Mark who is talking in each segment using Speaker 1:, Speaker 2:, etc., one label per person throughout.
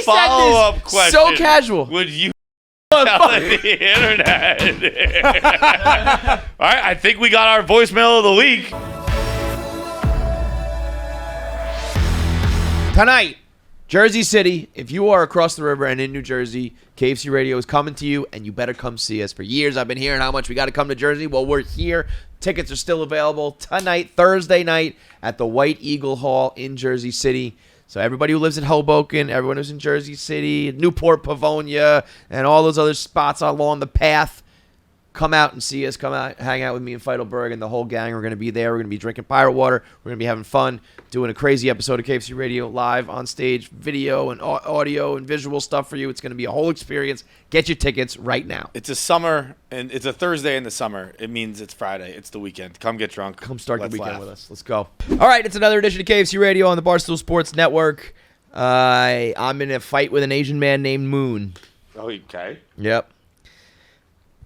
Speaker 1: follow-up question.
Speaker 2: So casual.
Speaker 1: Would you tell the internet? All right, I think we got our voicemail of the week.
Speaker 2: Tonight, Jersey City, if you are across the river and in New Jersey, KFC Radio is coming to you, and you better come see us. For years, I've been hearing how much we got to come to Jersey. Well, we're here. Tickets are still available tonight, Thursday night, at the White Eagle Hall in Jersey City. So everybody who lives in Hoboken, everyone who's in Jersey City, Newport, Pavonia, and all those other spots along the path, come out and see us. Come out, hang out with me and Feitelberg and the whole gang. We're going to be there. We're going to be drinking pirate water. We're going to be having fun, doing a crazy episode of KFC Radio live on stage, video and audio and visual stuff for you. It's going to be a whole experience. Get your tickets right now.
Speaker 1: It's a summer, and it's a Thursday in the summer. It means it's Friday. It's the weekend. Come get drunk.
Speaker 2: Come start the weekend with us. Let's go. All right, it's another edition of KFC Radio on the Barstool Sports Network. I'm in a fight with an Asian man named Moon.
Speaker 1: Oh, okay.
Speaker 2: Yep.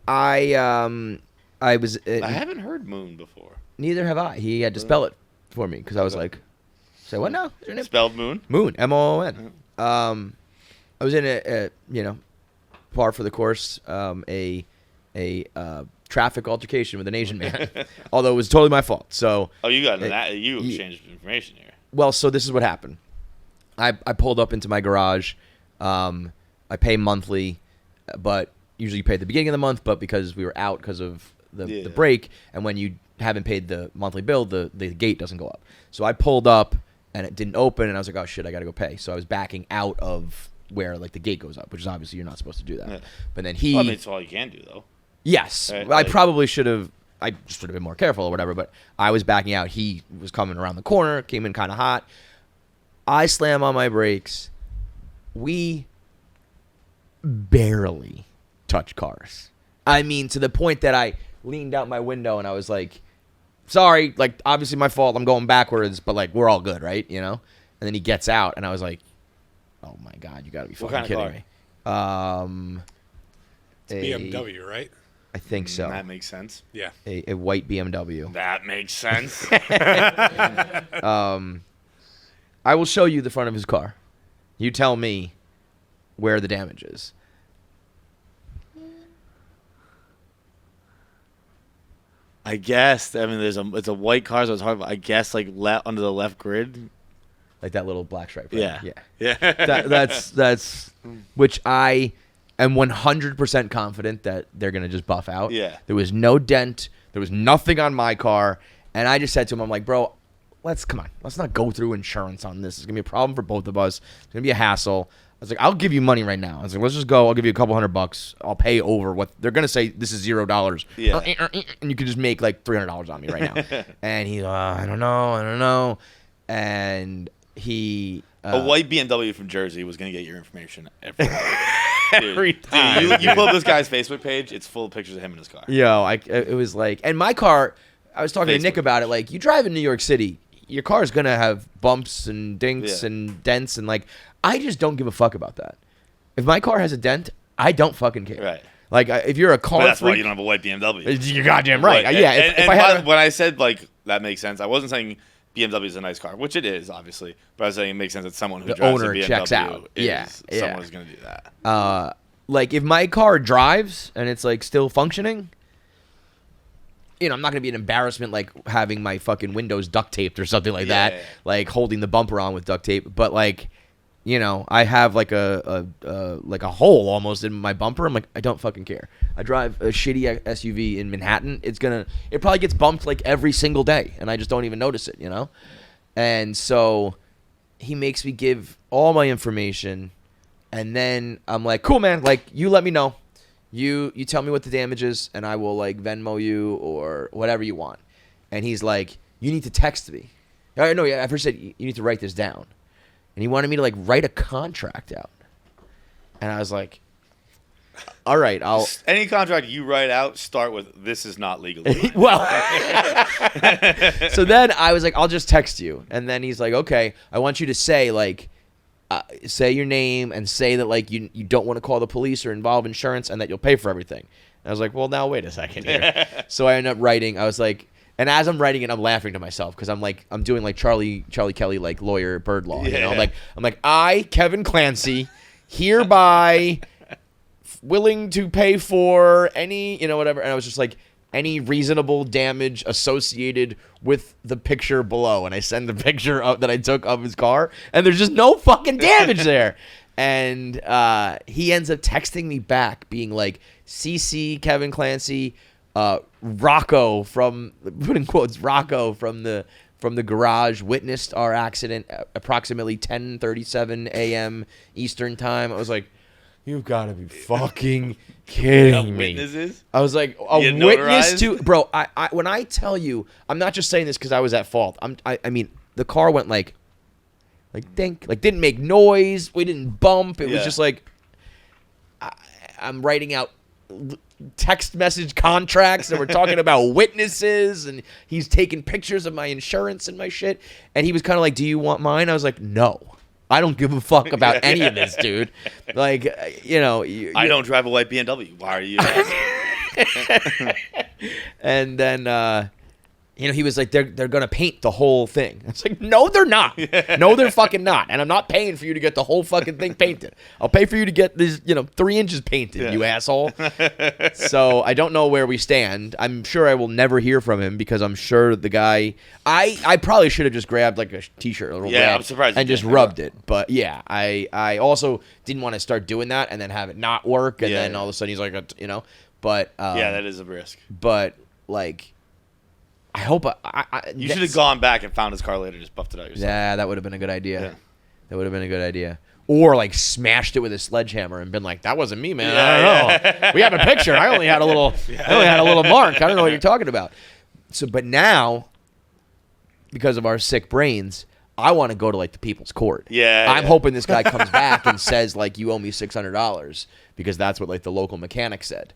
Speaker 2: I was.
Speaker 1: I haven't heard Moon before.
Speaker 2: Neither have I. He had to spell it for me because I was like, "Say what now?" Is your name?
Speaker 1: Spelled Moon.
Speaker 2: Moon. M-O-O-N. I was in a par for the course, a traffic altercation with an Asian man, although it was totally my fault. So.
Speaker 1: Oh, you got you exchanged information here.
Speaker 2: Well, so this is what happened. I pulled up into my garage. I pay monthly, but usually you pay at the beginning of the month. But because we were out because of the break, and when you haven't paid the monthly bill, the gate doesn't go up. So I pulled up and it didn't open, and I was like, oh shit, I gotta go pay. So I was backing out of where like the gate goes up, which is obviously you're not supposed to do that. Yeah. But then
Speaker 1: Well, I mean, it's all you can do though.
Speaker 2: Yes, right, I probably should have. I just would have been more careful or whatever. But I was backing out. He was coming around the corner, came in kind of hot. I slam on my brakes. We barely touch cars. I mean, to the point that I leaned out my window and I was like, sorry, like, obviously my fault. I'm going backwards, but, like, we're all good, right? You know? And then he gets out, and I was like, oh, my God, you got to be fucking kidding me.
Speaker 3: It's BMW, right?
Speaker 2: I think so.
Speaker 1: That makes sense.
Speaker 3: Yeah.
Speaker 2: A white BMW.
Speaker 1: That makes sense.
Speaker 2: I will show you the front of his car. You tell me where the damage is.
Speaker 1: I guess. I mean, it's a white car, so it's hard. But I guess like under the left grid,
Speaker 2: like that little black stripe. Right?
Speaker 1: Yeah.
Speaker 2: That's which I am 100% confident that they're gonna just buff out.
Speaker 1: Yeah.
Speaker 2: There was no dent. There was nothing on my car, and I just said to him, I'm like, bro, let's not go through insurance on this. It's gonna be a problem for both of us. It's gonna be a hassle. I was like, I'll give you money right now. I was like, let's just go. I'll give you a couple $100. I'll pay over what they're gonna say. This is $0.
Speaker 1: Yeah.
Speaker 2: And you can just make like $300 on me right now. And he, I don't know. And he,
Speaker 1: a white BMW from Jersey was gonna get your information
Speaker 2: every time.
Speaker 1: Dude, you pull up this guy's Facebook page. It's full of pictures of him in his car.
Speaker 2: Yo, it was like, and my car. I was talking to Nick about it. Like, you drive in New York City, your car is gonna have bumps and dinks and dents, and like, I just don't give a fuck about that. If my car has a dent, I don't fucking care.
Speaker 1: Right.
Speaker 2: Like, if you're a car
Speaker 1: But that's
Speaker 2: freak,
Speaker 1: why you don't have a white BMW.
Speaker 2: You're goddamn right.
Speaker 1: Right.
Speaker 2: Yeah. If I had
Speaker 1: when I said like that makes sense, I wasn't saying BMW is a nice car, which it is obviously, but I was saying it makes sense that someone who
Speaker 2: the
Speaker 1: drives
Speaker 2: owner
Speaker 1: a BMW
Speaker 2: checks out.
Speaker 1: is someone who's gonna do that.
Speaker 2: Like, if my car drives and it's like still functioning, you know, I'm not gonna be an embarrassment like having my fucking windows duct taped or something like that, like holding the bumper on with duct tape. But like, you know, I have like a hole almost in my bumper. I'm like, I don't fucking care. I drive a shitty SUV in Manhattan. It probably gets bumped like every single day, and I just don't even notice it, you know. And so he makes me give all my information, and then I'm like, cool, man. Like, you let me know. You tell me what the damage is, and I will, like, Venmo you or whatever you want. And he's like, you need to text me. No, I first said, you need to write this down. And he wanted me to, like, write a contract out. And I was like, all right, I'll...
Speaker 1: Any contract you write out, start with, this is not legal.
Speaker 2: Well, so then I was like, I'll just text you. And then he's like, okay, I want you to say, like, say your name and say that, like, you don't want to call the police or involve insurance and that you'll pay for everything. And I was like, well, now wait a second here. So I ended up writing. I was like, and as I'm writing it, I'm laughing to myself because I'm doing like Charlie Kelly, like, lawyer bird law. You know, I'm like, I, Kevin Clancy, hereby willing to pay for any, whatever. And I was just like, any reasonable damage associated with the picture below. And I send the picture that I took of his car, and there's just no fucking damage there. And he ends up texting me back being like, CC Kevin Clancy, Rocco from, put in quotes, Rocco from the garage witnessed our accident at approximately 10:37 a.m. Eastern time. I was like, you've got to be fucking kidding me.
Speaker 1: Witnesses?
Speaker 2: I was like, a witness to, bro. I when I tell you, I'm not just saying this because I was at fault. I mean, the car went like dink, like didn't make noise. We didn't bump. It was just like, I'm writing out text message contracts and we're talking about witnesses, and he's taking pictures of my insurance and my shit. And he was kind of like, do you want mine? I was like, no. I don't give a fuck about any of this, dude. Like,
Speaker 1: I don't drive a white BMW. Why are you asking?
Speaker 2: And then, he was like, they're going to paint the whole thing. I was like, no, they're not. No, they're fucking not. And I'm not paying for you to get the whole fucking thing painted. I'll pay for you to get this, 3 inches painted, you asshole. So I don't know where we stand. I'm sure I will never hear from him because I'm sure the guy, I probably should have just grabbed like a t-shirt, a little rag,
Speaker 1: I'm surprised
Speaker 2: and just rubbed it. But yeah, I also didn't want to start doing that and then have it not work. And then all of a sudden he's like, but.
Speaker 1: Yeah, that is a risk.
Speaker 2: But like, I hope
Speaker 1: you should have gone back and found his car later, just buffed it out yourself.
Speaker 2: Yeah, that would have been a good idea.
Speaker 1: Yeah.
Speaker 2: That would have been a good idea. Or like smashed it with a sledgehammer and been like, "That wasn't me, man. I don't know. We have a picture. I only had a little. I only had a little mark. I don't know what you're talking about." So, but now, because of our sick brains, I want to go to like the people's court. I'm hoping this guy comes back and says like, "You owe me $600," because that's what like the local mechanic said.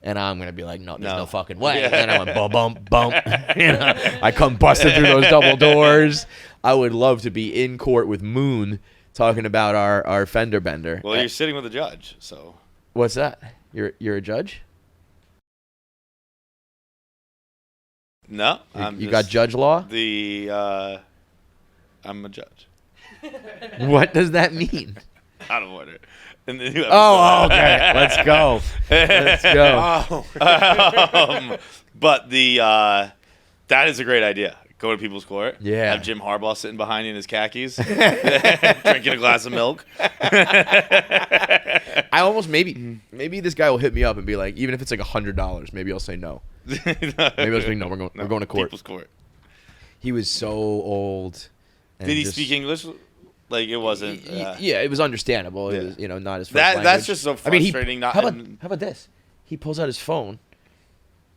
Speaker 2: And I'm going to be like, no, there's no fucking way. And then I went bump, bump. I come busting through those double doors. I would love to be in court with Moon talking about our fender bender.
Speaker 1: Well, you're sitting with a judge, so.
Speaker 2: What's that? You're a judge?
Speaker 1: No.
Speaker 2: You got judge law?
Speaker 1: I'm a judge.
Speaker 2: What does that mean?
Speaker 1: Out of order. In the new episode.
Speaker 2: Oh, okay. Let's go. Let's go.
Speaker 1: But that is a great idea. Go to people's court.
Speaker 2: Yeah.
Speaker 1: Have Jim Harbaugh sitting behind you in his khakis, drinking a glass of milk.
Speaker 2: I almost maybe this guy will hit me up and be like, even if it's like $100, maybe I'll say no. Maybe I'll say no. We're going to court.
Speaker 1: People's court.
Speaker 2: He was so old.
Speaker 1: Did he speak English? Like it wasn't.
Speaker 2: Yeah, it was understandable. It was, not his first language.
Speaker 1: That's just so frustrating.
Speaker 2: How about this? He pulls out his phone.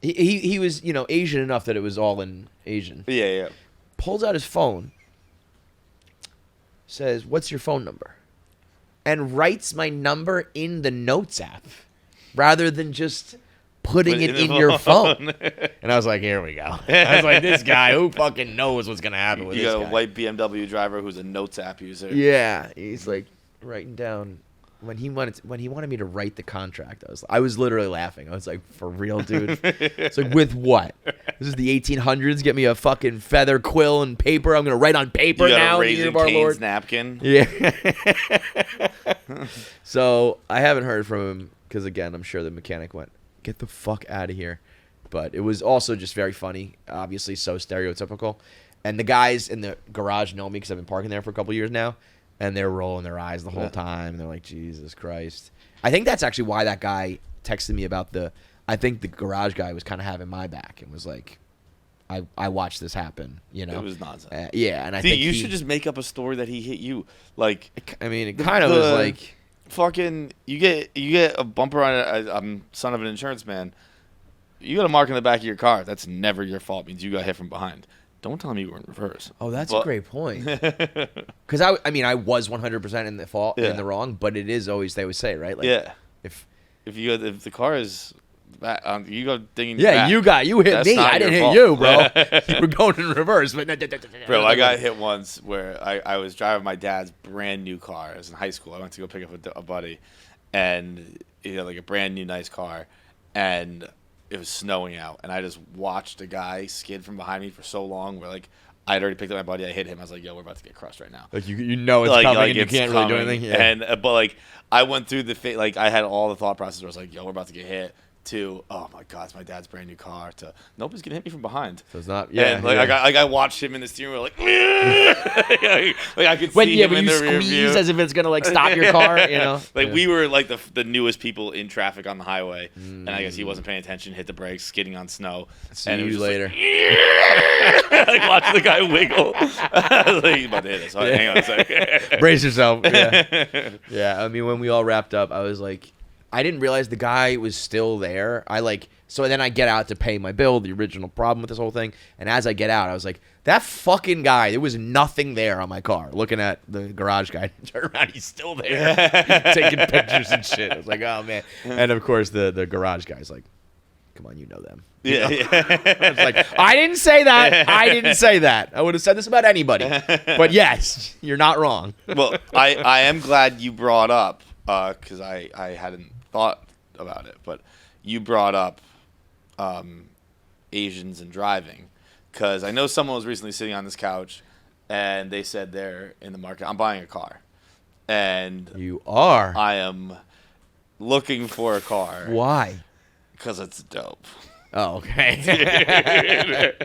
Speaker 2: He was Asian enough that it was all in Asian.
Speaker 1: Yeah.
Speaker 2: Pulls out his phone. Says, "What's your phone number?" And writes my number in the Notes app, rather than just putting it in your phone. And I was like, here we go. I was like, this guy, who fucking knows what's going to happen with this guy?
Speaker 1: You got a white BMW driver who's a Notes app user.
Speaker 2: Yeah. He's like writing down. When he wanted me to write the contract, I was literally laughing. I was like, for real, dude? It's like, with what? This is the 1800s. Get me a fucking feather quill and paper. I'm going to write on paper now.
Speaker 1: You got a Raising Cane's napkin.
Speaker 2: Yeah. So I haven't heard from him because, again, I'm sure the mechanic went, get the fuck out of here. But it was also just very funny. Obviously, so stereotypical. And the guys in the garage know me because I've been parking there for a couple years now. And they're rolling their eyes the whole time. And they're like, Jesus Christ. I think that's actually why that guy texted me about I think the garage guy was kind of having my back and was like, I watched this happen,
Speaker 1: It was nonsense.
Speaker 2: Yeah, and I think
Speaker 1: you should just make up a story that he hit you. Like,
Speaker 2: I mean, it kind of was like,
Speaker 1: fucking, you get a bumper on it. I'm son of an insurance man. You got a mark in the back of your car. That's never your fault. It means you got hit from behind. Don't tell me you were in reverse.
Speaker 2: Oh, that's a great point. Because I was 100% in the fault, in the wrong, but it is always, they always say, right? Like, if
Speaker 1: the car is you go dinging.
Speaker 2: Yeah, you hit me. I didn't hit you, bro. You were going in reverse. But
Speaker 1: bro, I got hit once where I was driving my dad's brand new car. I was in high school. I went to go pick up a buddy, and he had like a brand new nice car, and it was snowing out, and I just watched a guy skid from behind me for so long where like I'd already picked up my buddy. I hit him. I was like, "Yo, we're about to get crushed right now."
Speaker 2: Like you know it's coming and you
Speaker 1: it's
Speaker 2: can't
Speaker 1: coming.
Speaker 2: really do anything. Yeah.
Speaker 1: And but like I went through I had all the thought process where I was like, "Yo, we're about to get hit." To oh my god, it's my dad's brand new car. To nope, he's gonna hit me from behind.
Speaker 2: So it's not. Yeah.
Speaker 1: And I watched him in the steering wheel like I could see him in the rear view.
Speaker 2: As if it's gonna like stop your car. You know.
Speaker 1: We were like the newest people in traffic on the highway, and I guess he wasn't paying attention, hit the brakes, skidding on snow.
Speaker 2: See
Speaker 1: and it was
Speaker 2: you later.
Speaker 1: Like watching the guy wiggle. I was like, he's about to hit us. Hang on a second.
Speaker 2: Brace yourself. Yeah. Yeah. I mean, when we all wrapped up, I was like, I didn't realize the guy was still there. So then I get out to pay my bill, the original problem with this whole thing. And as I get out, I was like, that fucking guy, there was nothing there on my car. Looking at the garage guy, turn around, he's still there. He's taking pictures and shit. I was like, oh, man. And, of course, the garage guy's like, come on, you know them.
Speaker 1: Yeah.
Speaker 2: I was like, I didn't say that. I didn't say that. I would have said this about anybody. But, yes, you're not wrong.
Speaker 1: Well, I am glad you brought up, because I hadn't thought about it, but you brought up Asians and driving, because I know someone was recently sitting on this couch and they said they're in the market. I'm buying a car, and
Speaker 2: You are.
Speaker 1: I am looking for a car.
Speaker 2: Why?
Speaker 1: Because it's dope.
Speaker 2: Oh, okay.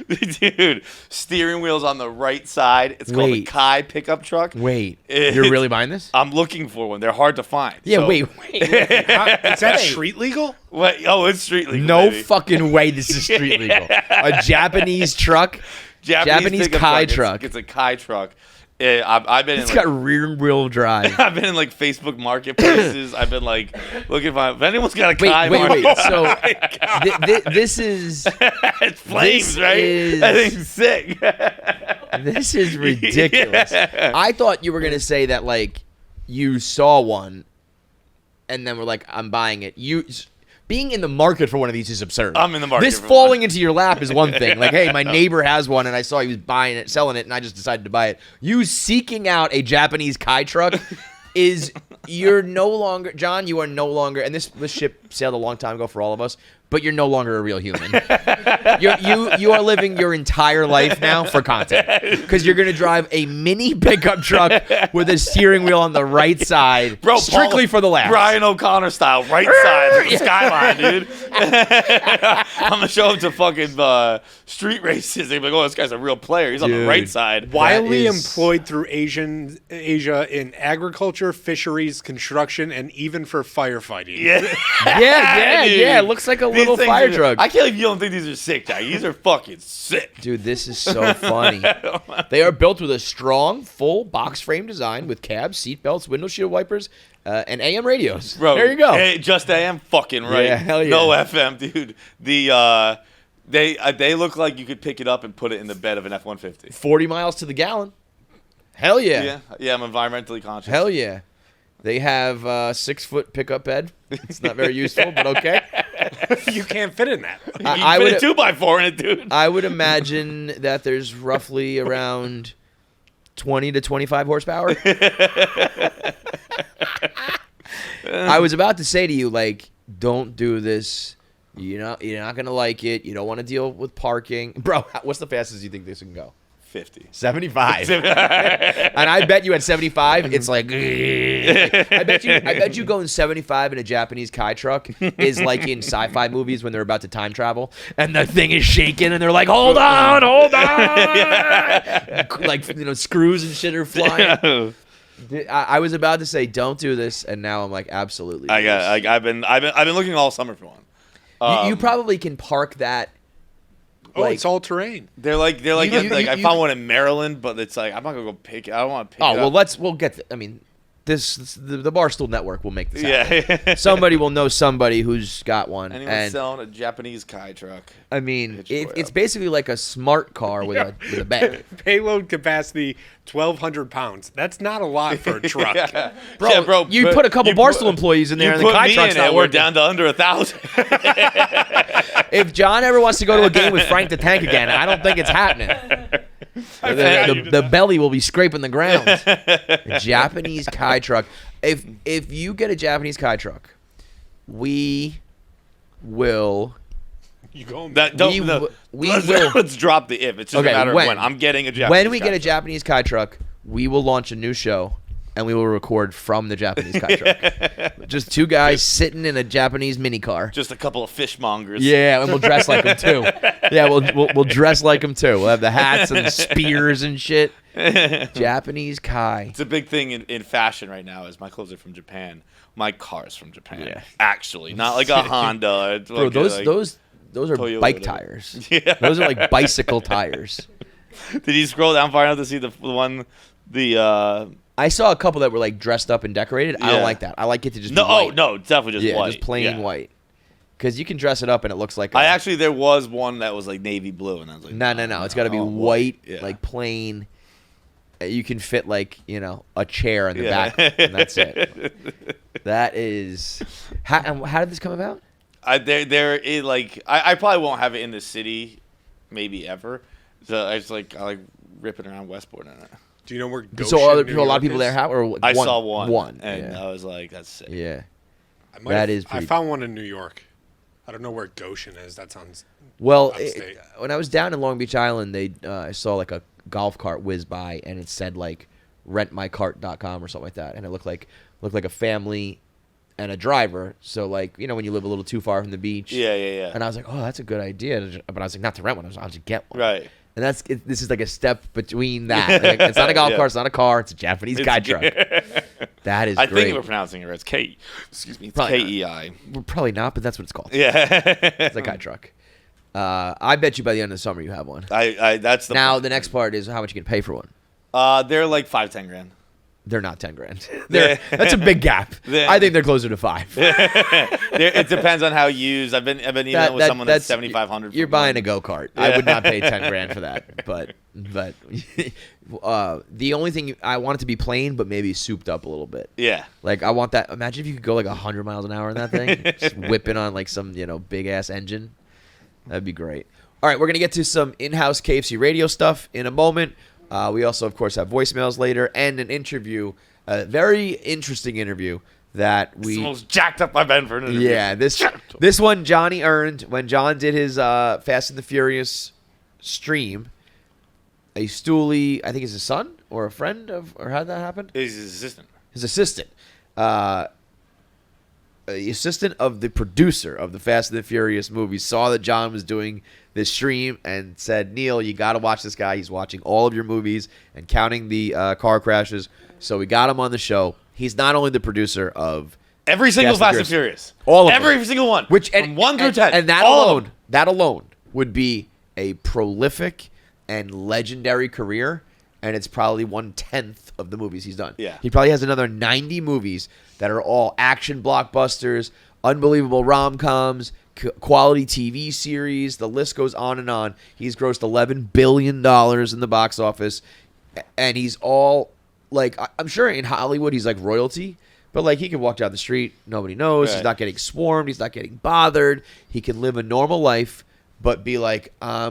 Speaker 1: Dude, steering wheel's on the right side. It's called the Kei Pickup Truck.
Speaker 2: Wait, you're really buying this?
Speaker 1: I'm looking for one. They're hard to find.
Speaker 2: Yeah,
Speaker 1: so.
Speaker 2: wait.
Speaker 3: Is that street legal?
Speaker 1: What? Oh, it's street legal.
Speaker 2: No
Speaker 1: baby.
Speaker 2: fucking way this is street legal. A Japanese truck? Japanese
Speaker 1: pickup
Speaker 2: Kei truck.
Speaker 1: It's a Kei truck. I've been
Speaker 2: It's
Speaker 1: in
Speaker 2: got rear wheel drive.
Speaker 1: I've been in like Facebook marketplaces. I've been like looking for if anyone's got a Kei
Speaker 2: Wait.
Speaker 1: market.
Speaker 2: So this is
Speaker 1: It's flames,
Speaker 2: this
Speaker 1: right?
Speaker 2: is-
Speaker 1: That thing's sick.
Speaker 2: this is ridiculous.
Speaker 1: Yeah.
Speaker 2: I thought you were gonna say that like you saw one, and then we're like, I'm buying it. Being in the market for one of these is absurd.
Speaker 1: I'm in the market
Speaker 2: This
Speaker 1: for
Speaker 2: falling
Speaker 1: one.
Speaker 2: into your lap is one thing. Like, hey, my neighbor has one, and I saw he was buying it, selling it, and I just decided to buy it. You seeking out a Japanese Kei truck you're no longer, John, you are no longer, and this ship sailed a long time ago for all of us, but you're no longer a real human. You are living your entire life now for content. Because you're going to drive a mini pickup truck with a steering wheel on the right side,
Speaker 1: Bro,
Speaker 2: strictly for the laughs.
Speaker 1: Brian O'Connor style, right side, like the skyline, dude. I'm going to show him to fucking street races. They're like, oh, this guy's a real player. He's on the right side.
Speaker 3: Widely employed through Asia in agriculture, fisheries, construction, and even for firefighting.
Speaker 1: Yeah.
Speaker 2: Yeah. It looks like a little fire truck.
Speaker 1: I can't believe you don't think these are sick, Jack. These are fucking sick.
Speaker 2: Dude, this is so funny. They are built with a strong, full box frame design with cabs, seat belts, window shield wipers, and AM radios.
Speaker 1: Bro,
Speaker 2: there you go.
Speaker 1: Hey, just AM, fucking right.
Speaker 2: Yeah, hell yeah.
Speaker 1: No FM, dude. They look like you could pick it up and put it in the bed of an F-150.
Speaker 2: 40 miles to the gallon. Hell yeah.
Speaker 1: Yeah, I'm environmentally conscious.
Speaker 2: Hell yeah. They have a 6-foot pickup bed. It's not very useful, but okay.
Speaker 3: You can't fit in that.
Speaker 1: You can fit a 2x4 in it, dude.
Speaker 2: I would imagine that there's roughly around 20 to 25 horsepower. I was about to say to you, like, don't do this. You're not going to like it. You don't want to deal with parking. Bro, what's the fastest you think this can go?
Speaker 1: 50.
Speaker 2: 75. And I bet you at 75, it's like, I bet you going 75 in a Japanese Kei truck is like in sci-fi movies when they're about to time travel and the thing is shaking and they're like, hold on. Like, screws and shit are flying. I was about to say, don't do this, and now I'm like, absolutely.
Speaker 1: I've been looking all summer for one.
Speaker 2: You probably can park that.
Speaker 3: It's all terrain.
Speaker 1: They're like I found one in Maryland, but it's like I'm not gonna go pick it. I don't want to pick it up.
Speaker 2: We'll get. I mean, the Barstool Network will make this happen.
Speaker 1: Yeah.
Speaker 2: Somebody will know somebody who's got one.
Speaker 1: Anyone selling a Japanese Kei truck?
Speaker 2: I mean, it's basically like a smart car with a bed.
Speaker 3: Payload capacity 1,200 pounds. That's not a lot for a truck.
Speaker 2: Bro, you put a couple Barstool employees in there, and the Kei truck's not
Speaker 1: we're
Speaker 2: working.
Speaker 1: down to under 1,000.
Speaker 2: If John ever wants to go to a game with Frank the Tank again, I don't think it's happening. The belly will be scraping the ground. A Japanese Kei truck. If you get a Japanese Kei truck, we will
Speaker 3: You go.
Speaker 1: Let's drop the if. It's just a matter of when. I'm getting a Japanese
Speaker 2: When we get a
Speaker 1: truck.
Speaker 2: Japanese Kai truck, we will launch a new show, and we will record from the Japanese Kai truck. Just two guys sitting in a Japanese mini car.
Speaker 1: Just a couple of fishmongers.
Speaker 2: Yeah, and we'll dress like them too. Yeah, we'll dress like them too. We'll have the hats and the spears and shit. Japanese Kai.
Speaker 1: It's a big thing in fashion right now. Is my clothes are from Japan. My car's from Japan.
Speaker 2: Yeah.
Speaker 1: Actually, not like a Honda. It's
Speaker 2: Bro,
Speaker 1: like
Speaker 2: those are
Speaker 1: Toyota,
Speaker 2: bike
Speaker 1: whatever.
Speaker 2: tires.
Speaker 1: Yeah.
Speaker 2: Those are like bicycle tires.
Speaker 1: Did you scroll down far enough to see the one?
Speaker 2: I saw a couple that were like dressed up and decorated. I don't
Speaker 1: Yeah.
Speaker 2: like that. I like it to just
Speaker 1: No,
Speaker 2: be white.
Speaker 1: no, definitely just white.
Speaker 2: Just plain
Speaker 1: Yeah.
Speaker 2: white. Because you can dress it up and it looks like.
Speaker 1: There was one that was like navy blue, and I was like,
Speaker 2: No. It's got to be white,
Speaker 1: Yeah.
Speaker 2: like plain. You can fit like a chair in the
Speaker 1: Yeah.
Speaker 2: back, and that's it. That is. How did this come about?
Speaker 1: I probably won't have it in the city, maybe ever. So I like ripping around Westport in it.
Speaker 3: Do you know where?
Speaker 2: So a lot of people
Speaker 3: is?
Speaker 2: there have, or
Speaker 1: I saw one,
Speaker 2: One,
Speaker 1: and
Speaker 2: yeah.
Speaker 1: I was like, that's sick.
Speaker 2: Yeah.
Speaker 3: I found one in New York. I don't know where Goshen is. That sounds.
Speaker 2: Well,
Speaker 3: upstate.
Speaker 2: when I was down in Long Beach Island, I saw like a golf cart whiz by, and it said like rentmycart.com or something like that, and it looked like a family and a driver. So like when you live a little too far from the beach.
Speaker 1: Yeah.
Speaker 2: And I was like, oh, that's a good idea. But I was like, not to rent one. I'll just get one.
Speaker 1: Right.
Speaker 2: And this is like a step between that. Like, it's not a golf cart. It's not a car. It's a Japanese Kai truck. That is
Speaker 1: I
Speaker 2: great.
Speaker 1: think we're pronouncing it right. It's K. Excuse me. It's
Speaker 2: Probably
Speaker 1: KEI.
Speaker 2: We're probably not, but that's what it's called.
Speaker 1: Yeah.
Speaker 2: It's a Kai truck. I bet you by the end of the summer you have one.
Speaker 1: That's the
Speaker 2: Now
Speaker 1: point.
Speaker 2: the next part is how much you can pay for one.
Speaker 1: They're like $5-10 grand.
Speaker 2: They're not 10 grand. That's a big gap. I think they're closer to 5.
Speaker 1: It depends on how used. I've been emailing with someone that's 7,500.
Speaker 2: You're buying a go kart. I would not pay 10 grand for that. But the only thing I want it to be plain, but maybe souped up a little bit.
Speaker 1: Yeah.
Speaker 2: Like I want that. Imagine if you could go like 100 miles an hour in that thing, just whipping on like some big ass engine. That'd be great. All right, we're gonna get to some in-house KFC radio stuff in a moment. We also, of course, have voicemails later and an interview, a very interesting interview that
Speaker 1: It's the most jacked up I've been for an interview.
Speaker 2: Yeah, this one Johnny earned when John did his Fast and the Furious stream. A stoolie, I think is his son or a friend or how did that happen?
Speaker 1: He's his assistant.
Speaker 2: His assistant. The assistant of the producer of the Fast and the Furious movies saw that John was doing this stream and said, Neal, you got to watch this guy. He's watching all of your movies and counting the car crashes. So we got him on the show. He's not only the producer of
Speaker 1: Every single Fast and Furious.
Speaker 2: All of
Speaker 1: Every
Speaker 2: them.
Speaker 1: single one. From 1 through 10.
Speaker 2: And that
Speaker 1: all of them.
Speaker 2: alone would be a prolific and legendary career, and it's probably 1/10 of the movies he's done.
Speaker 1: Yeah.
Speaker 2: He probably has another 90 movies that are all action blockbusters, unbelievable rom-coms, quality TV series. The list goes on and on. He's grossed $11 billion in the box office, and he's all, like, I'm sure in Hollywood he's like royalty, but like he can walk down the street, nobody knows.
Speaker 1: Right.
Speaker 2: He's not getting swarmed. He's not getting bothered. He can live a normal life, but be like, I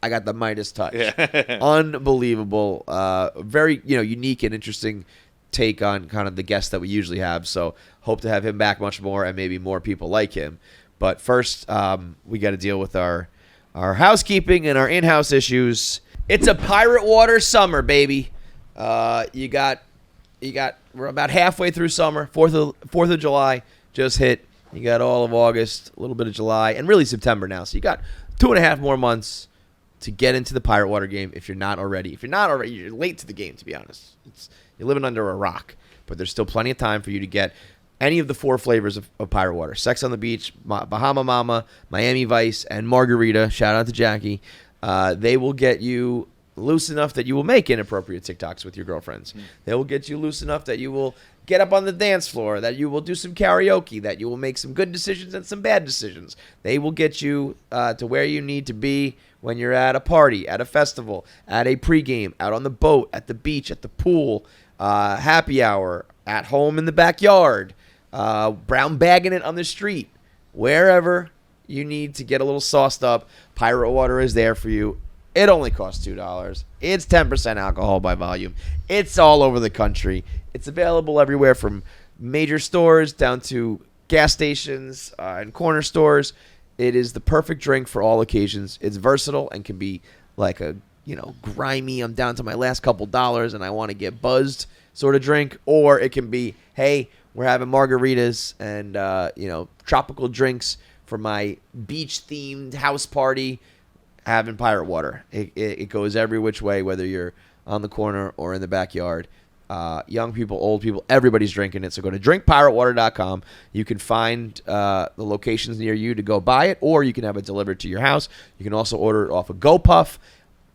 Speaker 2: got the Midas touch.
Speaker 1: Yeah.
Speaker 2: Unbelievable. Very, unique and interesting take on kind of the guests that we usually have. So hope to have him back much more and maybe more people like him. But first, we got to deal with our housekeeping and our in-house issues. It's a pirate water summer, baby. We're about halfway through summer. 4th of July just hit. You got all of August, a little bit of July, and really September now. So you got 2.5 more months to get into the pirate water game if you're not already. If you're not already, you're late to the game, to be honest. You're living under a rock. But there's still plenty of time for you to get any of the 4 flavors of pirate water. Sex on the Beach, Bahama Mama, Miami Vice, and Margarita. Shout out to Jackie. They will get you loose enough that you will make inappropriate TikToks with your girlfriends. They will get you loose enough that you will get up on the dance floor, that you will do some karaoke, that you will make some good decisions and some bad decisions. They will get you to where you need to be when you're at a party, at a festival, at a pregame, out on the boat, at the beach, at the pool, happy hour, at home in the backyard, brown bagging it on the street, wherever you need to get a little sauced up. Pirate water is there for you. It only costs $2. It's 10% alcohol by volume. It's all over the country. It's available everywhere from major stores down to gas stations and corner stores. It is the perfect drink for all occasions. It's versatile and can be like a, grimy, I'm down to my last couple dollars and I want to get buzzed sort of drink. Or it can be, hey, we're having margaritas and, tropical drinks for my beach-themed house party, having pirate water. It goes every which way, whether you're on the corner or in the backyard. Young people, old people, everybody's drinking it. So go to drinkpiratewater.com. You can find the locations near you to go buy it, or you can have it delivered to your house. You can also order it off of GoPuff.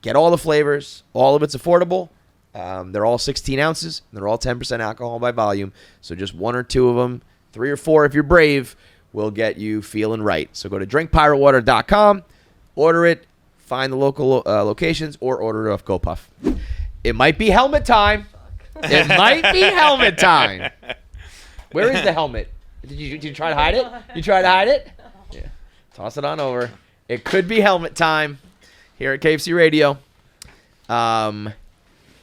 Speaker 2: Get all the flavors. All of it's affordable. They're all 16 ounces. And they're all 10% alcohol by volume. So just 1 or 2 of them, 3 or 4 if you're brave, will get you feeling right. So go to drinkpiratewater.com, order it, find the local locations, or order it off GoPuff. It might be helmet time. It might be helmet time. Where is the helmet? Did you try to hide it? You try to hide it? Yeah. Toss it on over. It could be helmet time here at KFC Radio. And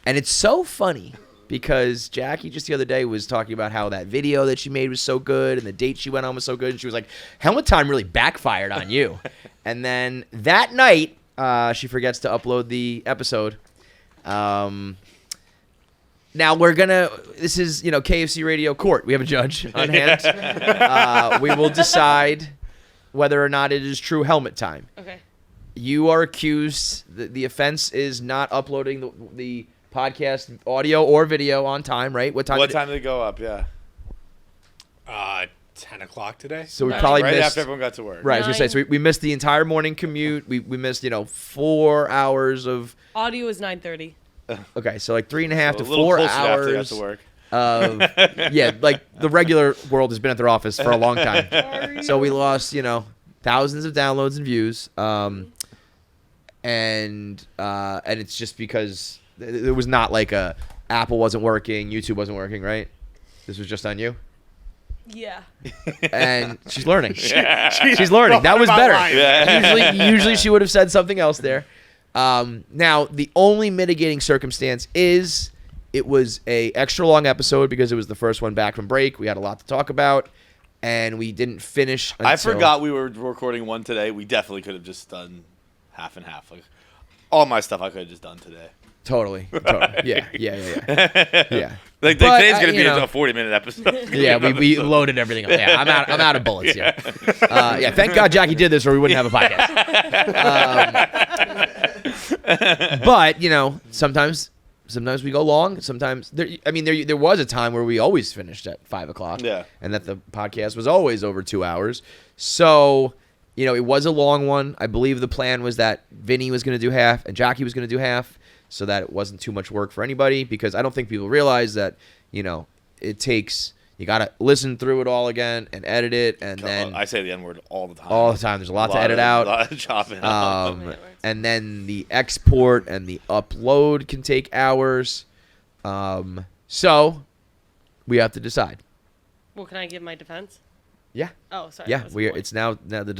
Speaker 2: it's so funny because Jackie just the other day was talking about how that video that she made was so good and the date she went on was so good. And she was like, helmet time really backfired on you. And then that night, she forgets to upload the episode. Now this is, KFC Radio Court. We have a judge on hand. We will decide whether or not it is true helmet time.
Speaker 4: Okay.
Speaker 2: You are accused, the offense is not uploading the podcast audio or video on time, right? What time
Speaker 1: did it go up? Yeah.
Speaker 3: 10 o'clock today.
Speaker 2: So we probably
Speaker 1: right
Speaker 2: missed.
Speaker 1: After everyone got to work.
Speaker 2: Right, I was going to say, so we missed the entire morning commute. We missed, 4 hours of.
Speaker 4: Audio is 9:30.
Speaker 2: Okay, so like 3.5 to 4
Speaker 1: closer after they got
Speaker 2: hours
Speaker 1: to work.
Speaker 2: of like the regular world has been at their office for a long time. So we lost, thousands of downloads and views. And it's just because it was not like Apple wasn't working, YouTube wasn't working, right? This was just on you?
Speaker 4: Yeah.
Speaker 2: And she's learning. She's learning. That was better.
Speaker 1: Yeah.
Speaker 2: Usually she would have said something else there. Now, the only mitigating circumstance is it was a extra long episode because it was the first one back from break. We had a lot to talk about, and we didn't finish until...
Speaker 1: I forgot we were recording one today. We definitely could have just done half and half. Like all my stuff I could have just done today.
Speaker 2: Totally. Yeah.
Speaker 1: Like
Speaker 2: But,
Speaker 1: today's going to be a 40-minute episode.
Speaker 2: Yeah, we loaded everything up. Yeah, I'm out of bullets here. Thank God Jackie did this or we wouldn't have a podcast. But, sometimes we go long. Sometimes, there was a time where we always finished at 5 o'clock.
Speaker 1: Yeah.
Speaker 2: And that the podcast was always over 2 hours. So, it was a long one. I believe the plan was that Vinny was going to do half and Jackie was going to do half, so that it wasn't too much work for anybody, because I don't think people realize that, it takes, you got to listen through it all again and edit it, and then...
Speaker 1: I say the N-word all the time.
Speaker 2: All the time. There's a lot to edit out.
Speaker 1: A lot of chopping out.
Speaker 2: And then the export and the upload can take hours. So, we have to decide.
Speaker 4: Well, can I give my defense?
Speaker 2: Yeah.
Speaker 4: Oh, sorry.
Speaker 2: Yeah, it's now the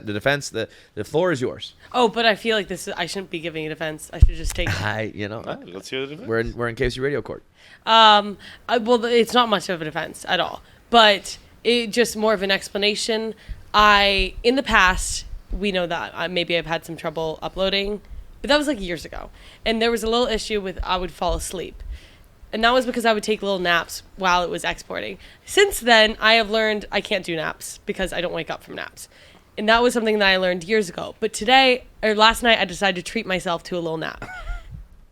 Speaker 2: defense. The floor is yours.
Speaker 4: Oh, but I feel like I shouldn't be giving a defense. I should just take.
Speaker 1: Let's hear the defense.
Speaker 2: We're in KFC Radio Court.
Speaker 4: Well, it's not much of a defense at all, but it just more of an explanation. In the past, we know that maybe I've had some trouble uploading, but that was like years ago, and there was a little issue with I would fall asleep. And that was because I would take little naps while it was exporting. Since then, I have learned I can't do naps because I don't wake up from naps. And that was something that I learned years ago. But last night, I decided to treat myself to a little nap.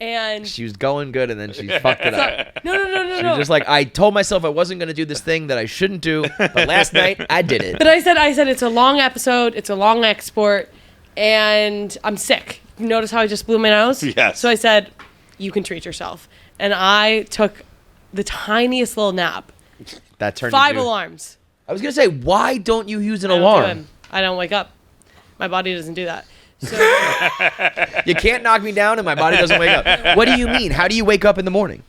Speaker 4: And
Speaker 2: she was going good, and then she fucked it up.
Speaker 4: No.
Speaker 2: She was just like, I told myself I wasn't going to do this thing that I shouldn't do, but last night, I did it.
Speaker 4: But I said it's a long episode, it's a long export, and I'm sick. You notice how I just blew my nose?
Speaker 1: Yes.
Speaker 4: So I said, you can treat yourself. And I took the tiniest little nap.
Speaker 2: That turned
Speaker 4: 5 alarms.
Speaker 2: I was going to say, why don't you use an
Speaker 4: I don't
Speaker 2: alarm?
Speaker 4: do them. I don't wake up. My body doesn't do that. So
Speaker 2: You can't knock me down and my body doesn't wake up. What do you mean? How do you wake up in the morning?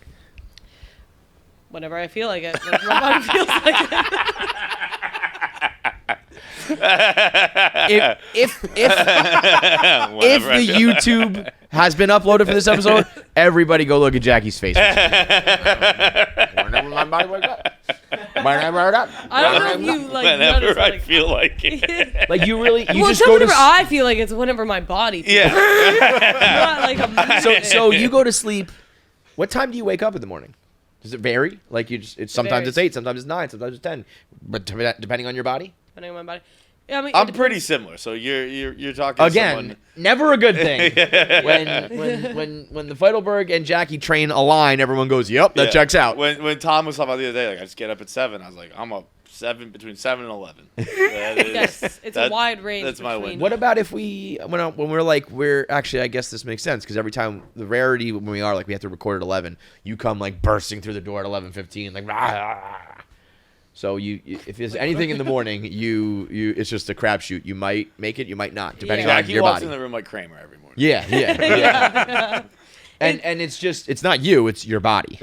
Speaker 4: whenever I feel like it. Whenever my body feels like it.
Speaker 2: If the YouTube has been uploaded for this episode, everybody go look at Jackie's face. Whenever my body wakes up. My
Speaker 4: I don't know if you like
Speaker 1: Whenever
Speaker 4: notice,
Speaker 1: I
Speaker 4: like,
Speaker 1: feel like it.
Speaker 2: Like you really, you
Speaker 4: well,
Speaker 2: just
Speaker 4: it's not
Speaker 2: go to.
Speaker 4: whenever I feel like it's whenever my body feels.
Speaker 1: Yeah.
Speaker 4: Not like
Speaker 2: So you go to sleep. What time do you wake up in the morning? Does it vary? Like you just, sometimes
Speaker 4: varies.
Speaker 2: it's 8, sometimes it's 9, sometimes it's 10. But depending on your body.
Speaker 4: depending on my body. Yeah, I mean,
Speaker 1: I'm pretty similar. So you're talking
Speaker 2: Again,
Speaker 1: to someone.
Speaker 2: never a good thing. When the Feitelberg and Jackie train align, everyone goes, "Yep, that
Speaker 1: Yeah.
Speaker 2: checks out."
Speaker 1: When Tom was talking about the other day, like I just get up at 7. I was like, I'm up between 7 and 11.
Speaker 4: Yes, it's a wide range.
Speaker 1: That's my
Speaker 4: between-
Speaker 1: win.
Speaker 2: What about if when we're like actually, I guess this makes sense because every time the rarity when we are like we have to record at 11, you come like bursting through the door at 11:15 like rah, rah, rah. So you if there's anything in the morning, you it's just a crapshoot. You might make it, you might not, depending on
Speaker 1: Jackie
Speaker 2: your
Speaker 1: walks
Speaker 2: body.
Speaker 1: in the room like Kramer every morning.
Speaker 2: Yeah. And it's not you, it's your body.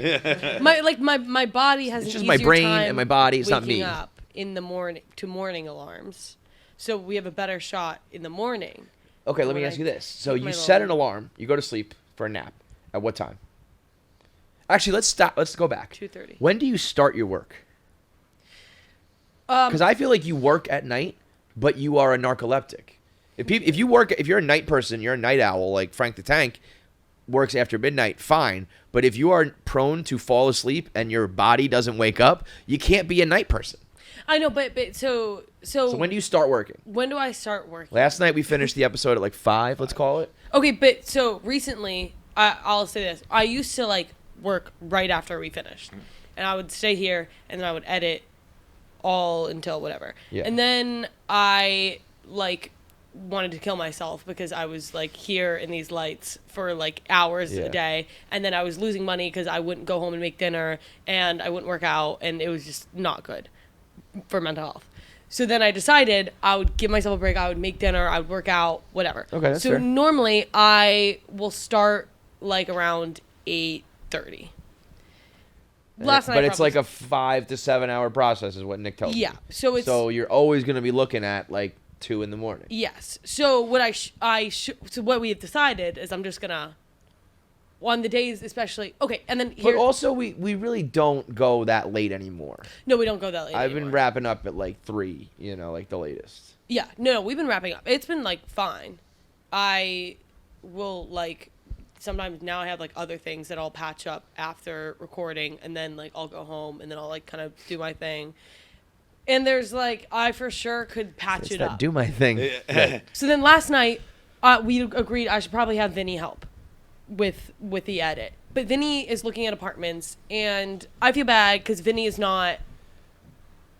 Speaker 4: my body has
Speaker 2: It's
Speaker 4: an
Speaker 2: just my
Speaker 4: easier
Speaker 2: brain
Speaker 4: time
Speaker 2: and my body, it's not
Speaker 4: waking
Speaker 2: me.
Speaker 4: up in the morning to morning alarms, so we have a better shot in the morning.
Speaker 2: Okay, let me
Speaker 4: When
Speaker 2: ask
Speaker 4: I
Speaker 2: you this. So
Speaker 4: take
Speaker 2: you
Speaker 4: my
Speaker 2: set an
Speaker 4: little-
Speaker 2: alarm, you go to sleep for a nap. At what time? Actually, let's stop. Let's go back.
Speaker 4: 2:30.
Speaker 2: When do you start your work? Because I feel like you work at night, but you are a narcoleptic. If you're a night person, you're a night owl, like Frank the Tank works after midnight, fine. But if you are prone to fall asleep and your body doesn't wake up, you can't be a night person.
Speaker 4: I know, but so
Speaker 2: So when do you start working?
Speaker 4: when do I start working?
Speaker 2: Last night we finished the episode at like 5, let's call it.
Speaker 4: Okay, but so recently, I'll say this: I used to like work right after we finished, and I would stay here and then I would edit all until whatever.
Speaker 2: Yeah.
Speaker 4: And then I like wanted to kill myself because I was like here in these lights for like hours
Speaker 2: Yeah.
Speaker 4: a day, and then I was losing money because I wouldn't go home and make dinner and I wouldn't work out, and it was just not good for mental health. So then I decided I would give myself a break. I would make dinner. I would work out, whatever.
Speaker 2: Okay, that's
Speaker 4: so
Speaker 2: fair.
Speaker 4: normally I will start like around 8:30. Last night,
Speaker 2: But it's
Speaker 4: probably-
Speaker 2: like a 5 to 7 hour process, is what Nick tells me.
Speaker 4: Yeah, so it's-
Speaker 2: so you're always going to be looking at like 2 in the morning.
Speaker 4: Yes. So what so what we have decided is I'm just gonna on the days especially and then here
Speaker 2: But also, we really don't go that late anymore.
Speaker 4: no, we don't go that late.
Speaker 2: I've been
Speaker 4: anymore.
Speaker 2: wrapping up at like 3, like the latest.
Speaker 4: Yeah, no, we've been wrapping up. It's been like fine. I will like sometimes now I have like other things that I'll patch up after recording, and then like I'll go home and then I'll like kind of do my thing. And there's like I for sure could patch it up.
Speaker 2: Do my thing.
Speaker 4: So then last night we agreed I should probably have Vinny help with the edit. But Vinny is looking at apartments, and I feel bad because Vinny is not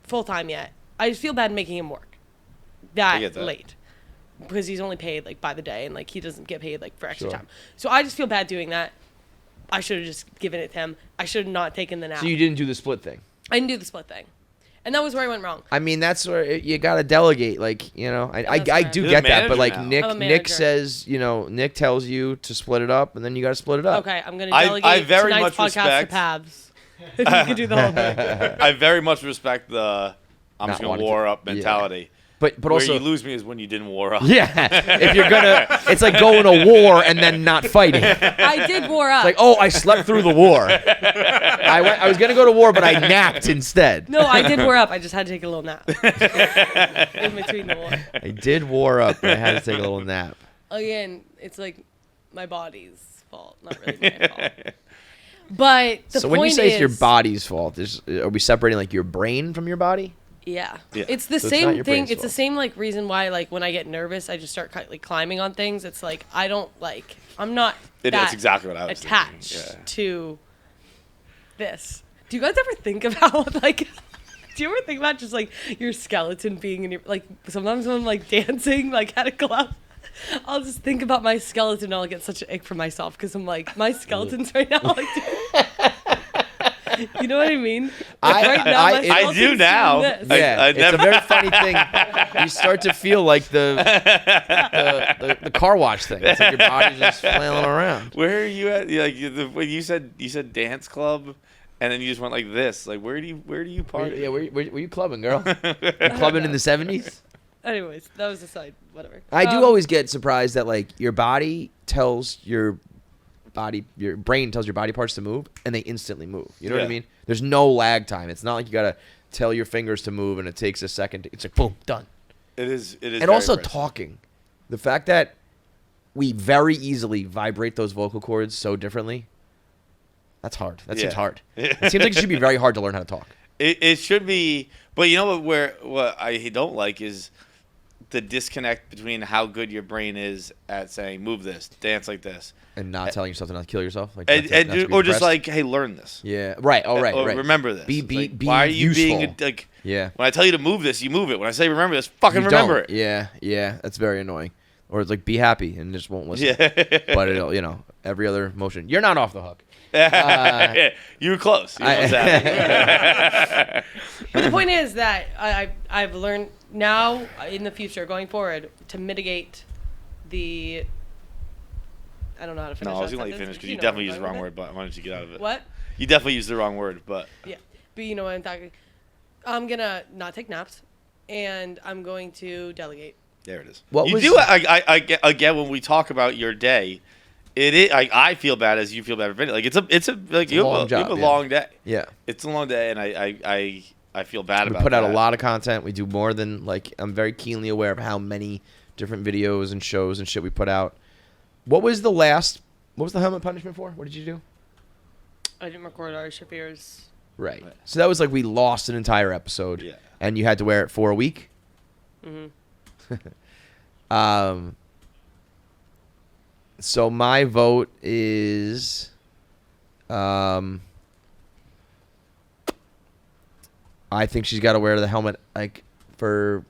Speaker 4: full time yet. I just feel bad making him work
Speaker 1: I get that.
Speaker 4: late because he's only paid like by the day, and like he doesn't get paid like for extra
Speaker 2: Sure.
Speaker 4: time. So I just feel bad doing that. I should have just given it to him. I should have not taken the nap.
Speaker 2: So you didn't do the split thing.
Speaker 4: I didn't do the split thing, and that was where I went wrong.
Speaker 2: I mean, that's where you gotta delegate. Like, I
Speaker 4: that's
Speaker 2: I
Speaker 4: fair.
Speaker 2: do
Speaker 1: You're
Speaker 2: get
Speaker 1: the
Speaker 2: that, but
Speaker 1: manager
Speaker 2: like
Speaker 1: now.
Speaker 4: I'm a
Speaker 2: Nick
Speaker 4: manager.
Speaker 2: says, Nick tells you to split it up, and then you gotta split it up.
Speaker 4: Okay, I'm gonna
Speaker 1: I
Speaker 4: delegate
Speaker 1: very
Speaker 4: tonight's
Speaker 1: much
Speaker 4: podcast
Speaker 1: respect-
Speaker 4: to Pabs. You can do the whole thing.
Speaker 1: I very much respect the I'm
Speaker 2: Not
Speaker 1: just gonna
Speaker 2: wanting to-
Speaker 1: war up
Speaker 2: yeah.
Speaker 1: mentality.
Speaker 2: But
Speaker 1: Where
Speaker 2: also,
Speaker 1: you lose me is when you didn't war up.
Speaker 2: yeah, if you're gonna, it's like going to war and then not fighting. It's
Speaker 4: I did war up.
Speaker 2: like, oh, I slept through the war. I was gonna go to war, but I napped instead.
Speaker 4: No, I did war up. I just had to take a little nap in between the war.
Speaker 2: I did war up, but I had to take a little nap.
Speaker 4: Again, it's like my body's fault, not really my fault. But the
Speaker 2: So
Speaker 4: point
Speaker 2: when you say
Speaker 4: is,
Speaker 2: it's your body's fault, are we separating like your brain from your body?
Speaker 4: yeah,
Speaker 1: Yeah.
Speaker 4: it's the
Speaker 2: So it's not
Speaker 4: same
Speaker 2: your
Speaker 4: thing.
Speaker 2: brain's
Speaker 4: It's the
Speaker 2: fault.
Speaker 4: same like reason why like when I get nervous, I just start like climbing on things. It's like I don't like. I'm not
Speaker 1: That's
Speaker 4: that
Speaker 1: exactly what I was
Speaker 4: attached
Speaker 1: thinking. Yeah.
Speaker 4: to this. Do you guys ever think about like? Do you ever think about just like your skeleton being in your like? Sometimes when I'm like dancing like at a club, I'll just think about my skeleton. And I'll get such an ick for myself because I'm like my skeleton's right now. Like, you know what I mean? Like, right now, my
Speaker 1: I do
Speaker 4: skeleton's doing
Speaker 1: now.
Speaker 4: this.
Speaker 2: Yeah,
Speaker 1: I
Speaker 2: it's
Speaker 1: never-
Speaker 2: a very funny thing. You start to feel like the car wash thing. It's like your body's just flailing around.
Speaker 1: Where are you at? Like when you said dance club, and then you just went like this. Like where do you party?
Speaker 2: Yeah, where you clubbing, girl? You clubbing in the 70s?
Speaker 4: Anyways, that was the side. Whatever.
Speaker 2: I do always get surprised that like your body tells your brain tells your body parts to move, and they instantly move. You know what I
Speaker 1: Yeah.
Speaker 2: mean? There's no lag time. It's not like you gotta tell your fingers to move, and it takes a second. It's like boom, done.
Speaker 1: It is.
Speaker 2: And
Speaker 1: very
Speaker 2: also
Speaker 1: impressive.
Speaker 2: talking, the fact that we very easily vibrate those vocal cords so differently. That's hard. That seems hard. It seems like it should be very hard to learn how to talk.
Speaker 1: It should be, but you know what I don't like is the disconnect between how good your brain is at saying move this, dance like this,
Speaker 2: And not telling yourself to not kill yourself, like
Speaker 1: or
Speaker 2: not to be
Speaker 1: just
Speaker 2: depressed.
Speaker 1: like, hey, learn this.
Speaker 2: Yeah, right. Oh, right,
Speaker 1: Or
Speaker 2: right.
Speaker 1: remember this.
Speaker 2: Be
Speaker 1: Like,
Speaker 2: be
Speaker 1: why are you
Speaker 2: useful.
Speaker 1: being like?
Speaker 2: Yeah.
Speaker 1: When I tell you to move this, you move it. When I say remember this, fucking
Speaker 2: You
Speaker 1: remember
Speaker 2: don't.
Speaker 1: it.
Speaker 2: Yeah, that's very annoying. Or it's like be happy and just won't listen.
Speaker 1: Yeah.
Speaker 2: But it'll, every other motion. You're not off the hook.
Speaker 1: Yeah, you were close. You almost had it.
Speaker 4: But the point is that I've learned now in the future going forward to mitigate the. I don't know how to finish.
Speaker 1: No, I was
Speaker 4: that
Speaker 1: gonna let you
Speaker 4: sentence,
Speaker 1: finish because
Speaker 4: but
Speaker 1: you
Speaker 4: know
Speaker 1: definitely
Speaker 4: what
Speaker 1: used
Speaker 4: I'm
Speaker 1: the wrong
Speaker 4: talking
Speaker 1: word. But why don't you get out of it?
Speaker 4: about. What?
Speaker 1: You definitely used the wrong word, but
Speaker 4: Yeah, but you know what I'm talking. I'm gonna not take naps, and I'm going to delegate.
Speaker 1: there it is.
Speaker 2: What
Speaker 1: you
Speaker 2: was-
Speaker 1: do. I get again when we talk about your day. It is. I feel bad as you feel bad. Like it's a like you
Speaker 2: long
Speaker 1: have
Speaker 2: job,
Speaker 1: a
Speaker 2: yeah.
Speaker 1: long day.
Speaker 2: Yeah.
Speaker 1: It's a long day, and I feel bad
Speaker 2: We
Speaker 1: about.
Speaker 2: put out
Speaker 1: that.
Speaker 2: a lot of content. We do more than I'm very keenly aware of how many different videos and shows and shit we put out. What was the helmet punishment for? What did you do?
Speaker 4: I didn't record our Shafir's.
Speaker 2: Right. So that was like we lost an entire episode.
Speaker 1: Yeah.
Speaker 2: And you had to wear it for a week.
Speaker 4: Mm-hmm.
Speaker 2: So my vote is, I think she's got to wear the helmet for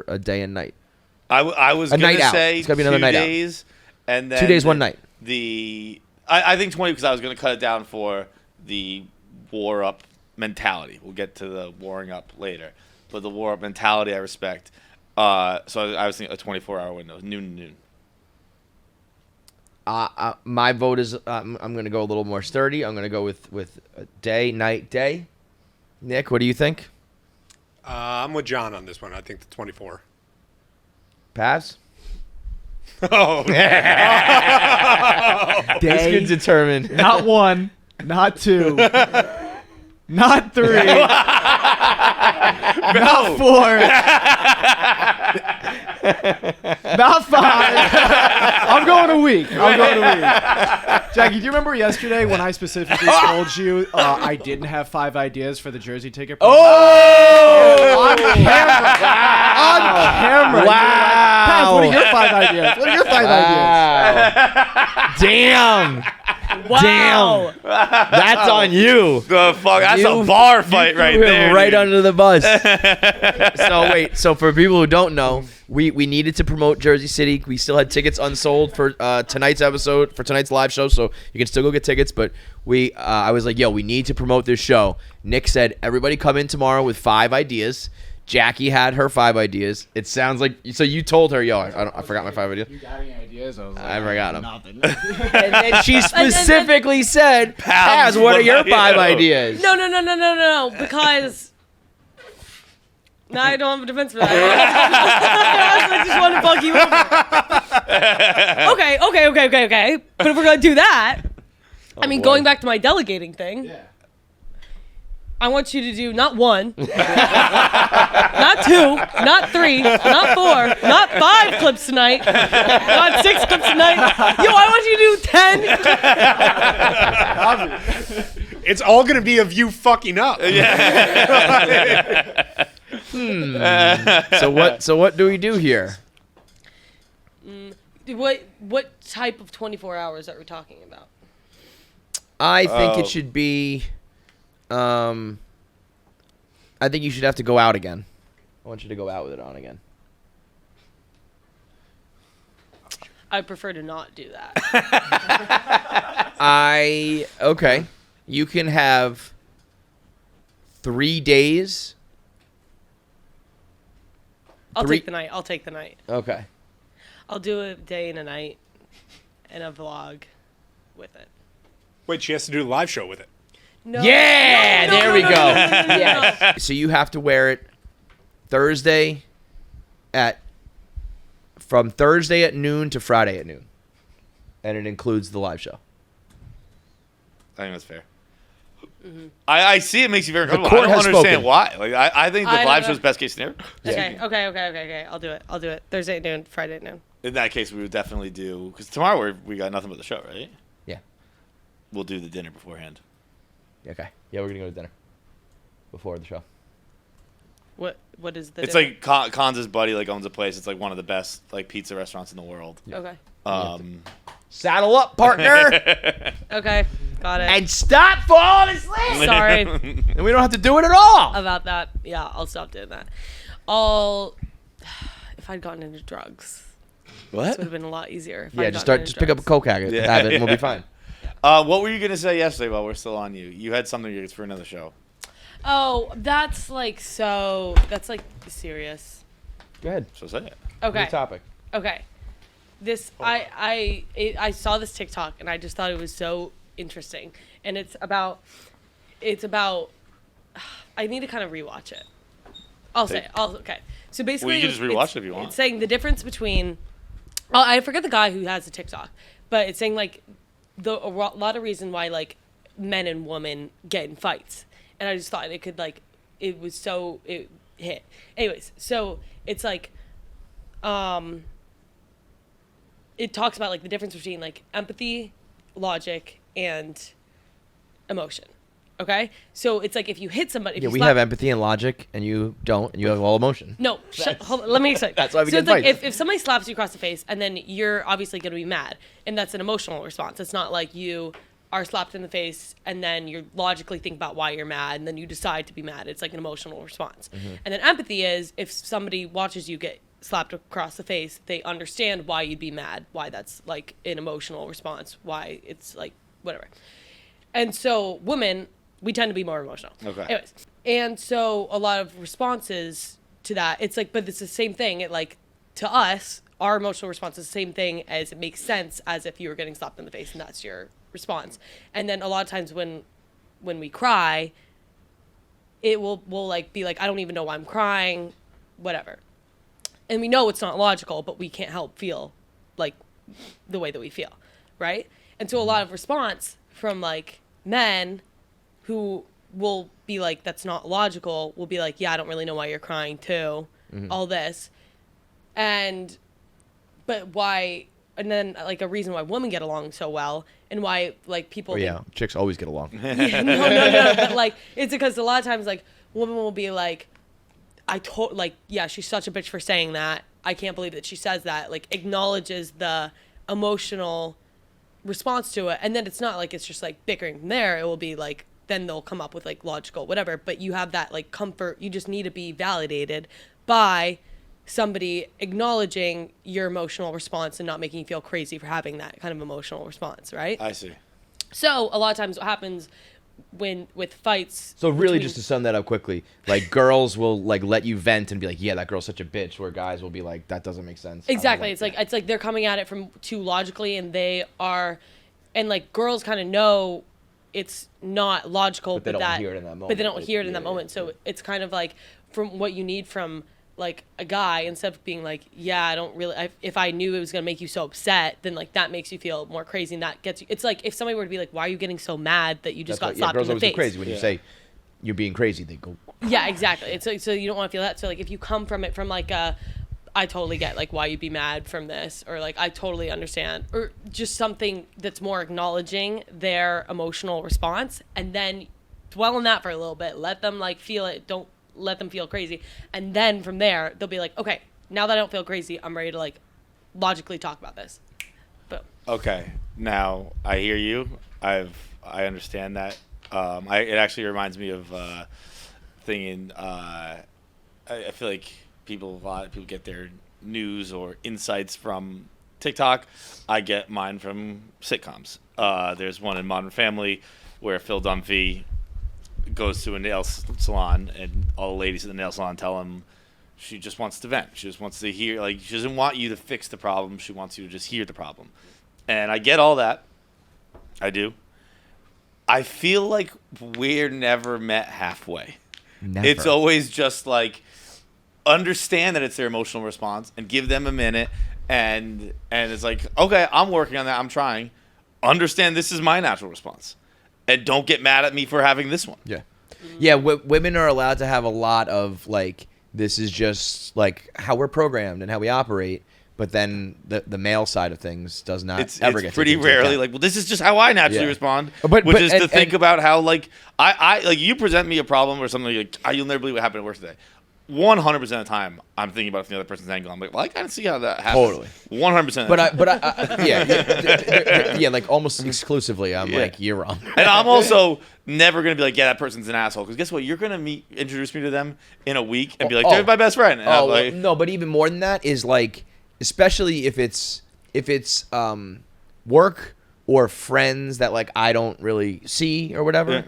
Speaker 2: a day and night.
Speaker 1: I was
Speaker 2: A
Speaker 1: gonna
Speaker 2: night out.
Speaker 1: say
Speaker 2: It's gotta be another
Speaker 1: 2
Speaker 2: night out.
Speaker 1: days, and then
Speaker 2: 2 days, 1 night.
Speaker 1: I think 20 because I was gonna cut it down for the war up mentality. We'll get to the warring up later, but the war up mentality I respect. So I was thinking a 24-hour window, noon to noon.
Speaker 2: My vote is I'm going to go a little more sturdy. I'm going to go with a day, night, day. Nick, what do you think?
Speaker 3: I'm with John on this one. I think the 24.
Speaker 2: Pavs?
Speaker 3: Oh,
Speaker 2: This
Speaker 5: Day,
Speaker 2: can determine.
Speaker 5: not 1, not 2, not 3, not 4, not 5. I'm going a week. Jackie, do you remember yesterday when I specifically told you I didn't have 5 ideas for the jersey ticket?
Speaker 2: Oh!
Speaker 5: On camera. On camera.
Speaker 2: Wow.
Speaker 5: Paz, what are your 5 ideas? What are your 5 ideas?
Speaker 2: Damn.
Speaker 4: Wow.
Speaker 2: Damn. That's on you.
Speaker 1: The fuck, that's
Speaker 2: You-
Speaker 1: a bar fight right
Speaker 2: Threw him
Speaker 1: there.
Speaker 2: right
Speaker 1: dude.
Speaker 2: under the bus. So for people who don't know, we needed to promote Jersey City. We still had tickets unsold for tonight's episode, for tonight's live show, so you can still go get tickets. But I was like, yo, we need to promote this show. Nick said, everybody come in tomorrow with 5 ideas. Jackie had her 5 ideas. It sounds like so. You told her, yo, I forgot my 5 ideas.
Speaker 5: You got any ideas? I was like,
Speaker 2: I forgot 'em.
Speaker 5: Nothing.
Speaker 2: And then she specifically said, Paz, what are your 5 ideas?
Speaker 4: No, because. No, I don't have a defense for that. I just want to bug you over. Okay. But if we're going to do that, I mean,
Speaker 2: boy.
Speaker 4: going back to my delegating thing,
Speaker 5: Yeah.
Speaker 4: I want you to do not 1, not 2, not 3, not 4, not 5 clips tonight, not 6 clips tonight. Yo, I want you to do 10.
Speaker 3: it's all gonna be of you fucking up.
Speaker 2: So what do we do here?
Speaker 4: What type of 24 hours are we talking about?
Speaker 2: I think it should be. I think you should have to go out again. I want you to go out with it on again.
Speaker 4: I prefer to not do that.
Speaker 2: Okay. You can have 3 days.
Speaker 4: I'll
Speaker 2: 3
Speaker 4: take the night. I'll take the night.
Speaker 2: Okay.
Speaker 4: I'll do a day and a night and a vlog with it.
Speaker 3: Wait, she has to do a live show with it.
Speaker 4: No.
Speaker 2: Yeah,
Speaker 4: No,
Speaker 2: there we
Speaker 4: no,
Speaker 2: go.
Speaker 4: no.
Speaker 2: Yes. So you have to wear it from Thursday at noon to Friday at noon. And it includes the live show.
Speaker 1: I think that's fair. I see it makes you very uncomfortable.
Speaker 2: court
Speaker 1: I don't
Speaker 2: has
Speaker 1: understand
Speaker 2: spoken.
Speaker 1: why. Like I think the
Speaker 4: I don't
Speaker 1: live
Speaker 4: know.
Speaker 1: show is best case scenario.
Speaker 4: Okay. I'll do it. Thursday at noon, Friday at noon.
Speaker 1: In that case, we would definitely do because tomorrow we got nothing but the show, right?
Speaker 2: Yeah.
Speaker 1: We'll do the dinner beforehand.
Speaker 2: Okay. Yeah, we're gonna go to dinner before the show.
Speaker 4: What is the?
Speaker 1: It's
Speaker 4: dinner?
Speaker 1: like Khan's buddy like owns a place. It's like one of the best like pizza restaurants in the world.
Speaker 4: Okay.
Speaker 2: Saddle up, partner,
Speaker 4: Okay. Got it.
Speaker 2: and stop falling asleep.
Speaker 4: Sorry
Speaker 2: And we don't have to do it at all.
Speaker 4: about that. Yeah, I'll stop doing that. If I'd gotten into drugs,
Speaker 1: What?
Speaker 4: this would have been a lot easier. If
Speaker 2: Yeah,
Speaker 4: I'd
Speaker 2: just
Speaker 4: gotten
Speaker 2: just
Speaker 4: into
Speaker 2: pick up a
Speaker 4: drugs.
Speaker 2: Coke habit, and we'll be fine.
Speaker 1: What were you gonna say yesterday while we're still on you? You had something it's for another show.
Speaker 4: Oh, that's like so. That's like serious.
Speaker 2: Go ahead.
Speaker 1: So say it.
Speaker 4: Okay.
Speaker 2: New topic.
Speaker 4: Okay. This I saw this TikTok and I just thought it was so interesting, and it's about I need to kind of rewatch it. Okay. So basically,
Speaker 1: Well, you can just rewatch
Speaker 4: it's-
Speaker 1: it if you want.
Speaker 4: It's saying the difference between. Oh, I forget the guy who has the TikTok, but it's saying like a lot of reason why like men and women get in fights, and I just thought it could like it hit. Anyways, so it's like, it talks about like the difference between like empathy, logic, and emotion. Okay, so it's like if you hit somebody, if
Speaker 2: Yeah,
Speaker 4: you
Speaker 2: we
Speaker 4: slap-
Speaker 2: have empathy and logic, and you don't, and you have all emotion.
Speaker 4: No, hold on, let me explain.
Speaker 2: That's why we
Speaker 4: so
Speaker 2: get
Speaker 4: it's like
Speaker 2: fights.
Speaker 4: if somebody slaps you across the face, and then you're obviously going to be mad, and that's an emotional response. It's not like you are slapped in the face, and then you logically think about why you're mad, and then you decide to be mad. It's like an emotional response. And then empathy is if somebody watches you get slapped across the face, they understand why you'd be mad, why that's like an emotional response, why it's like whatever. And so women, we tend to be more emotional.
Speaker 1: Okay.
Speaker 4: Anyways, and so a lot of responses to that, it's like, but it's the same thing. It like, to us, our emotional response is the same thing as it makes sense as if you were getting slapped in the face and that's your response. And then a lot of times when we cry, it will like be like, I don't even know why I'm crying, whatever. And we know it's not logical, but we can't help feel like the way that we feel, right? And so a lot of response from like men who will be like, that's not logical, will be like, yeah, I don't really know why you're crying too, all this. But why, and then like a reason why women get along so well and why like people think,
Speaker 2: Yeah, chicks always get along.
Speaker 4: yeah, no, but like it's because a lot of times like women will be like, yeah, she's such a bitch for saying that. I can't believe that she says that. Like acknowledges the emotional response to it, and then it's not like it's just like bickering from there. It will be like then they'll come up with like logical whatever. But you have that like comfort. You just need to be validated by somebody acknowledging your emotional response and not making you feel crazy for having that kind of emotional response, right?
Speaker 1: I see.
Speaker 4: So a lot of times what happens with fights.
Speaker 2: So really,
Speaker 4: between-
Speaker 2: just to sum that up quickly, like girls will like let you vent and be like, "Yeah, that girl's such a bitch," where guys will be like, "That doesn't make sense." I don't
Speaker 4: Exactly. It's
Speaker 2: that."
Speaker 4: like they're coming at it from too logically, and they are, and like girls kind of know it's not logical,
Speaker 2: But they don't
Speaker 4: that,
Speaker 2: hear it in that moment.
Speaker 4: But they don't hear it in that
Speaker 2: Yeah,
Speaker 4: moment. So it's kind of like from what you need from like a guy, instead of being like, yeah, I don't really. If I knew it was gonna make you so upset, then like that makes you feel more crazy, and that gets you. It's like if somebody were to be like, why are you getting so mad that you just
Speaker 2: That's
Speaker 4: got
Speaker 2: why,
Speaker 4: slapped
Speaker 2: girls
Speaker 4: in the
Speaker 2: always
Speaker 4: face?
Speaker 2: go crazy when you say you're being crazy. They go.
Speaker 4: Yeah, exactly. It's like, so you don't want to feel that. So like if you come from it from like I totally get like why you'd be mad from this, or like I totally understand, or just something that's more acknowledging their emotional response, and then dwell on that for a little bit. Let them like feel it. Don't let them feel crazy, and then from there they'll be like, okay, now that I don't feel crazy, I'm ready to like logically talk about this. Boom.
Speaker 1: Okay. Now I hear you. I understand that. It actually reminds me of thinking. I feel like a lot of people get their news or insights from TikTok. I get mine from sitcoms. There's one in Modern Family where Phil Dunphy goes to a nail salon, and all the ladies at the nail salon tell him she just wants to vent. She just wants to hear, like, she doesn't want you to fix the problem. She wants you to just hear the problem. And I get all that. I do. I feel like we're never met halfway.
Speaker 2: Never.
Speaker 1: It's always just like, understand that it's their emotional response and give them a minute, and it's like, okay, I'm working on that, I'm trying. Understand this is my natural response. and don't get mad at me for having this one.
Speaker 2: Yeah. Yeah, women are allowed to have a lot of, like, this is just, like, how we're programmed and how we operate. But then the male side of things does not ever get
Speaker 1: It's pretty
Speaker 2: taken into
Speaker 1: rarely
Speaker 2: account.
Speaker 1: like, well, this is just how I naturally respond,
Speaker 2: But
Speaker 1: which is to
Speaker 2: and-
Speaker 1: think about how, like, I like, you present me a problem or something, like, you'll never believe what happened at work today. 100% of the time, I'm thinking about it from the other person's angle. I'm like, well, I kind of see how that happens.
Speaker 2: Totally.
Speaker 1: 100%.
Speaker 2: Yeah, like almost exclusively, I'm like, you're wrong.
Speaker 1: And I'm also never going to be like, yeah, that person's an asshole. Because guess what? You're going to introduce me to them in a week and be like, they're my best friend. And I'm like,
Speaker 2: no, but even more than that is like, especially if it's work or friends that like I don't really see or whatever.
Speaker 1: Yeah.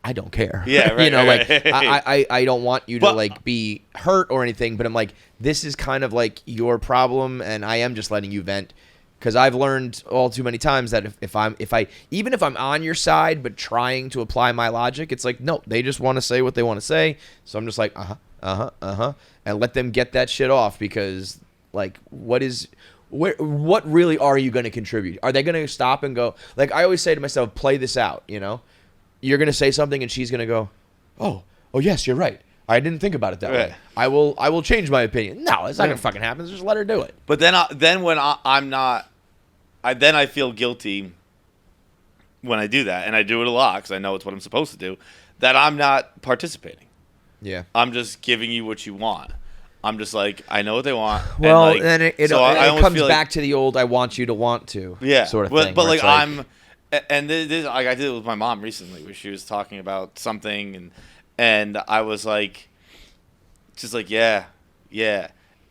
Speaker 2: I don't care.
Speaker 1: Yeah, right.
Speaker 2: You know,
Speaker 1: right,
Speaker 2: like
Speaker 1: right.
Speaker 2: I don't want you to like be hurt or anything, but I'm like, this is kind of like your problem, and I am just letting you vent, because I've learned all too many times that if I'm on your side but trying to apply my logic, it's like, no, they just want to say what they want to say, so I'm just like and let them get that shit off, because like what really are you going to contribute? Are they going to stop and go, like I always say to myself, play this out, you know? You're going to say something and she's going to go, oh, yes, you're right. I didn't think about it that way. I will change my opinion. No, it's not going to fucking happen. Just let her do it.
Speaker 1: But then when I'm not, I feel guilty when I do that, and I do it a lot because I know it's what I'm supposed to do, that I'm not participating.
Speaker 2: Yeah.
Speaker 1: I'm just giving you what you want. I'm just like, I know what they want.
Speaker 2: Well,
Speaker 1: and like,
Speaker 2: then it
Speaker 1: almost
Speaker 2: comes
Speaker 1: feel
Speaker 2: back to the old I want you to want to sort of thing.
Speaker 1: But
Speaker 2: where
Speaker 1: like
Speaker 2: it's
Speaker 1: I'm, and this, like I did it with my mom recently, where she was talking about something, and I was like, just like, yeah,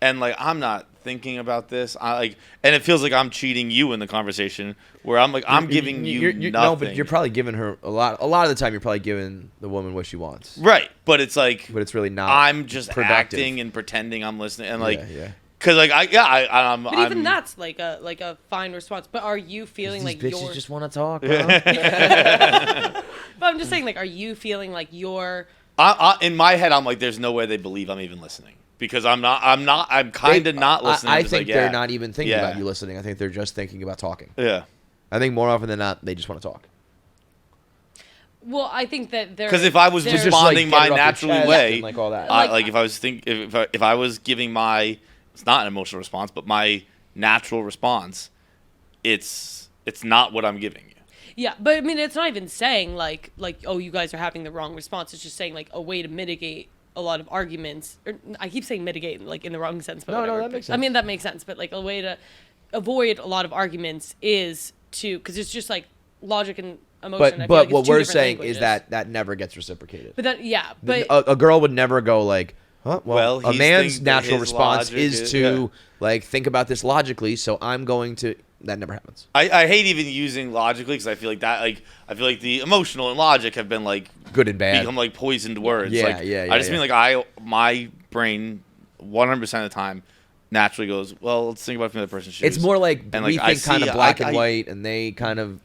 Speaker 1: and like I'm not thinking about this. And it feels like I'm cheating you in the conversation, where I'm like, I'm giving you nothing.
Speaker 2: No, but you're probably giving her a lot of the time. You're probably giving the woman what she wants,
Speaker 1: right? But it's like,
Speaker 2: but it's really not.
Speaker 1: I'm just
Speaker 2: productive.
Speaker 1: acting and pretending I'm listening, and like,
Speaker 2: yeah.
Speaker 1: Cause like I'm.
Speaker 4: But even that's like a fine response. But are you feeling
Speaker 2: These
Speaker 4: like
Speaker 2: bitches
Speaker 4: you're
Speaker 2: just want to talk, bro?
Speaker 4: But I'm just saying, like, are you feeling like you're?
Speaker 1: In my head, I'm like, there's no way they believe I'm even listening, because I'm kind of not listening.
Speaker 2: I
Speaker 1: just
Speaker 2: think
Speaker 1: like,
Speaker 2: they're not even thinking
Speaker 1: Yeah.
Speaker 2: about you listening. I think they're just thinking about talking.
Speaker 1: Yeah.
Speaker 2: I think more often than not, they just want to talk.
Speaker 4: Well, I think that they're
Speaker 1: Because if I was
Speaker 4: they're-
Speaker 2: Just, like,
Speaker 1: responding
Speaker 2: get it
Speaker 1: my
Speaker 2: off your
Speaker 1: natural
Speaker 2: chest
Speaker 1: way,
Speaker 2: and, like, all that.
Speaker 1: like if I was if I was giving my, it's not an emotional response, but my natural response, it's not what I'm giving you.
Speaker 4: Yeah, but I mean, it's not even saying like oh, you guys are having the wrong response. It's just saying like a way to mitigate a lot of arguments. Or I keep saying mitigate like in the wrong sense, but
Speaker 2: No,
Speaker 4: whatever.
Speaker 2: that makes
Speaker 4: I
Speaker 2: sense.
Speaker 4: mean, that makes sense, but like a way to avoid a lot of arguments is to, because it's just like logic and emotion. I feel
Speaker 2: But
Speaker 4: like it's
Speaker 2: what
Speaker 4: two
Speaker 2: we're
Speaker 4: different
Speaker 2: saying
Speaker 4: languages.
Speaker 2: is that never gets reciprocated.
Speaker 4: But that, yeah, but
Speaker 2: a girl would never go like, huh? Well, a
Speaker 1: he
Speaker 2: man's
Speaker 1: thinks that
Speaker 2: natural
Speaker 1: his
Speaker 2: response
Speaker 1: logic
Speaker 2: is
Speaker 1: is-
Speaker 2: to
Speaker 1: yeah.
Speaker 2: like think about this logically, so I'm going to. That never happens.
Speaker 1: I hate even using logically, because I feel like the emotional and logic have been like
Speaker 2: Good and bad.
Speaker 1: become like poisoned words.
Speaker 2: Yeah,
Speaker 1: like,
Speaker 2: yeah,
Speaker 1: I just
Speaker 2: yeah.
Speaker 1: mean like my brain 100% of the time naturally goes, well, let's think about it from the person's shoes.
Speaker 2: It's more like
Speaker 1: And,
Speaker 2: we
Speaker 1: like, I
Speaker 2: think kind
Speaker 1: see-
Speaker 2: of black
Speaker 1: I-
Speaker 2: and white, and they kind of.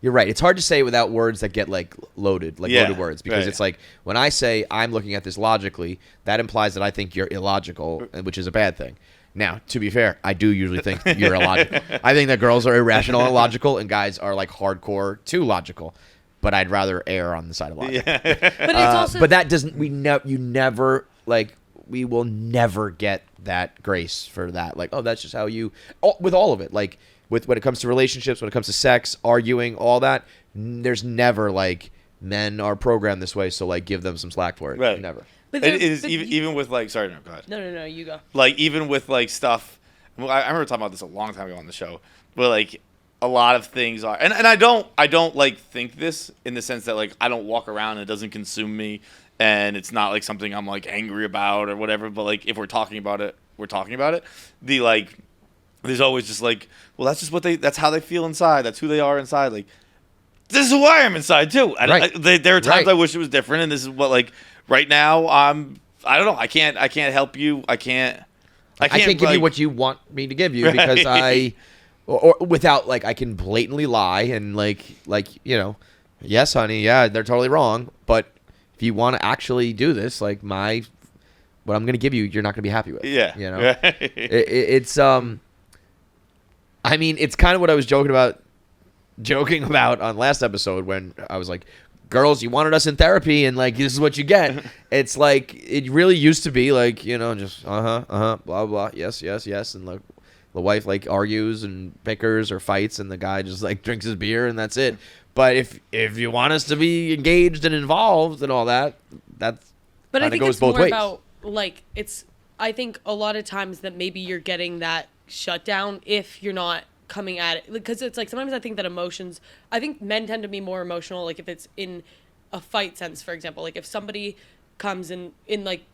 Speaker 2: You're right. It's hard to say without words that get like loaded words, because
Speaker 1: right.
Speaker 2: it's like when I say I'm looking at this logically, that implies that I think you're illogical, which is a bad thing. Now, to be fair, I do usually think you're illogical. I think that girls are irrational and illogical, and guys are like hardcore too logical. But I'd rather err on the side of logic.
Speaker 4: but it's also
Speaker 2: But that doesn't. You never like. We will never get that grace for that. Like, oh, that's just how you. With all of it, like with when it comes to relationships, when it comes to sex, arguing, all that. There's never like men are programmed this way, so like give them some slack for it.
Speaker 1: Right.
Speaker 2: Never.
Speaker 4: But
Speaker 1: It is even with like, sorry, no, go ahead.
Speaker 4: no, you go.
Speaker 1: Like even with like stuff, well, I remember talking about this a long time ago on the show, but like a lot of things are, and I don't like think this in the sense that like I don't walk around and it doesn't consume me, and it's not like something I'm like angry about or whatever, but like if we're talking about it, we're talking about it. The like, there's always just like, well, that's just that's how they feel inside, that's who they are inside. Like, this is who I am inside too.
Speaker 2: Right.
Speaker 1: There are times
Speaker 2: Right.
Speaker 1: I wish it was different, and this is what like right now I don't know. I can't help you. I can't
Speaker 2: give
Speaker 1: like,
Speaker 2: you what you want me to give you
Speaker 1: Right.
Speaker 2: because or without like I can blatantly lie and like yes, honey, yeah, they're totally wrong. But if you want to actually do this, like what I'm going to give you, you're not going to be happy with.
Speaker 1: Yeah.
Speaker 2: you know, it's I mean, it's kind of what I was joking about joking about on last episode when I was like, girls, you wanted us in therapy, and like this is what you get. It's like it really used to be like, you know, just blah blah, yes, and like the wife like argues and bickers or fights, and the guy just like drinks his beer and that's it. But if you want us to be engaged and involved and all that, that's
Speaker 4: but I think
Speaker 2: goes
Speaker 4: it's
Speaker 2: both
Speaker 4: more
Speaker 2: ways.
Speaker 4: about like it's. I think a lot of times that maybe you're getting that shutdown if you're not coming at it, because it's like sometimes I think that emotions, I think men tend to be more emotional, like if it's in a fight sense, for example, like if somebody comes in like,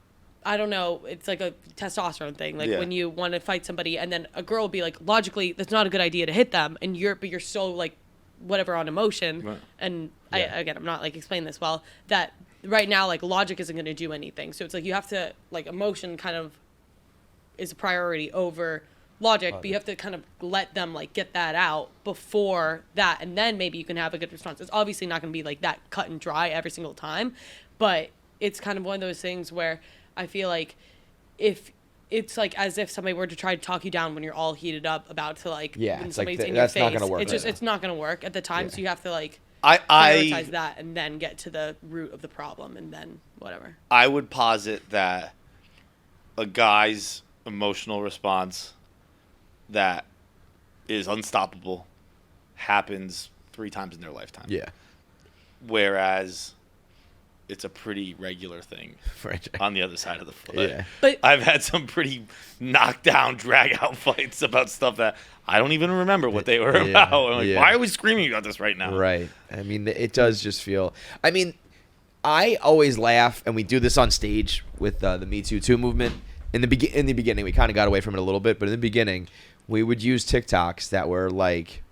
Speaker 4: I don't know, it's like a testosterone thing, like when you want to fight somebody and then a girl will be like, logically that's not a good idea to hit them, and you're so like whatever on emotion, right. And I'm not like explaining this well, that right now like logic isn't going to do anything, so it's like you have to like emotion kind of is a priority over logic, but you have to kind of let them like get that out before that, and then maybe you can have a good response. It's obviously not going to be like that cut and dry every single time, but it's kind of one of those things where I feel like if it's like as if somebody were to try to talk you down when you're all heated up about to like when somebody's in your face, not gonna work it's just it's not going to work at the time, so you have to like prioritize that and then get to the root of the problem and then whatever.
Speaker 1: I would posit that a guy's emotional response that is unstoppable happens 3 times in their lifetime.
Speaker 2: Yeah.
Speaker 1: Whereas it's a pretty regular thing on the other side of the foot.
Speaker 2: Yeah.
Speaker 4: But
Speaker 1: I've had some pretty knockdown, drag-out fights about stuff that I don't even remember what they were about. I'm like, why are we screaming about this right now?
Speaker 2: Right. I mean, it does just feel... I mean, I always laugh, and we do this on stage with the Me Too 2 movement. In the beginning, we kind of got away from it a little bit, but in the beginning, we would use TikToks that were like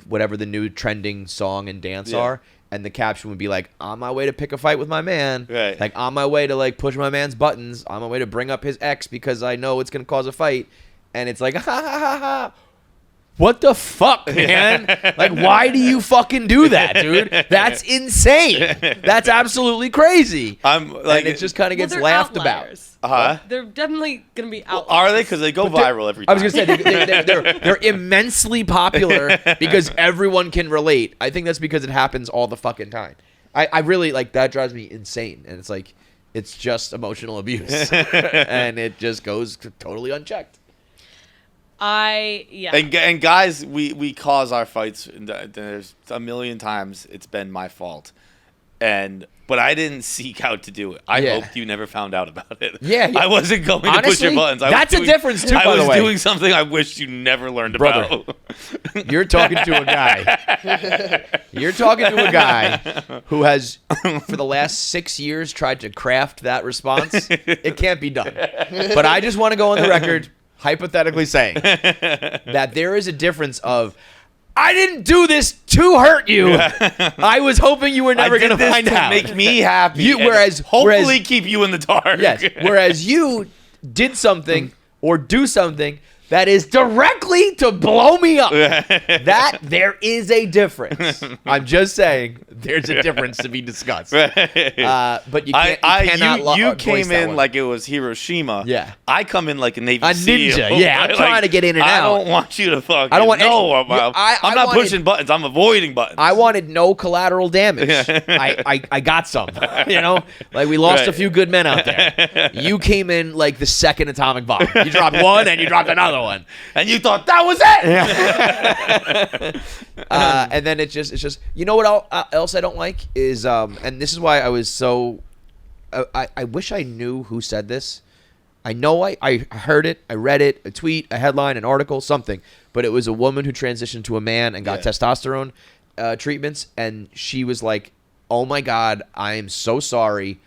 Speaker 2: whatever the new trending song and dance are, and the caption would be like, on my way to pick a fight with my man,
Speaker 1: right.
Speaker 2: Like on my way to like push my man's buttons, on my way to bring up his ex because I know it's going to cause a fight, and it's like, ha ha ha ha. What the fuck, man? Like, why do you fucking do that, dude? That's insane. That's absolutely crazy.
Speaker 1: I'm like,
Speaker 2: and it just kind of gets laughed
Speaker 4: outliers.
Speaker 1: about.
Speaker 4: They're definitely going to be outliers.
Speaker 1: Are they? Because they go viral every time.
Speaker 2: I was going to say, they're immensely popular because everyone can relate. I think that's because it happens all the fucking time. I really, like, that drives me insane. And it's like, it's just emotional abuse. And it just goes totally unchecked.
Speaker 1: And guys, we cause our fights. There's a million times it's been my fault, but I didn't seek out to do it. I hoped you never found out about it.
Speaker 2: Yeah.
Speaker 1: I wasn't going to push your buttons.
Speaker 2: That's a difference too.
Speaker 1: I was doing something I wished you never learned about.
Speaker 2: You're talking to a guy. You're talking to a guy who has, for the last 6 years, tried to craft that response. It can't be done. But I just want to go on the record, hypothetically saying that there is a difference of, I didn't do this to hurt you. I was hoping you were never going to find out.
Speaker 1: Make me happy.
Speaker 2: Hopefully
Speaker 1: keep you in the dark.
Speaker 2: Yes. Whereas you did something or do something that is directly to blow me up. That there is a difference. I'm just saying there's a difference to be discussed. But you can't.
Speaker 1: You came in like it was Hiroshima.
Speaker 2: Yeah.
Speaker 1: I come in like a Navy SEAL.
Speaker 2: Ninja. Yeah. I'm trying to get in and out.
Speaker 1: I don't want you to fucking.
Speaker 2: I don't want
Speaker 1: I'm not pushing buttons. I'm avoiding buttons.
Speaker 2: I wanted no collateral damage. I got some. You know, like we lost a few good men out there. You came in like the second atomic bomb. You dropped one and you dropped another one,
Speaker 1: and you thought that was
Speaker 2: it. And then it's just you know what else I don't like is and this is why I was so I wish I knew who said this. I know I heard it, I read it, a tweet, a headline, an article, something, but it was a woman who transitioned to a man and got testosterone treatments, and she was like, oh my God, I am so sorry,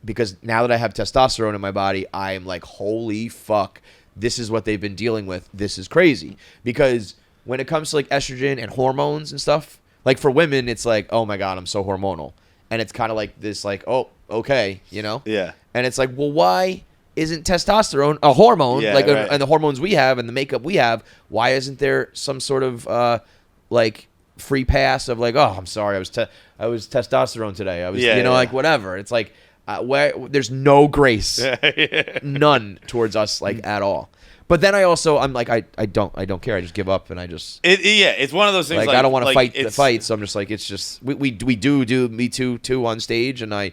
Speaker 2: because now that I have testosterone in my body, I am like, holy fuck, this is what they've been dealing with. This is crazy. Because when it comes to like estrogen and hormones and stuff, like for women, it's like, oh my God, I'm so hormonal. And it's kind of like this, like, oh, okay, you know?
Speaker 1: Yeah.
Speaker 2: And it's like, well, why isn't testosterone a hormone? And the hormones we have and the makeup we have, why isn't there some sort of like free pass of like, oh, I'm sorry, I was testosterone today. I was, like whatever. It's like, where there's no grace, none towards us like at all. But then I'm like I don't care. I just give up and I just
Speaker 1: it's one of those things.
Speaker 2: Like I don't want to fight the fight, so I'm just like it's just we do Me Too on stage, and I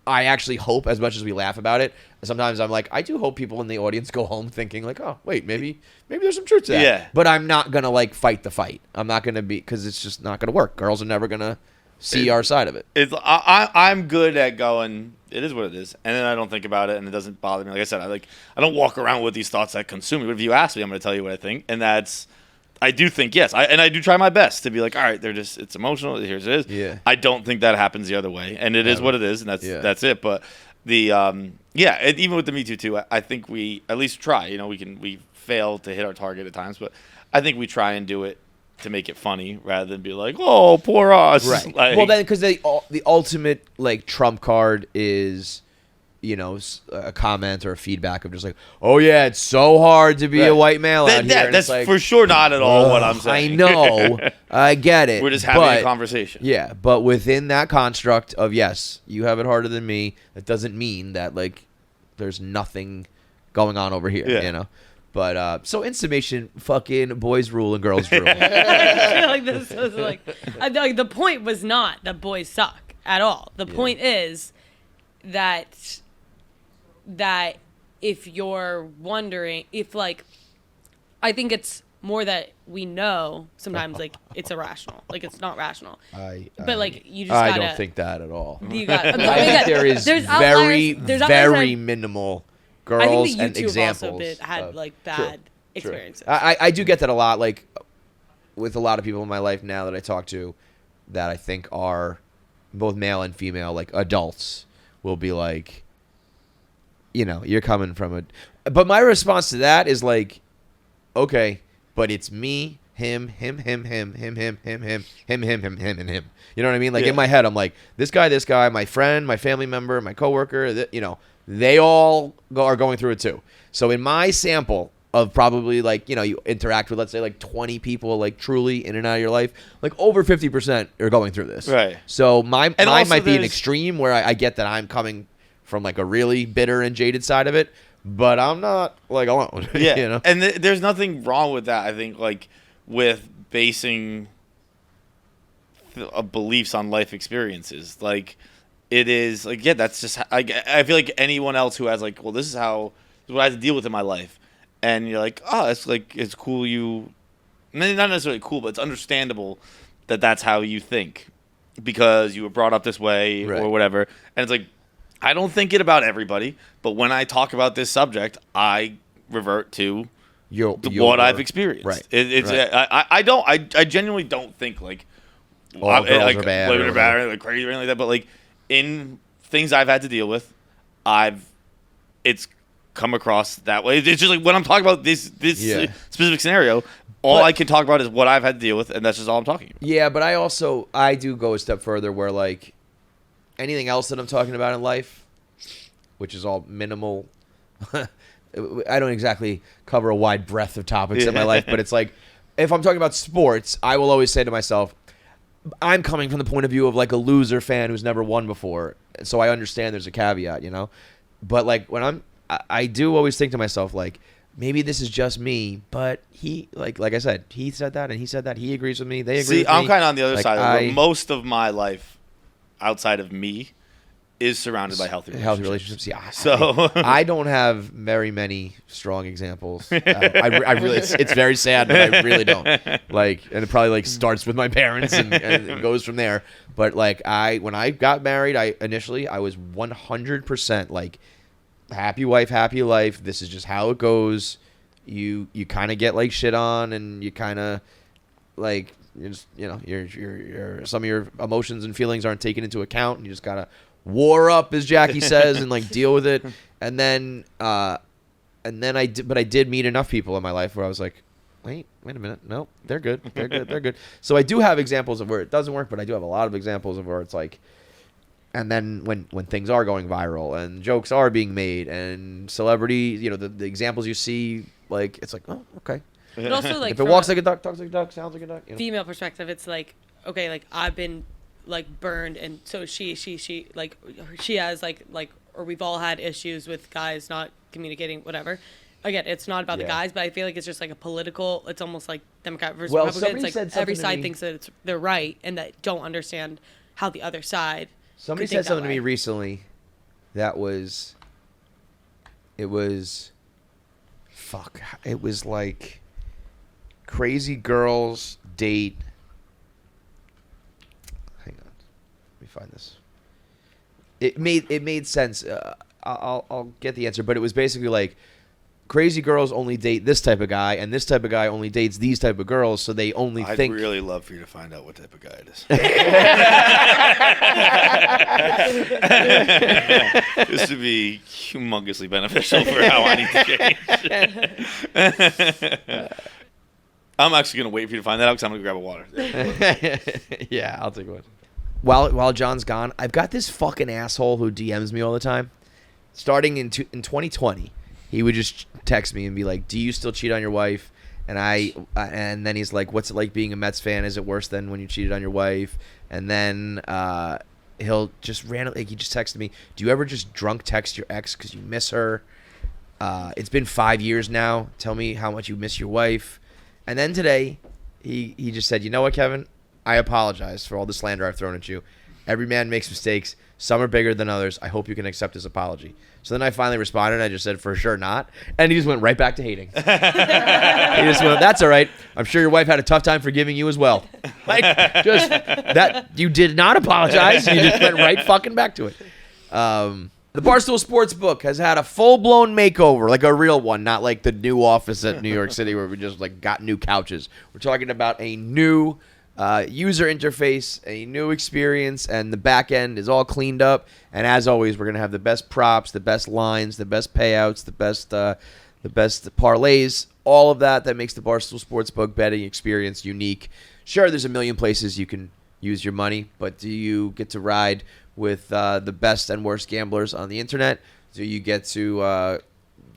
Speaker 2: actually hope, as much as we laugh about it, sometimes I'm like I do hope people in the audience go home thinking like, oh wait, maybe there's some truth to that.
Speaker 1: Yeah.
Speaker 2: But I'm not gonna like fight the fight. I'm not gonna be, because it's just not gonna work. Girls are never gonna see our side of it.
Speaker 1: I'm good at going, it is what it is, and then I don't think about it, and it doesn't bother me. Like I said, I don't walk around with these thoughts that consume me. But if you ask me, I'm going to tell you what I think, and I do think yes, I do try my best to be like, all right, it's emotional. Here's it is.
Speaker 2: Yeah.
Speaker 1: I don't think that happens the other way, and it is what it is, and that's it. But even with the Me Too too, I think we at least try. You know, we fail to hit our target at times, but I think we try and do it to make it funny rather than be like, oh, poor us.
Speaker 2: Right.
Speaker 1: Like,
Speaker 2: well, then, because the ultimate like trump card is, a comment or a feedback of just like, oh yeah, it's so hard to be a white male out here. And
Speaker 1: that's
Speaker 2: like,
Speaker 1: for sure not at all what I'm saying.
Speaker 2: I know, I get it.
Speaker 1: We're just having a conversation.
Speaker 2: Yeah, but within that construct of yes, you have it harder than me. That doesn't mean that like there's nothing going on over here.
Speaker 1: Yeah.
Speaker 2: But so in summation, fucking boys rule and girls rule.
Speaker 4: I feel like this was like the point was not that boys suck at all. The point is that if you're wondering if like, I think it's more that we know sometimes like it's irrational, like it's not rational. But like you just
Speaker 2: I
Speaker 4: gotta,
Speaker 2: don't think that at all.
Speaker 4: You got,
Speaker 2: I think there is very minimal girls and examples.
Speaker 4: Also had like bad experiences.
Speaker 2: I do get that a lot, like with a lot of people in my life now that I talk to, that I think are both male and female, like adults, will be like, you're coming from a. But my response to that is like, okay, but it's me, him, and him. You know what I mean? Like in my head, I'm like, this guy, my friend, my family member, my coworker, they all are going through it too. So in my sample of probably like, you interact with, let's say like 20 people, like truly in and out of your life, like over 50% are going through this.
Speaker 1: Right.
Speaker 2: So mine might be an
Speaker 1: there's-
Speaker 2: extreme where I get that I'm coming from like a really bitter and jaded side of it, but I'm not like alone.
Speaker 1: Yeah. And there's nothing wrong with that. I think like with basing beliefs on life experiences, like it is like, that's just, I feel like anyone else who has like, well, this is what I have to deal with in my life. And you're like, oh, it's cool. Not necessarily cool, but it's understandable that that's how you think because you were brought up this way or whatever. And it's like, I don't think it about everybody, but when I talk about this subject, I revert to what I've experienced.
Speaker 2: Right.
Speaker 1: I genuinely don't think like
Speaker 2: all girls are bad,
Speaker 1: women are bad, or like crazy or anything like that. But like in things I've had to deal with, it's come across that way. It's just like when I'm talking about this specific scenario, I can talk about is what I've had to deal with, and that's just all I'm talking about.
Speaker 2: Yeah, but I do go a step further where like anything else that I'm talking about in life, which is all minimal. I don't exactly cover a wide breadth of topics in my life, but it's like if I'm talking about sports, I will always say to myself, I'm coming from the point of view of like a loser fan who's never won before, so I understand there's a caveat, But like when I do always think to myself like, maybe this is just me, but he like I said, he said that and he said that, he agrees with me, they agree with me.
Speaker 1: I'm kind of on the other
Speaker 2: like
Speaker 1: side. Where most of my life outside of me is surrounded by healthy relationships.
Speaker 2: Yeah.
Speaker 1: So
Speaker 2: I don't have very many strong examples. I really, it's very sad, but I really don't. Like, and it probably like starts with my parents and it goes from there. But like when I got married, I was 100% like happy wife, happy life. This is just how it goes. You kind of get like shit on, and you kind of like your some of your emotions and feelings aren't taken into account, and you just gotta war up, as Jackie says, and like deal with it. And then I did meet enough people in my life where I was like, wait a minute, no, they're good. So I do have examples of where it doesn't work, but I do have a lot of examples of where it's like. And then when things are going viral and jokes are being made and celebrity, the examples you see, like it's like, oh, okay.
Speaker 4: But also like
Speaker 2: if it walks like a duck, talks like a duck, sounds like a duck.
Speaker 4: Female perspective, it's like, okay, like I've been like burned, and so she like she has like or we've all had issues with guys not communicating, whatever. Again, it's not about the guys, but I feel like it's just like a political. It's almost like Democrat versus Republican. It's like every side thinks that they're right and that don't understand how the other side.
Speaker 2: Somebody said something to me recently that was. It was like crazy girls date. Hang on, let me find this. It made sense. I'll get the answer, but it was basically like crazy girls only date this type of guy, and this type of guy only dates these type of girls, so they only think.
Speaker 1: I'd really love for you to find out what type of guy it is. This would be humongously beneficial for how I need to change. I'm actually going to wait for you to find that out because I'm going to grab a water.
Speaker 2: Yeah, I'll take one. While John's gone, I've got this fucking asshole who DMs me all the time. Starting in 2020, he would just text me and be like, "Do you still cheat on your wife?" And and then he's like, "What's it like being a Mets fan? Is it worse than when you cheated on your wife?" And then he'll just randomly, he just texted me, "Do you ever just drunk text your ex because you miss her? It's been 5 years now. Tell me how much you miss your wife." And then today, he just said, "You know what, Kevin? I apologize for all the slander I've thrown at you. Every man makes mistakes. Some are bigger than others. I hope you can accept his apology." So then I finally responded. And I just said, "For sure not." And he just went right back to hating. He just went, "That's all right. I'm sure your wife had a tough time forgiving you as well." Like, just that you did not apologize. You just went right fucking back to it. The Barstool Sports book has had a full-blown makeover, like a real one, not like the new office at New York City where we just like got new couches. We're talking about a new user interface, a new experience, and the back end is all cleaned up. And as always, we're gonna have the best props, the best lines, the best payouts, the best parlays, all of that makes the Barstool Sportsbook betting experience unique. Sure, there's a million places you can use your money, but do you get to ride with the best and worst gamblers on the internet? Do you get to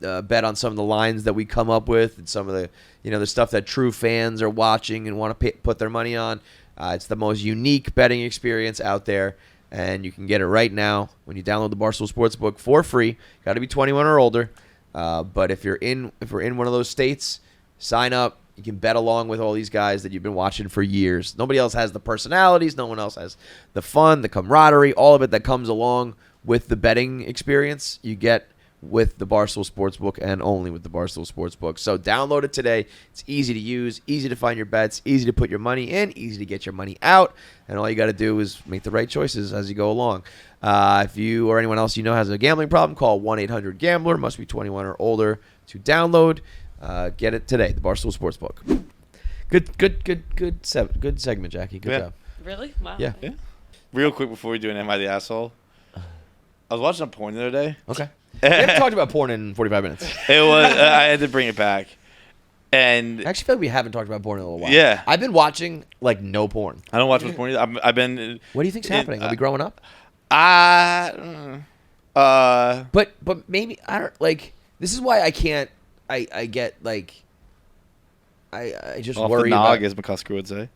Speaker 2: bet on some of the lines that we come up with and some of the the stuff that true fans are watching and want to put their money on? It's the most unique betting experience out there, and you can get it right now when you download the Barstool Sportsbook for free. Got to be 21 or older, but if we're in one of those states, sign up. You can bet along with all these guys that you've been watching for years. Nobody else has the personalities. No one else has the fun, the camaraderie, all of it that comes along with the betting experience. You get with the Barstool Sportsbook and only with the Barstool Sportsbook. So download it today. It's easy to use, easy to find your bets, easy to put your money in, easy to get your money out, and all you got to do is make the right choices as you go along. If you or anyone else has a gambling problem, call 1-800-GAMBLER. Must be 21 or older to download. Get it today, the Barstool Sportsbook. Good segment, Jackie. Good job.
Speaker 4: Really? Wow.
Speaker 2: Yeah.
Speaker 1: Real quick before we do an Am I the Asshole? I was watching a porn the other day.
Speaker 2: Okay. We haven't talked about porn in 45 minutes.
Speaker 1: It was. I had to bring it back. And
Speaker 2: I actually feel like we haven't talked about porn in a little while.
Speaker 1: Yeah.
Speaker 2: I've been watching like no porn.
Speaker 1: I don't watch much porn either. I've been.
Speaker 2: What do you think's happening? Are we growing up? But maybe I don't like. This is why I can't. I get like. I just
Speaker 1: off
Speaker 2: worry
Speaker 1: the nog,
Speaker 2: about.
Speaker 1: as McCusker would say.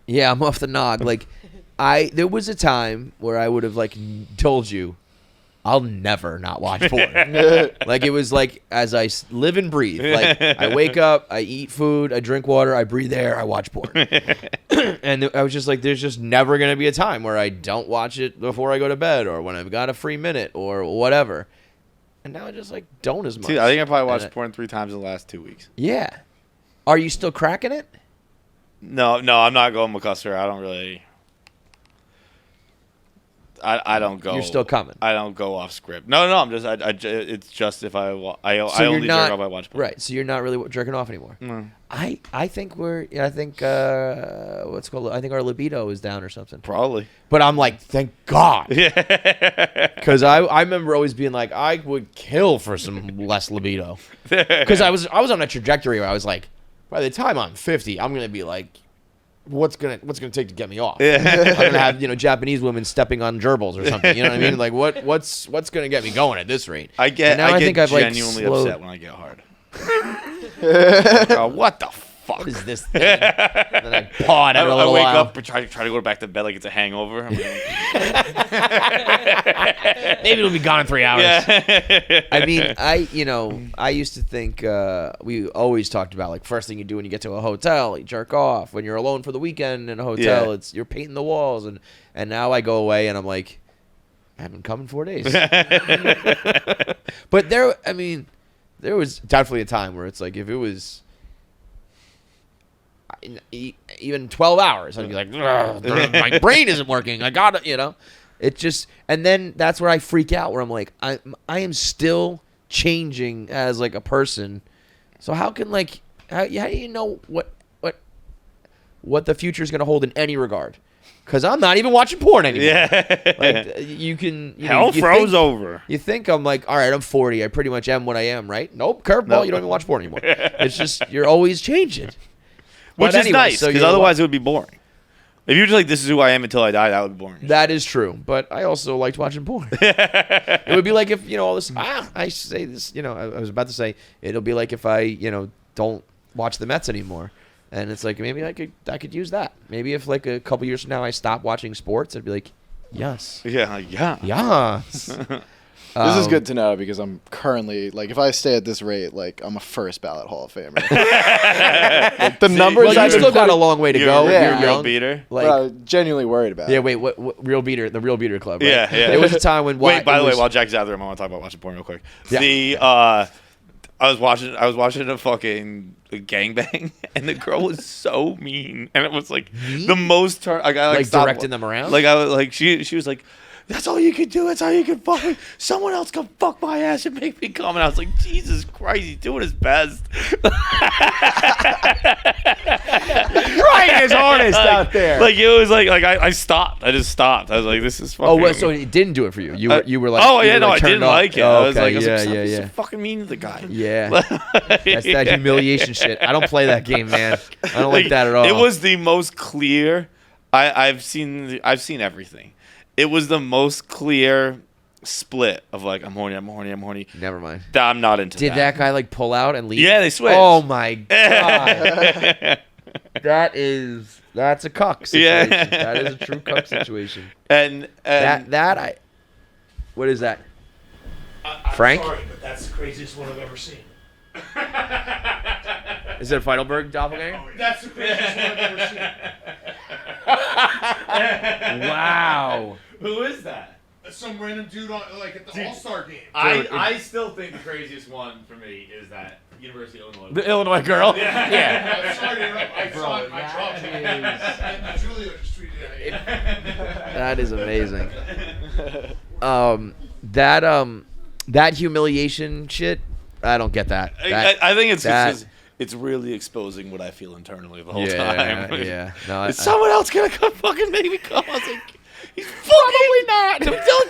Speaker 2: Yeah, I'm off the nog. Like, there was a time where I would have like told you, I'll never not watch porn. Like, it was like as I live and breathe. Like, I wake up, I eat food, I drink water, I breathe air, I watch porn. And I was just like, there's just never gonna be a time where I don't watch it before I go to bed or when I've got a free minute or whatever. And now I just like don't as much.
Speaker 1: Dude, I think I probably watched porn 3 times in the last 2 weeks.
Speaker 2: Yeah. Are you still cracking it?
Speaker 1: No, I'm not going McCusker. I don't really. I don't go.
Speaker 2: You're still coming.
Speaker 1: I don't go off script. No. I'm just. It's just if I only jerk off I watch porn.
Speaker 2: Right. So you're not really jerking off anymore.
Speaker 1: No.
Speaker 2: I think what's called. I think our libido is down or something.
Speaker 1: Probably.
Speaker 2: But I'm like, thank God.
Speaker 1: Yeah.
Speaker 2: Because I remember always being like, I would kill for some less libido. Because I was on a trajectory where I was like, by the time I'm 50, I'm gonna be like, what's gonna take to get me off?
Speaker 1: Yeah.
Speaker 2: I'm gonna have Japanese women stepping on gerbils or something. You know what I mean? Like what's gonna get me going at this rate?
Speaker 1: I get genuinely upset when I get hard. Oh, what the fuck.
Speaker 2: What is this thing? And then I paw it
Speaker 1: I
Speaker 2: every little
Speaker 1: wake
Speaker 2: while.
Speaker 1: up and try to go back to bed like it's a hangover. I'm like,
Speaker 2: Maybe it'll be gone in 3 hours.
Speaker 1: yeah.
Speaker 2: I mean, I used to think we always talked about like first thing you do when you get to a hotel, you jerk off. When you're alone for the weekend in a hotel,
Speaker 1: Yeah.
Speaker 2: you're painting the walls, and now I go away and I'm like, I haven't come in 4 days. But there was definitely a time where it's like if it was even 12 hours, I'd be like, my brain isn't working. I gotta, it just, and then that's where I freak out, where I'm like, I am still changing as like a person. So how can how do you know what the future is going to hold in any regard? Because I'm not even watching porn anymore.
Speaker 1: Yeah.
Speaker 2: Like you can
Speaker 1: Hell froze over.
Speaker 2: You think I'm like, all right, I'm 40. I pretty much am what I am, right? Nope, curveball.
Speaker 1: Nope.
Speaker 2: You don't even watch porn anymore. It's just you're always changing.
Speaker 1: Which
Speaker 2: But
Speaker 1: is
Speaker 2: anyway,
Speaker 1: nice,
Speaker 2: so
Speaker 1: because
Speaker 2: you're
Speaker 1: otherwise it would be boring. If you're just like, this is who I am until I die, that would be boring.
Speaker 2: That is true, but I also liked watching porn. It would be like if all this. I say this. I was about to say it'll be like if I don't watch the Mets anymore, and it's like maybe I could use that. Maybe if like a couple years from now I stop watching sports, I'd be like, yes,
Speaker 1: Yeah.
Speaker 2: yes.
Speaker 6: This is good to know because I'm currently if I stay at this rate, I'm a first ballot Hall of Famer. The numbers
Speaker 2: Well, you
Speaker 6: I've been
Speaker 2: still got a
Speaker 6: putting-
Speaker 2: long way to
Speaker 1: You're
Speaker 2: go.
Speaker 1: a
Speaker 6: Yeah.
Speaker 2: You're
Speaker 1: real
Speaker 2: young.
Speaker 1: beater.
Speaker 2: Like,
Speaker 6: but I'm genuinely worried about.
Speaker 2: yeah,
Speaker 6: it.
Speaker 2: wait, what Real Beater, the Real Beater Club, right?
Speaker 1: Yeah, yeah.
Speaker 2: There was a time when
Speaker 1: Wait, by the way,
Speaker 2: was-
Speaker 1: while Jack's out there, I want to talk about watching porn real quick.
Speaker 2: Yeah.
Speaker 1: I was watching a fucking gangbang, and the girl was so mean, and it was like the most. I got
Speaker 2: Like
Speaker 1: stopped-
Speaker 2: directing them around?
Speaker 1: Like I was like she was like, that's all you can do. That's how you can fuck me. Someone else can fuck my ass and make me come. And I was like, Jesus Christ, he's doing his best.
Speaker 5: Trying his hardest out there.
Speaker 1: Like it was like I stopped. I just stopped. I was like, this is fucking.
Speaker 2: Oh, so it didn't do it for you. You were like,
Speaker 1: oh
Speaker 2: you
Speaker 1: yeah,
Speaker 2: were,
Speaker 1: no,
Speaker 2: like,
Speaker 1: I didn't
Speaker 2: turned off.
Speaker 1: like it.
Speaker 2: Oh,
Speaker 1: I was like,
Speaker 2: yeah,
Speaker 1: stop,
Speaker 2: yeah,
Speaker 1: he's
Speaker 2: yeah.
Speaker 1: so fucking mean to the guy.
Speaker 2: Yeah, that's that humiliation shit. I don't play that game, man. I don't like that at all.
Speaker 1: It was the most clear. I've seen everything. It was the most clear split of like, I'm horny.
Speaker 2: Never mind.
Speaker 1: I'm not into
Speaker 2: Did that guy like pull out and leave?
Speaker 1: Yeah, they switched.
Speaker 2: Oh my god. That's a cuck situation.
Speaker 1: Yeah.
Speaker 2: That is a true cuck situation.
Speaker 1: and
Speaker 2: That what is that? Frank?
Speaker 7: I'm sorry, but that's the craziest one I've ever seen.
Speaker 2: Is it a Feitelberg doppelganger?
Speaker 7: That's the craziest one I've ever seen.
Speaker 2: Wow.
Speaker 1: who is that?
Speaker 7: Some random dude on at the All-Star game.
Speaker 1: I still think the craziest one for me is that University of Illinois.
Speaker 2: The Illinois girl?
Speaker 7: Yeah. Sorry to interrupt. I dropped it.
Speaker 2: that
Speaker 7: And Julia just tweeted it.
Speaker 2: That is amazing. That humiliation shit, I don't get that.
Speaker 1: I think it's
Speaker 2: that-
Speaker 1: because it's really exposing what I feel internally the whole
Speaker 2: yeah,
Speaker 1: time.
Speaker 2: yeah. No,
Speaker 1: Is someone else gonna come fucking make me come? I was like, he's probably not.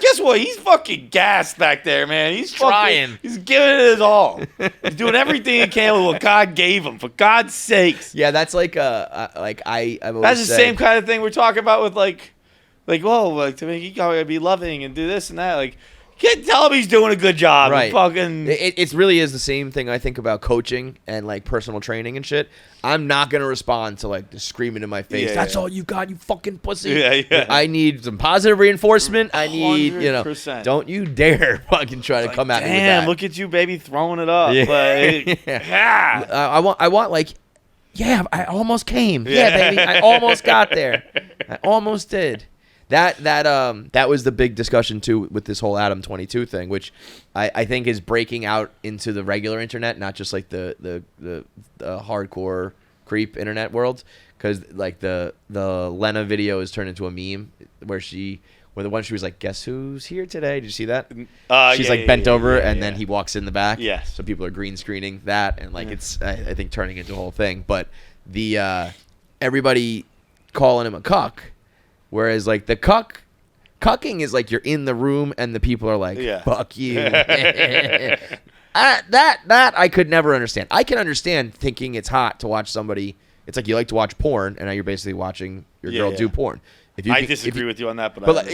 Speaker 1: Guess what? He's fucking gassed back there, man. He's
Speaker 2: Trying.
Speaker 1: Fucking, he's giving it his all. He's doing everything he can with what God gave him. For God's sakes.
Speaker 2: yeah, that's like I've always
Speaker 1: That's the
Speaker 2: said,
Speaker 1: same kind of thing we're talking about with to make you gotta be loving and do this and that. Like, can't tell him he's doing a good job.
Speaker 2: Right.
Speaker 1: Fucking.
Speaker 2: It really is the same thing I think about coaching and like personal training and shit. I'm not gonna respond to like the screaming in my face.
Speaker 1: Yeah,
Speaker 2: That's
Speaker 1: yeah.
Speaker 2: all you got, you fucking pussy.
Speaker 1: Yeah.
Speaker 2: I need some positive reinforcement. I need
Speaker 1: 100%.
Speaker 2: Don't you dare fucking try to come at me with
Speaker 1: Damn,
Speaker 2: that.
Speaker 1: look at you, baby, throwing it up.
Speaker 2: Yeah.
Speaker 1: Like,
Speaker 2: Yeah.
Speaker 1: yeah.
Speaker 2: I want like, yeah, I almost came.
Speaker 1: Yeah.
Speaker 2: Yeah, baby, I almost got there. I almost did. That was the big discussion too with this whole Adam 22 thing, which I think is breaking out into the regular internet, not just like the hardcore creep internet world. Because like the Lena video is turned into a meme where the one she was like, guess who's here today? Did you see that? She's like bent over and then he walks in the back.
Speaker 1: Yes.
Speaker 2: So people are green screening that and like it's I think turning into a whole thing. But the everybody calling him a cuck. Whereas, like, the cucking is like you're in the room and the people are like, fuck you. That I could never understand. I can understand thinking it's hot to watch somebody. It's like you like to watch porn, and now you're basically watching your girl do porn.
Speaker 1: I disagree with you on that, but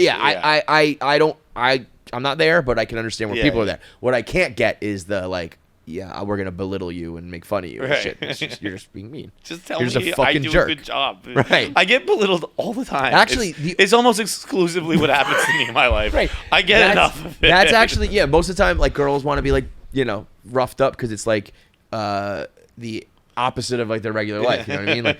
Speaker 2: I'm not there, but I can understand where people are there. What I can't get is the, like, yeah, we're gonna belittle you and make fun of you and
Speaker 1: Right.
Speaker 2: shit. You're just being mean.
Speaker 1: Just tell
Speaker 2: You're just
Speaker 1: me
Speaker 2: a fucking
Speaker 1: I do
Speaker 2: jerk.
Speaker 1: a good job.
Speaker 2: Right.
Speaker 1: I get belittled all the time.
Speaker 2: Actually,
Speaker 1: it's almost exclusively what happens to me in my life.
Speaker 2: Right.
Speaker 1: I get enough of it.
Speaker 2: That's actually, yeah, most of the time, like, girls want to be, like, roughed up because it's, like, the opposite of, like, their regular life. You know what I mean? Like,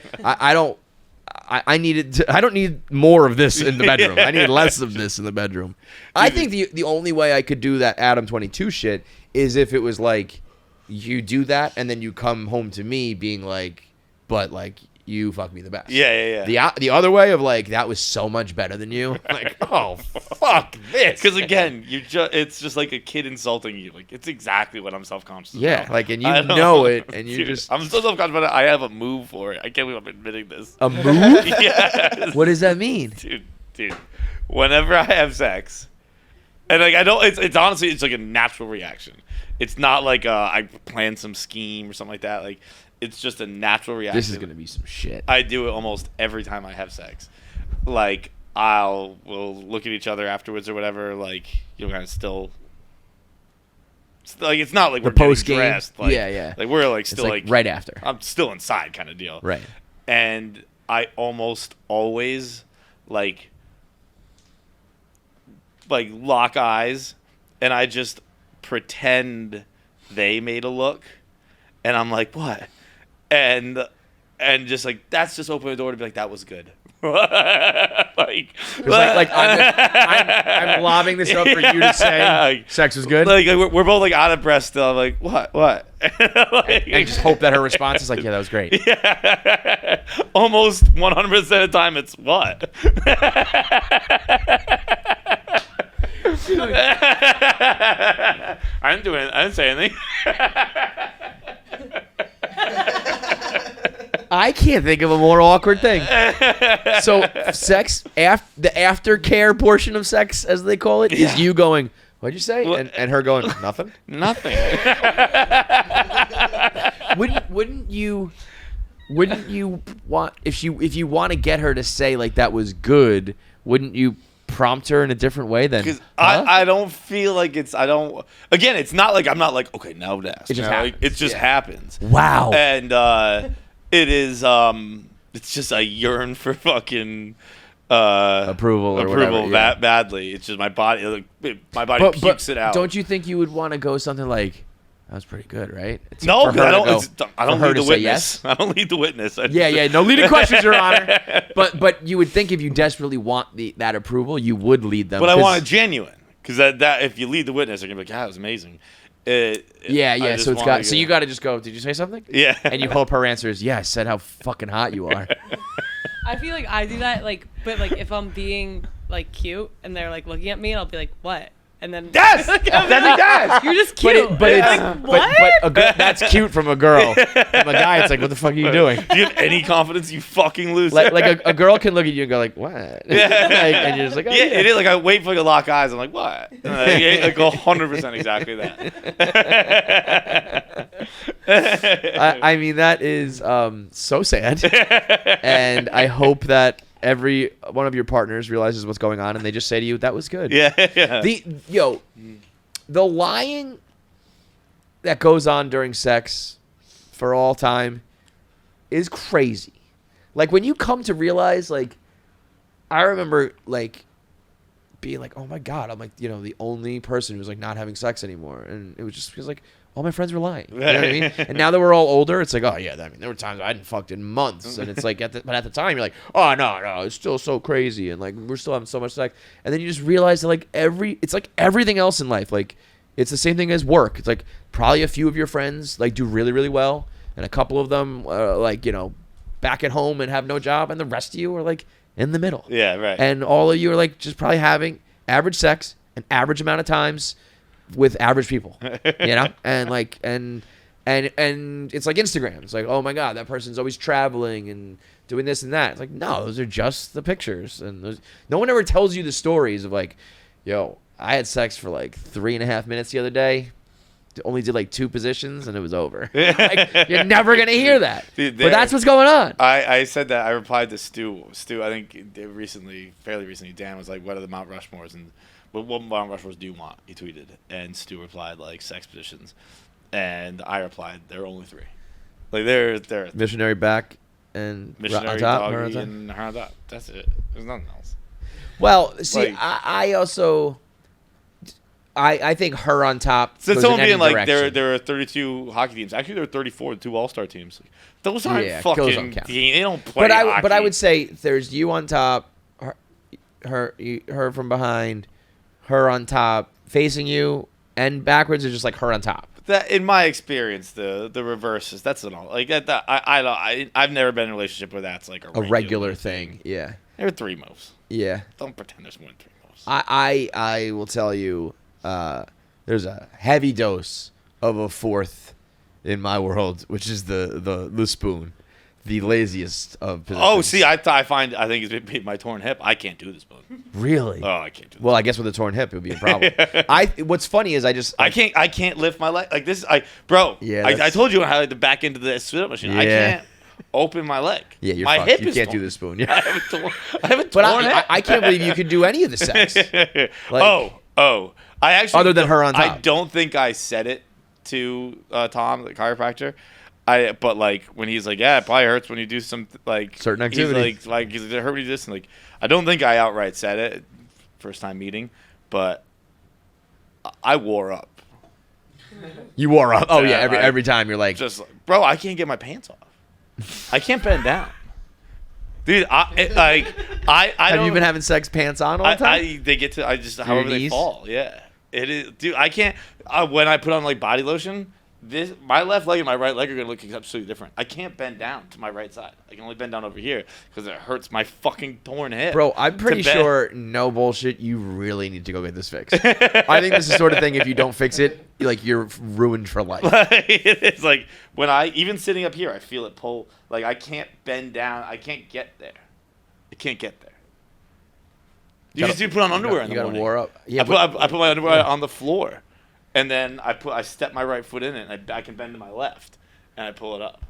Speaker 2: I don't need more of this in the bedroom. I need less of this in the bedroom. I think the only way I could do that Adam 22 shit is if it was, like, you do that and then you come home to me being like, but, like, you fuck me the best.
Speaker 1: Yeah.
Speaker 2: The other way of, like, that was so much better than you. Like, oh, fuck this.
Speaker 1: Because again, it's just like a kid insulting you. Like, it's exactly what I'm self-conscious
Speaker 2: Yeah,
Speaker 1: about.
Speaker 2: like, and you
Speaker 1: I don't
Speaker 2: know it, and you
Speaker 1: Dude,
Speaker 2: just...
Speaker 1: I'm so self-conscious about it. I have a move for it. I can't believe I'm admitting this.
Speaker 2: A move?
Speaker 1: Yes.
Speaker 2: What does that mean?
Speaker 1: Dude. Whenever I have sex, and, like, I don't... It's honestly, it's like a natural reaction. It's not like I planned some scheme or something like that. Like, it's just a natural reaction.
Speaker 2: This is going to be some shit.
Speaker 1: I do it almost every time I have sex. Like, we'll look at each other afterwards or whatever, like, kind of still, like, it's not like we're getting
Speaker 2: post-game?
Speaker 1: dressed. Like,
Speaker 2: Yeah.
Speaker 1: Like, we're, like,
Speaker 2: It's
Speaker 1: still, like,
Speaker 2: right after.
Speaker 1: I'm still inside kind of deal.
Speaker 2: Right.
Speaker 1: And I almost always, like, lock eyes, and I just pretend they made a look, and I'm like, what? And just, like, that's just open the door to be like, that was good. like
Speaker 2: I'm lobbing this up for you to say sex was good.
Speaker 1: Like we're both, like, out of breath still. I'm like, what? Like,
Speaker 2: and just hope that her response is like, yeah, that was great.
Speaker 1: Yeah. Almost 100% of the time, it's what? I didn't do it. I didn't say anything.
Speaker 2: I can't think of a more awkward thing. So, sex, the aftercare portion of sex, as they call it, is you going, what'd you say? And her going, nothing?
Speaker 1: Nothing.
Speaker 2: Wouldn't you want, if you want to get her to say, like, that was good, wouldn't you prompt her in a different way than?
Speaker 1: Because I don't feel like again, it's not like I'm not like, okay, now what to ask.
Speaker 2: It just
Speaker 1: like,
Speaker 2: happens.
Speaker 1: it just happens.
Speaker 2: Wow.
Speaker 1: And it is it's just I yearn for fucking
Speaker 2: approval or whatever, yeah.
Speaker 1: badly. It's just my body pukes it out.
Speaker 2: Don't you think you would want to go something like, that was pretty good, right? It's
Speaker 1: No,
Speaker 2: for her
Speaker 1: I
Speaker 2: to go-
Speaker 1: don't
Speaker 2: for her
Speaker 1: lead
Speaker 2: to
Speaker 1: the
Speaker 2: say
Speaker 1: witness.
Speaker 2: yes?
Speaker 1: I don't lead the witness.
Speaker 2: Yeah, no leading questions, Your Honor. But you would think if you desperately want that approval, you would lead them.
Speaker 1: But I want it genuine, because that if you lead the witness, they're gonna be like, yeah, that was amazing.
Speaker 2: Yeah. So it's got. So you got to just go. Did you say something?
Speaker 1: Yeah.
Speaker 2: And you hope her answer is, yeah. I said how fucking hot you are.
Speaker 4: I feel like I do that, like, but, like, if I'm being, like, cute and they're, like, looking at me, I'll be like, what? And then
Speaker 2: Yes!
Speaker 4: I'll be
Speaker 2: That's
Speaker 4: like,
Speaker 2: yes!
Speaker 4: You're just cute.
Speaker 2: But it's
Speaker 4: like, what?
Speaker 2: but that's cute from a girl. From a guy, it's like, what the fuck are you doing?
Speaker 1: Do you have any confidence, you fucking loser?
Speaker 2: Like a girl can look at you and go like, what? And you're just like, oh,
Speaker 1: yeah, it is. Like, I wait for, like, to lock eyes. I'm like, what? Like 100% exactly that.
Speaker 2: I mean, that is so sad. And I hope that every one of your partners realizes what's going on and they just say to you, that was good.
Speaker 1: Yeah.
Speaker 2: The lying that goes on during sex for all time is crazy. Like, when you come to realize, like, I remember, like, being like, oh my God, I'm like, the only person who's, like, not having sex anymore. And it was just because, like, all my friends were lying. You know what I mean? And now that we're all older, it's like, oh yeah, I mean, there were times I hadn't fucked in months, and it's like, but at the time, you're like, oh no, it's still so crazy, and, like, we're still having so much sex, and then you just realize that, like, it's like everything else in life, like, it's the same thing as work. It's like probably a few of your friends, like, do really, really well, and a couple of them like, back at home and have no job, and the rest of you are, like, in the middle.
Speaker 1: Yeah, right.
Speaker 2: And all of you are, like, just probably having average sex an average amount of times with average people, and, like, and it's like Instagram. It's like, oh my God, that person's always traveling and doing this and that. It's like, no, those are just the pictures, and no one ever tells you the stories of, like, yo, I had sex for, like, 3.5 minutes the other day, only did, like, 2 positions, and it was over. Like, you're never gonna hear that.
Speaker 1: Dude,
Speaker 2: but that's what's going on.
Speaker 1: I said that. I replied to Stu. I think fairly recently, Dan was like, what are the Mount Rushmores? And what Mount Rushmores do you want? He tweeted. And Stu replied, like, sex positions. And I replied, there are only 3. Like they're
Speaker 2: Missionary back and
Speaker 1: missionary,
Speaker 2: on top,
Speaker 1: doggy,
Speaker 2: or on top?
Speaker 1: and her on top. That's it. There's nothing else.
Speaker 2: Well, see,
Speaker 1: Like-
Speaker 2: I also, I think her on top.
Speaker 1: So
Speaker 2: goes
Speaker 1: someone
Speaker 2: in any
Speaker 1: being like,
Speaker 2: direction.
Speaker 1: there are 32 hockey teams. Actually, there are 34, 2 All-Star teams. Those aren't
Speaker 2: Yeah, those
Speaker 1: fucking
Speaker 2: don't count.
Speaker 1: teams. They don't play
Speaker 2: But
Speaker 1: hockey.
Speaker 2: I would say there's you on top, her from behind, her on top, facing you, and backwards is just like her on top.
Speaker 1: That, in my experience, the reverse is that's an all like that. I've never been in a relationship where that's like
Speaker 2: A regular thing. Yeah.
Speaker 1: There are 3 moves.
Speaker 2: Yeah.
Speaker 1: Don't pretend there's more than 3 moves.
Speaker 2: I will tell you, there's a heavy dose of a 4th in my world, which is the spoon, the laziest of positions.
Speaker 1: Oh, see, I think it's my torn hip. I can't do this spoon.
Speaker 2: Really?
Speaker 1: Oh, I can't do this.
Speaker 2: Well, I guess with a torn hip, it would be a problem. What's funny is I
Speaker 1: can't lift my leg like this. Bro.
Speaker 2: Yeah,
Speaker 1: I told you how like the back end of the spit-up machine. I
Speaker 2: Yeah.
Speaker 1: can't open my leg.
Speaker 2: Yeah, you're
Speaker 1: my
Speaker 2: fucked.
Speaker 1: hip
Speaker 2: You
Speaker 1: is
Speaker 2: can't
Speaker 1: torn.
Speaker 2: do the spoon.
Speaker 1: I
Speaker 2: Yeah.
Speaker 1: have a
Speaker 2: But
Speaker 1: torn hip.
Speaker 2: I can't believe you could do any of the sex. Like-
Speaker 1: I actually
Speaker 2: Other than her on
Speaker 1: I
Speaker 2: top.
Speaker 1: don't think I said it to Tom, the chiropractor. But like when he's like, yeah, it probably hurts when you do some like
Speaker 2: Certain activity.
Speaker 1: He's like it hurt when you do this, and like I don't think I outright said it first time meeting, but I wore up.
Speaker 2: You wore up. Oh yeah,
Speaker 1: Yeah,
Speaker 2: every time you're like,
Speaker 1: Just like, bro, I can't get my pants off. I can't bend down, dude. I
Speaker 2: have
Speaker 1: don't,
Speaker 2: you been having sex pants on all the time?
Speaker 1: they get to
Speaker 2: your
Speaker 1: however they
Speaker 2: knees?
Speaker 1: fall. Yeah, it is, dude. I can't. When I put on like body lotion, my left leg and my right leg are gonna look absolutely different. I can't bend down to my right side. I can only bend down over here because it hurts my fucking torn hip.
Speaker 2: Bro, I'm pretty
Speaker 1: bend.
Speaker 2: sure, no bullshit, you really need to go get this fixed. I think this is the sort of thing, if you don't fix it, you're ruined for life.
Speaker 1: It's like when even sitting up here, I feel it pull. Like I can't bend down. I can't get there. I can't get there. You just do put on underwear in the
Speaker 2: You gotta
Speaker 1: morning.
Speaker 2: war up. Yeah,
Speaker 1: I put my underwear on the floor, and then I step my right foot in it, and I can bend to my left, and I pull it up.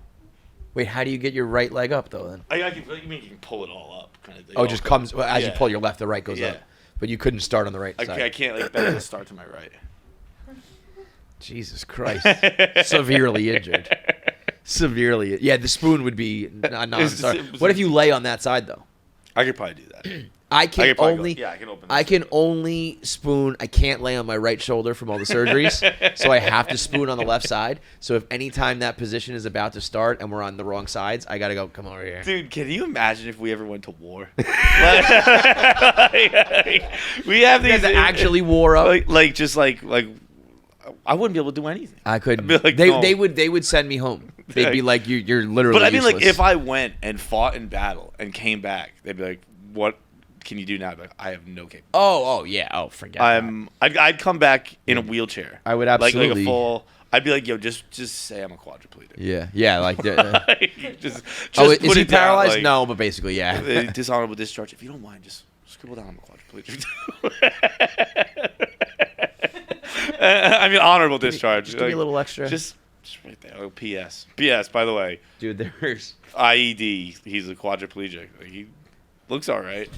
Speaker 2: wait, how do you get your right leg up, though, then?
Speaker 1: I can, you mean you can pull it all up, kind of thing.
Speaker 2: Oh, it just comes, as you
Speaker 1: Yeah.
Speaker 2: pull your left, the right goes
Speaker 1: Yeah.
Speaker 2: up. But you couldn't start on the right side.
Speaker 1: I can't like bend to start to my right.
Speaker 2: Jesus Christ. Severely injured. Severely. Yeah, the spoon would be non-start. What if you lay on that side, though?
Speaker 1: I could probably do that.
Speaker 2: I can
Speaker 1: could probably
Speaker 2: only
Speaker 1: go, yeah, I can open.
Speaker 2: I
Speaker 1: this.
Speaker 2: can only spoon. I can't lay on my right shoulder from all the surgeries, so I have to spoon on the left side. So if any time that position is about to start and we're on the wrong sides, I gotta go. Come over here.
Speaker 1: Dude, can you imagine if we ever went to war? We have
Speaker 2: You
Speaker 1: these
Speaker 2: guys actually wore up.
Speaker 1: like I wouldn't be able to do anything.
Speaker 2: I couldn't.
Speaker 1: I'd be like,
Speaker 2: they
Speaker 1: no.
Speaker 2: they would send me home. They'd be like, you're literally.
Speaker 1: But I mean, like,
Speaker 2: useless."
Speaker 1: if I went and fought in battle and came back, they'd be like, "What can you do now?" I'd be like, I have no capability.
Speaker 2: Oh, forget. that.
Speaker 1: I'd come back in a wheelchair.
Speaker 2: I would
Speaker 1: like
Speaker 2: absolutely.
Speaker 1: a full. I'd be like, yo, just say I'm a quadriplegic.
Speaker 2: Yeah, like.
Speaker 1: just
Speaker 2: Oh,
Speaker 1: put
Speaker 2: is he
Speaker 1: it down,
Speaker 2: paralyzed?
Speaker 1: like,
Speaker 2: No, but basically, yeah.
Speaker 1: dishonorable discharge. If you don't mind, just scribble down I'm a quadriplegic. I mean, honorable discharge.
Speaker 2: Just give me a little extra.
Speaker 1: Just right there. Oh, P.S. P.S. By the way,
Speaker 2: Dude, there's.
Speaker 1: IED. He's a quadriplegic. Like, he looks all right.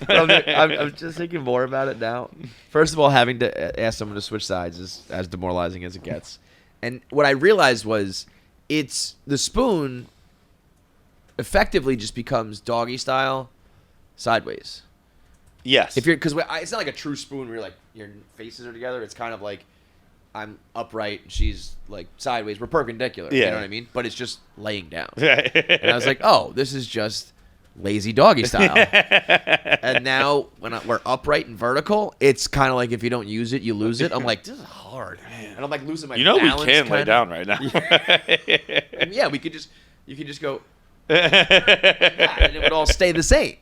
Speaker 2: I'm just thinking more about it now. First of all, having to ask someone to switch sides is as demoralizing as it gets. And what I realized was it's the spoon effectively just becomes doggy style sideways.
Speaker 1: Yes.
Speaker 2: If you're because it's not like a true spoon where you're like your faces are together. It's kind of like I'm upright, she's like sideways. We're perpendicular. You
Speaker 1: Yeah.
Speaker 2: know what I mean? But it's just laying down.
Speaker 1: and
Speaker 2: And I was like, oh, this is just lazy doggy style. And now when we're upright and vertical, it's kind of like if you don't use it, you lose it. I'm like, this is hard. And I'm like losing my
Speaker 1: you know
Speaker 2: balance.
Speaker 1: we can lay
Speaker 2: kinda.
Speaker 1: down right now.
Speaker 2: Yeah, you could just go, and it would all stay the same.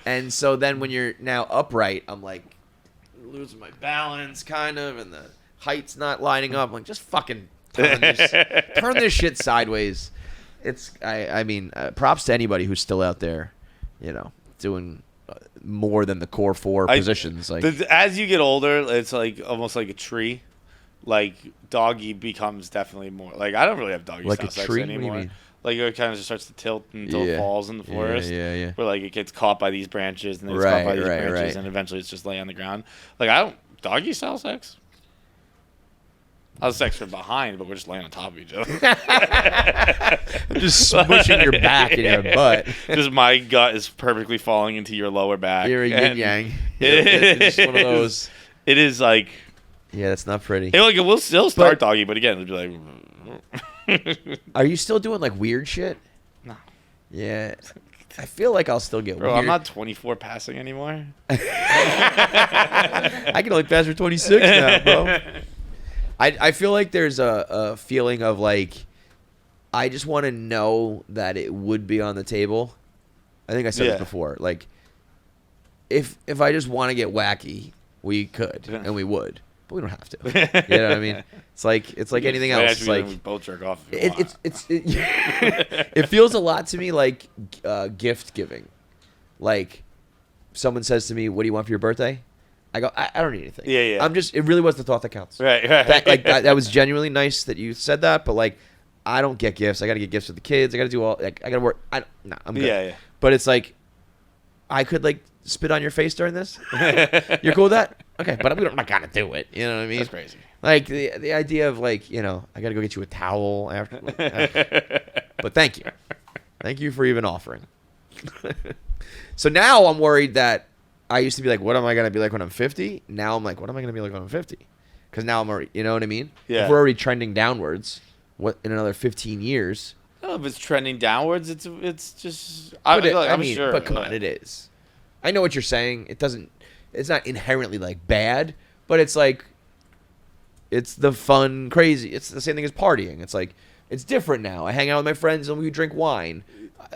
Speaker 2: And so then when you're now upright, I'm like losing my balance kind of, and the height's not lining up. I'm like, just fucking turn this shit sideways. I mean, props to anybody who's still out there, doing more than the core four positions. Like
Speaker 1: as you get older, it's like almost like a tree. Like doggy becomes definitely more. Like I don't really have doggy
Speaker 2: Like
Speaker 1: style
Speaker 2: a
Speaker 1: sex
Speaker 2: tree? What do you
Speaker 1: anymore.
Speaker 2: mean?
Speaker 1: Like it kind of just starts to tilt until it
Speaker 2: Yeah.
Speaker 1: falls in the forest.
Speaker 2: Yeah.
Speaker 1: Where like it gets caught by these branches and then it's
Speaker 2: Right,
Speaker 1: caught by these
Speaker 2: right,
Speaker 1: branches
Speaker 2: right.
Speaker 1: and eventually it's just laying on the ground. Like I don't doggy style sex. I was sex from behind, but we're just laying on top of each other.
Speaker 2: Just smushing your back and your butt.
Speaker 1: Just my gut is perfectly falling into your lower back.
Speaker 2: You're a yin
Speaker 1: and
Speaker 2: yang.
Speaker 1: It's
Speaker 2: one of those.
Speaker 1: It is like.
Speaker 2: Yeah, that's not pretty.
Speaker 1: It will still start doggy, but again, it'll be like.
Speaker 2: Are you still doing like weird shit?
Speaker 1: No.
Speaker 2: Yeah. I feel like I'll still get
Speaker 1: Bro,
Speaker 2: weird.
Speaker 1: I'm not 24 passing anymore.
Speaker 2: I can only pass for 26 now, bro. I feel like there's a feeling of like, I just want to know that it would be on the table. I think I said this before. Like, if I just want to get wacky, we could and we would, but we don't have to. You know what I mean? It's like anything else. It's like
Speaker 1: we both jerk off.
Speaker 2: It feels a lot to me like gift giving. Like, someone says to me, "What do you want for your birthday?" I go, I don't need anything.
Speaker 1: Yeah.
Speaker 2: It really was the thought that counts.
Speaker 1: Right.
Speaker 2: That was genuinely nice that you said that, but like, I don't get gifts. I got to get gifts for the kids. I got to do all. Like, I got to work. I'm good.
Speaker 1: Yeah.
Speaker 2: But it's like, I could like spit on your face during this. You're cool with that? Okay, but I'm not gonna do it. You know what I mean?
Speaker 1: That's crazy.
Speaker 2: Like the idea of like, I got to go get you a towel after. But thank you for even offering. So now I'm worried that I used to be like, what am I gonna be like when I'm 50? Now I'm like, what am I gonna be like when I'm 50? Because now I'm already, you know what I mean?
Speaker 1: Yeah.
Speaker 2: If we're already trending downwards, what in another 15 years?
Speaker 1: No, if it's trending downwards, it's just.
Speaker 2: I'm
Speaker 1: sure.
Speaker 2: But come on, it is. I know what you're saying. It's not inherently like bad, but it's like, it's the fun, crazy. It's the same thing as partying. It's like, it's different now. I hang out with my friends and we drink wine.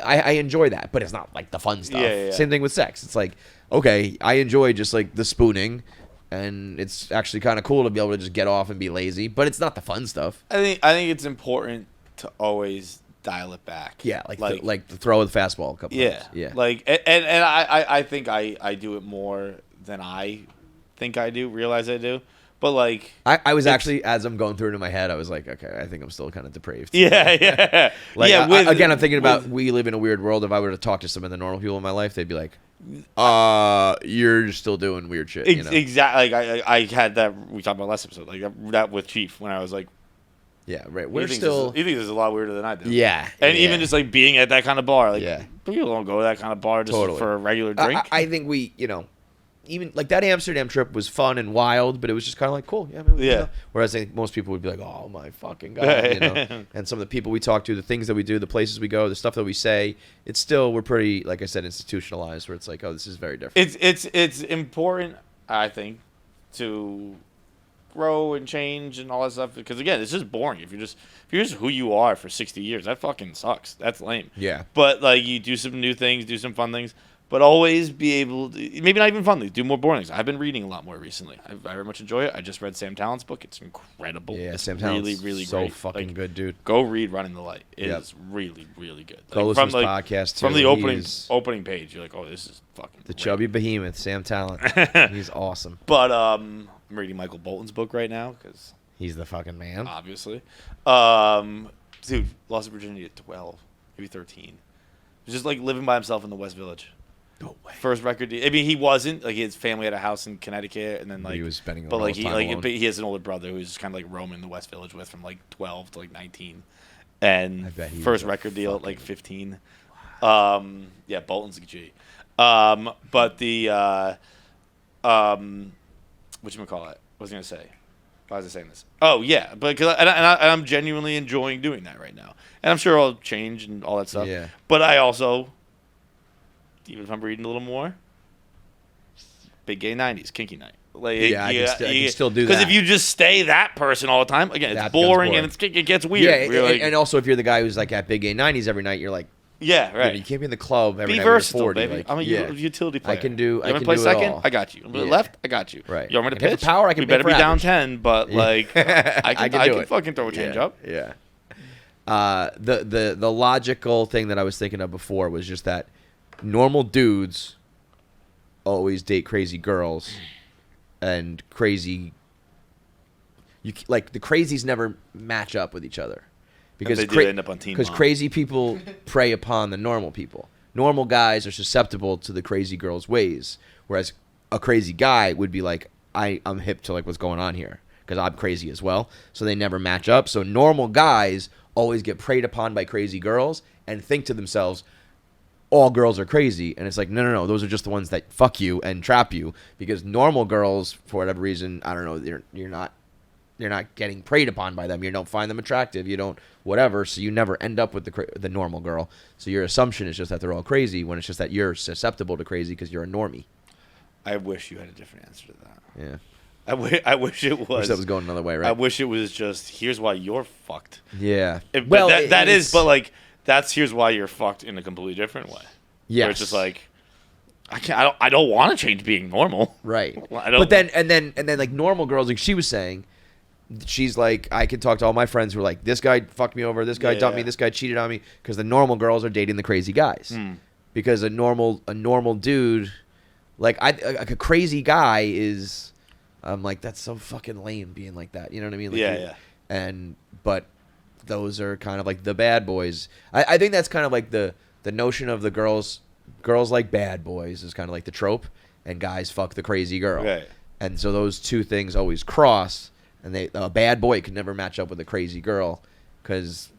Speaker 2: I enjoy that, but it's not like the fun stuff.
Speaker 1: Yeah.
Speaker 2: Same thing with sex. It's like, okay, I enjoy just like the spooning, and it's actually kind of cool to be able to just get off and be lazy, but it's not the fun stuff.
Speaker 1: I think it's important to always dial it back.
Speaker 2: Yeah, like the throw of the fastball a couple times. Yeah.
Speaker 1: Like and I think I do it more than I think I do, realize I do. But like
Speaker 2: I was actually, as I'm going through it in my head, I was like, okay, I think I'm still kind of depraved.
Speaker 1: Yeah.
Speaker 2: Like,
Speaker 1: yeah.
Speaker 2: Again, I'm thinking about we live in a weird world. If I were to talk to some of the normal people in my life, they'd be like, you're still doing weird shit.
Speaker 1: Exactly. Like I had that, we talked about last episode, like that with Chief when I was like,
Speaker 2: yeah, right.
Speaker 1: He thinks this is a lot weirder than I do.
Speaker 2: Yeah.
Speaker 1: And even just like being at that kind of bar, like people don't go to that kind of bar just
Speaker 2: Totally.
Speaker 1: for a regular drink.
Speaker 2: I think we, even like that Amsterdam trip was fun and wild, but it was just kind of like cool. Yeah. Whereas I think most people would be like, oh my fucking God. And some of the people we talk to, the things that we do, the places we go, the stuff that we say, we're pretty, like I said, institutionalized, where it's like, oh, this is very different.
Speaker 1: It's important, I think, to grow and change and all that stuff, because again, it's just boring if you're just who you are for 60 years. That fucking sucks. That's lame.
Speaker 2: Yeah.
Speaker 1: But like, you do some new things, do some fun things, but always be able to, maybe not even fun things, do more boring things. I've been reading a lot more recently. I very much enjoy it. I just read Sam Tallent's book. It's incredible.
Speaker 2: Yeah,
Speaker 1: it's
Speaker 2: Sam Tallent's
Speaker 1: really, really
Speaker 2: so
Speaker 1: great.
Speaker 2: fucking good, dude.
Speaker 1: Go read Running the Light. It is really, really good.
Speaker 2: Go listen to his podcast too.
Speaker 1: From the opening page, you're like, oh, this is fucking
Speaker 2: the
Speaker 1: great.
Speaker 2: chubby behemoth, Sam Tallent. He's awesome.
Speaker 1: But I'm reading Michael Bolton's book right now because
Speaker 2: he's the fucking man.
Speaker 1: Obviously. Dude, lost Virginia at 12, maybe 13. Just like living by himself in the West Village.
Speaker 2: No way.
Speaker 1: First record deal. I mean, he wasn't. Like, his family had a house in Connecticut, and then like
Speaker 2: he was spending.
Speaker 1: But like
Speaker 2: time
Speaker 1: he has an older brother who's just kind of like roaming the West Village with from like 12 to like 19, and first record deal at like 15. Wow. Yeah, Bolton's a G. But the whatchamacallit? What was I gonna say? Why was I saying this? Oh yeah, but because I'm genuinely enjoying doing that right now, and I'm sure I'll change and all that stuff.
Speaker 2: Yeah.
Speaker 1: But I also, even if I'm reading a little more, big gay 90s, kinky night. Like,
Speaker 2: I can still do that.
Speaker 1: Because if you just stay that person all the time, again, it's boring and it gets weird.
Speaker 2: Yeah, and also if you're the guy who's like at big gay 90s every night, you're like,
Speaker 1: yeah, right.
Speaker 2: You can't be in the club every
Speaker 1: night.
Speaker 2: Be
Speaker 1: versatile,
Speaker 2: 40,
Speaker 1: baby.
Speaker 2: Like,
Speaker 1: I'm a utility player.
Speaker 2: I can do.
Speaker 1: You want me to play second? I got you. Left? I got you.
Speaker 2: Right.
Speaker 1: You want me to pitch?
Speaker 2: Power? I can.
Speaker 1: We better be down
Speaker 2: average.
Speaker 1: 10, but like, I can fucking throw a change up.
Speaker 2: Yeah. The logical thing that I was thinking of before was just that normal dudes always date crazy girls, and crazy. Like the crazies never match up with each other. Because
Speaker 1: they do end up on Teen Mom.
Speaker 2: Crazy people prey upon the normal people. Normal guys are susceptible to the crazy girl's ways, whereas a crazy guy would be like, I'm hip to like what's going on here. because I'm crazy as well. So they never match up. So normal guys always get preyed upon by crazy girls and think to themselves, all girls are crazy. And it's like, no. Those are just the ones that fuck you and trap you, because normal girls, for whatever reason, I don't know, you're not getting preyed upon by them. You don't find them attractive. You don't whatever. So you never end up with the normal girl. So your assumption is just that they're all crazy, when it's just that you're susceptible to crazy because you're a normie.
Speaker 1: I wish you had a different answer to that.
Speaker 2: Yeah.
Speaker 1: I wish it was.
Speaker 2: Wish that was going another way, right?
Speaker 1: I wish it was just, here's why you're fucked.
Speaker 2: Yeah.
Speaker 1: Well, that is, but like, that's here's why you're fucked in a completely different way.
Speaker 2: Yeah.
Speaker 1: It's just like, I don't want to change being normal.
Speaker 2: Right.
Speaker 1: I don't.
Speaker 2: But then like normal girls, like she was saying, she's like, I can talk to all my friends who are like, this guy fucked me over, this guy dumped me, this guy cheated on me, because the normal girls are dating the crazy guys. Because a normal dude, like a crazy guy is, I'm like, that's so fucking lame being like that. You know what I mean? Like,
Speaker 1: yeah.
Speaker 2: But those are kind of like the bad boys. I think that's kind of like the notion of the girls like bad boys is kind of like the trope, and guys fuck the crazy girl.
Speaker 1: Right.
Speaker 2: And so those two things always cross, and a bad boy can never match up with a crazy girl, because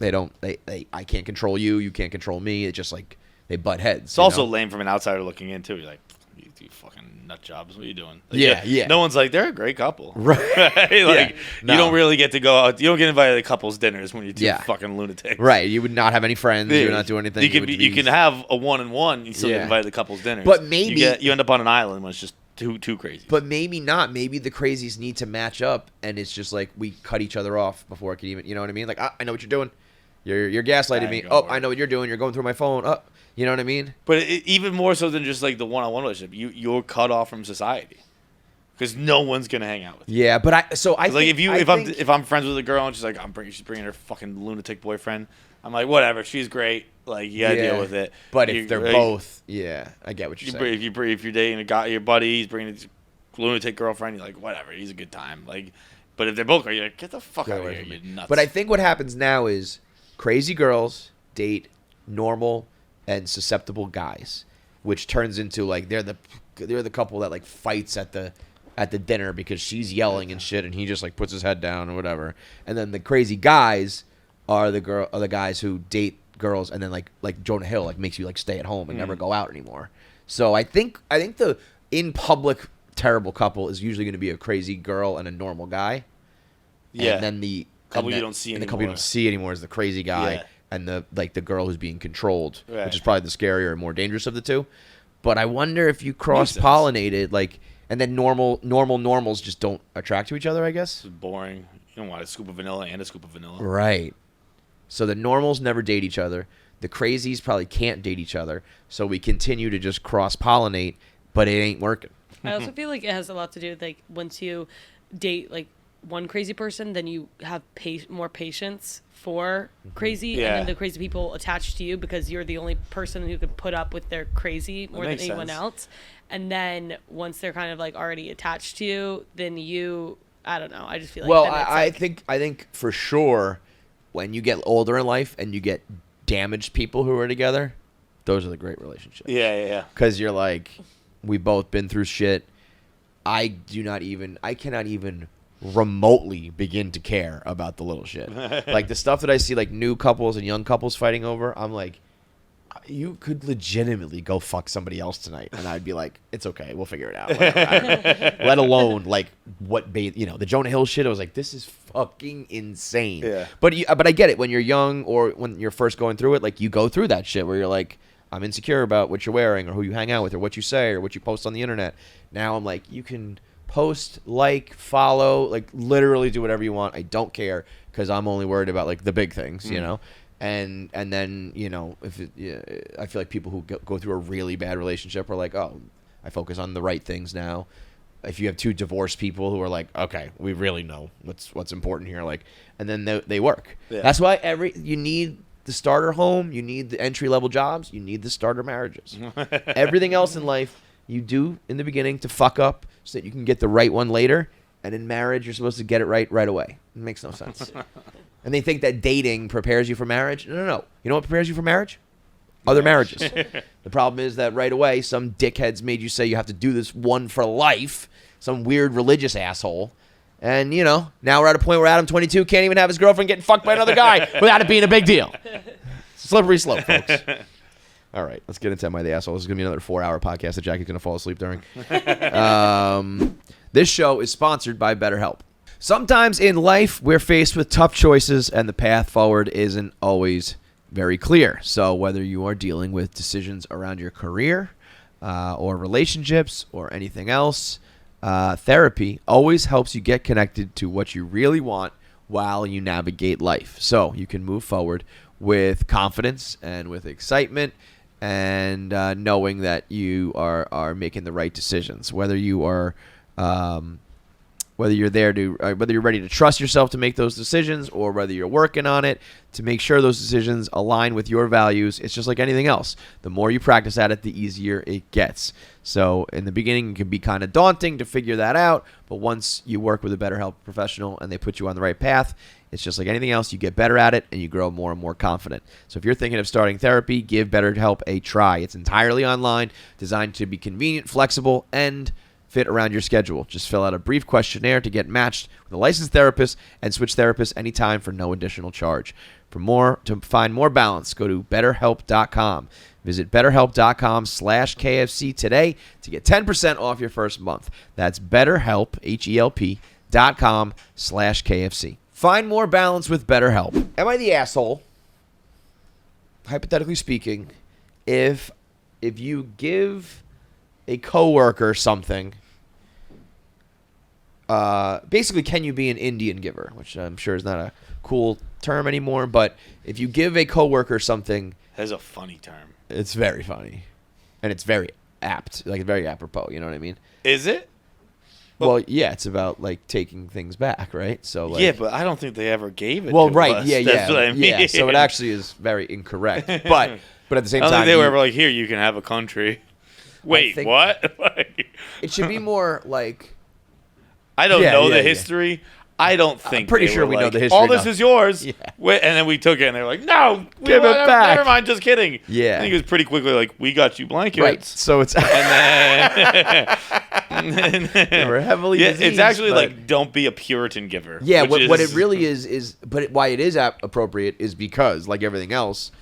Speaker 2: I can't control you, you can't control me. It's just like they butt heads.
Speaker 1: It's also lame from an outsider looking in too. You're like, you fucking nut jobs. What are you doing? Like,
Speaker 2: yeah.
Speaker 1: No one's like, they're a great couple.
Speaker 2: Right.
Speaker 1: Like,
Speaker 2: No.
Speaker 1: you don't really get to go out. You don't get invited to couples dinners when you're two
Speaker 2: Yeah.
Speaker 1: fucking lunatics.
Speaker 2: Right. You would not have any friends. You would not do anything.
Speaker 1: You can have a 1-on-1. You still get invited to couples dinners.
Speaker 2: But maybe
Speaker 1: you end up on an island when it's just too crazy.
Speaker 2: But maybe not. Maybe the crazies need to match up, and it's just like we cut each other off before it can even. You know what I mean? Like, I know what you're doing. You're gaslighting me. Oh, I know what you're doing. You're going through my phone. Oh, you know what I mean?
Speaker 1: But even more so than just like the one-on-one relationship, you're cut off from society because no one's gonna hang out with you.
Speaker 2: Yeah, but I
Speaker 1: like
Speaker 2: think,
Speaker 1: if I'm friends with a girl and she's like she's bringing her fucking lunatic boyfriend, I'm like, whatever, she's great. Like, you gotta deal with it.
Speaker 2: But if they're both, I get what you're saying.
Speaker 1: If you're dating a guy, your buddy, he's bringing a lunatic girlfriend, you're like, whatever, he's a good time. Like, but if they're both, you're like, get the fuck out of here, you nuts.
Speaker 2: But I think what happens now is crazy girls date normal and susceptible guys, which turns into like they're the couple that like fights at the dinner because she's yelling and shit, and he just like puts his head down or whatever. And then the crazy guys are the guys who date girls, and then like Jonah Hill like makes you like stay at home and never go out anymore. So I think the in public terrible couple is usually going to be a crazy girl and a normal guy.
Speaker 1: Yeah.
Speaker 2: And then the
Speaker 1: couple you don't see
Speaker 2: and
Speaker 1: anymore.
Speaker 2: the couple you don't see anymore is the crazy guy.
Speaker 1: Yeah.
Speaker 2: And the girl who's being controlled,
Speaker 1: Right.
Speaker 2: which is probably the scarier and more dangerous of the two. But I wonder if you cross-pollinated, like, and then normals just don't attract to each other, I guess.
Speaker 1: It's boring. You don't want a scoop of vanilla and a scoop of vanilla.
Speaker 2: Right. So the normals never date each other. The crazies probably can't date each other. So we continue to just cross-pollinate, but it ain't working.
Speaker 4: I also feel like it has a lot to do with, like, once you date, like, one crazy person, then you have more patience for crazy, and then the crazy people attach to you because you're the only person who could put up with their crazy more than anyone else. And then once they're kind of like already attached to you, then I don't know. I just feel like.
Speaker 2: Well, I think for sure, when you get older in life and you get damaged people who are together, those are the great relationships.
Speaker 1: Yeah.
Speaker 2: Because you're like, we've both been through shit. I cannot even remotely begin to care about the little shit. Like the stuff that I see like new couples and young couples fighting over, I'm like, you could legitimately go fuck somebody else tonight, and I'd be like, it's okay, we'll figure it out. Let alone like the Jonah Hill shit. I was like, this is fucking insane.
Speaker 1: Yeah.
Speaker 2: But I get it when you're young or when you're first going through it. Like you go through that shit where you're like, I'm insecure about what you're wearing or who you hang out with or what you say or what you post on the internet. Now I'm like, you can post, like, follow, like literally do whatever you want. I don't care because I'm only worried about like the big things, you know. And then I feel like people who go through a really bad relationship are like, oh, I focus on the right things now. If you have two divorced people who are like, okay, we really know what's important here, like, and then they work. Yeah. That's why you need the starter home, you need the entry level jobs, you need the starter marriages. Everything else in life you do in the beginning to fuck up so that you can get the right one later. And in marriage, you're supposed to get it right away. It makes no sense. And they think that dating prepares you for marriage. No. You know what prepares you for marriage? Other marriages. The problem is that right away, some dickheads made you say you have to do this one for life. Some weird religious asshole. And, now we're at a point where Adam, 22, can't even have his girlfriend getting fucked by another guy without it being a big deal. Slippery slope, folks. All right, let's get into Am I the Asshole? This is going to be another 4-hour podcast that Jackie's going to fall asleep during. This show is sponsored by BetterHelp. Sometimes in life, we're faced with tough choices, and the path forward isn't always very clear. So whether you are dealing with decisions around your career or relationships or anything else, therapy always helps you get connected to what you really want while you navigate life. So you can move forward with confidence and with excitement and knowing that you are making the right decisions. Whether you are whether you're ready to trust yourself to make those decisions or whether you're working on it to make sure those decisions align with your values, it's just like anything else. The more you practice at it, the easier it gets. So in the beginning, it can be kind of daunting to figure that out, but once you work with a BetterHelp professional and they put you on the right path, it's just like anything else. You get better at it and you grow more and more confident. So if you're thinking of starting therapy, give BetterHelp a try. It's entirely online, designed to be convenient, flexible, and fit around your schedule. Just fill out a brief questionnaire to get matched with a licensed therapist and switch therapists anytime for no additional charge. To find more balance, go to BetterHelp.com. Visit BetterHelp.com/KFC today to get 10% off your first month. That's BetterHelp, HELP.com/KFC. Find more balance with BetterHelp. Am I the asshole, hypothetically speaking, if you give a coworker something, basically, can you be an Indian giver, which I'm sure is not a cool term anymore, but if you give a coworker something,
Speaker 1: That's a funny term.
Speaker 2: it's very funny, and it's very apt, like very apropos. You know what I mean?
Speaker 1: Is it?
Speaker 2: Well, yeah, it's about like taking things back, right? So, like,
Speaker 1: Yeah, but I don't think they ever gave it.
Speaker 2: well,
Speaker 1: to
Speaker 2: right,
Speaker 1: us.
Speaker 2: yeah,
Speaker 1: That's what I mean.
Speaker 2: yeah. So it actually is very incorrect, but at the same
Speaker 1: I don't
Speaker 2: time,
Speaker 1: think they were ever like, here, you can have a country. Wait,
Speaker 2: think-
Speaker 1: what? Like,
Speaker 2: it should be more like.
Speaker 1: I don't
Speaker 2: Yeah,
Speaker 1: know
Speaker 2: yeah,
Speaker 1: the
Speaker 2: yeah.
Speaker 1: history. I don't think
Speaker 2: pretty
Speaker 1: they
Speaker 2: sure
Speaker 1: were
Speaker 2: we know
Speaker 1: like,
Speaker 2: the history
Speaker 1: all this
Speaker 2: now.
Speaker 1: is yours.
Speaker 2: Yeah.
Speaker 1: Wait, and then we took it, and they were like, no,
Speaker 2: Give it back.
Speaker 1: Never mind, just kidding.
Speaker 2: Yeah.
Speaker 1: I think it was pretty quickly like, we got you blankets.
Speaker 2: Right, so it's
Speaker 1: And
Speaker 2: they were heavily
Speaker 1: yeah, it's
Speaker 2: diseased,
Speaker 1: actually
Speaker 2: but-
Speaker 1: like, don't be a Puritan giver.
Speaker 2: Yeah,
Speaker 1: which
Speaker 2: what
Speaker 1: is-
Speaker 2: it really is why it is appropriate is because, like everything else,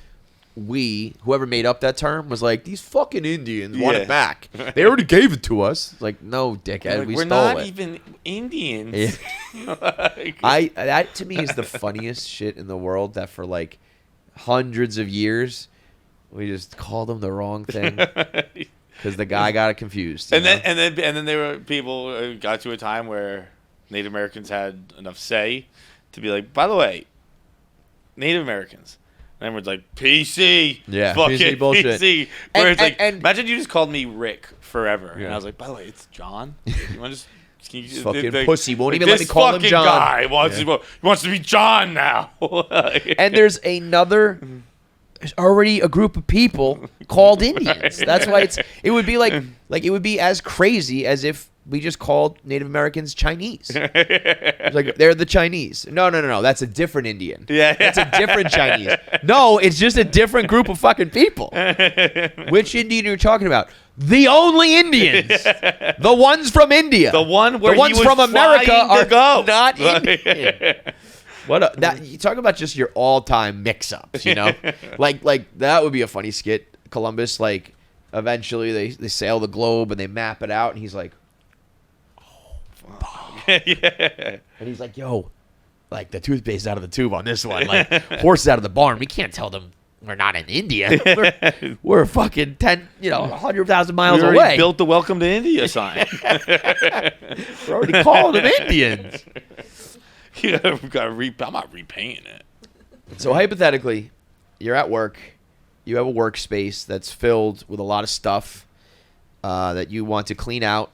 Speaker 2: whoever made up that term was like, these fucking Indians want
Speaker 1: Yeah.
Speaker 2: it back. They already gave it to us. It's like, no, dickhead,
Speaker 1: Like,
Speaker 2: we
Speaker 1: we're
Speaker 2: stole
Speaker 1: not
Speaker 2: it.
Speaker 1: even Indians.
Speaker 2: Yeah.
Speaker 1: Like-
Speaker 2: That to me is the funniest shit in the world, that for like hundreds of years we just called them the wrong thing because the guy got it confused. you
Speaker 1: And
Speaker 2: know?
Speaker 1: then there were people got to a time where Native Americans had enough say to be like, by the way, Native Americans. And everyone's like, PC.
Speaker 2: Yeah,
Speaker 1: fucking
Speaker 2: PC bullshit.
Speaker 1: PC. Where it's like,
Speaker 2: and-
Speaker 1: imagine you just called me Rick forever. And
Speaker 2: Yeah.
Speaker 1: I was like, by the way, it's John. You want to just... Can you just
Speaker 2: Fucking
Speaker 1: like,
Speaker 2: pussy. Won't
Speaker 1: like,
Speaker 2: even let me call him
Speaker 1: this
Speaker 2: John.
Speaker 1: fucking guy wants to be John now.
Speaker 2: And there's there's already a group of people called Indians. That's why it would be like it would be as crazy as if we just called Native Americans Chinese. It's like, they're the Chinese. No, that's a different Indian.
Speaker 1: Yeah.
Speaker 2: That's a different Chinese. No, it's just a different group of fucking people. Which Indian are you talking about? The only Indians. The ones from India.
Speaker 1: The one where
Speaker 2: the ones
Speaker 1: he was
Speaker 2: from America
Speaker 1: flying
Speaker 2: are
Speaker 1: to go.
Speaker 2: not Indian. You talk about just your all-time mix-ups, you know? like that would be a funny skit. Columbus, like, eventually they sail the globe and they map it out, and he's like,
Speaker 1: Yeah.
Speaker 2: and he's like, yo, like, the toothpaste out of the tube on this one, like, horses out of the barn. We can't tell them we're not in India. We're fucking 100,000 miles
Speaker 1: We already
Speaker 2: away.
Speaker 1: built the Welcome to India sign.
Speaker 2: We're already calling them Indians.
Speaker 1: I'm not repaying it.
Speaker 2: So hypothetically, you're at work. You have a workspace that's filled with a lot of stuff that you want to clean out.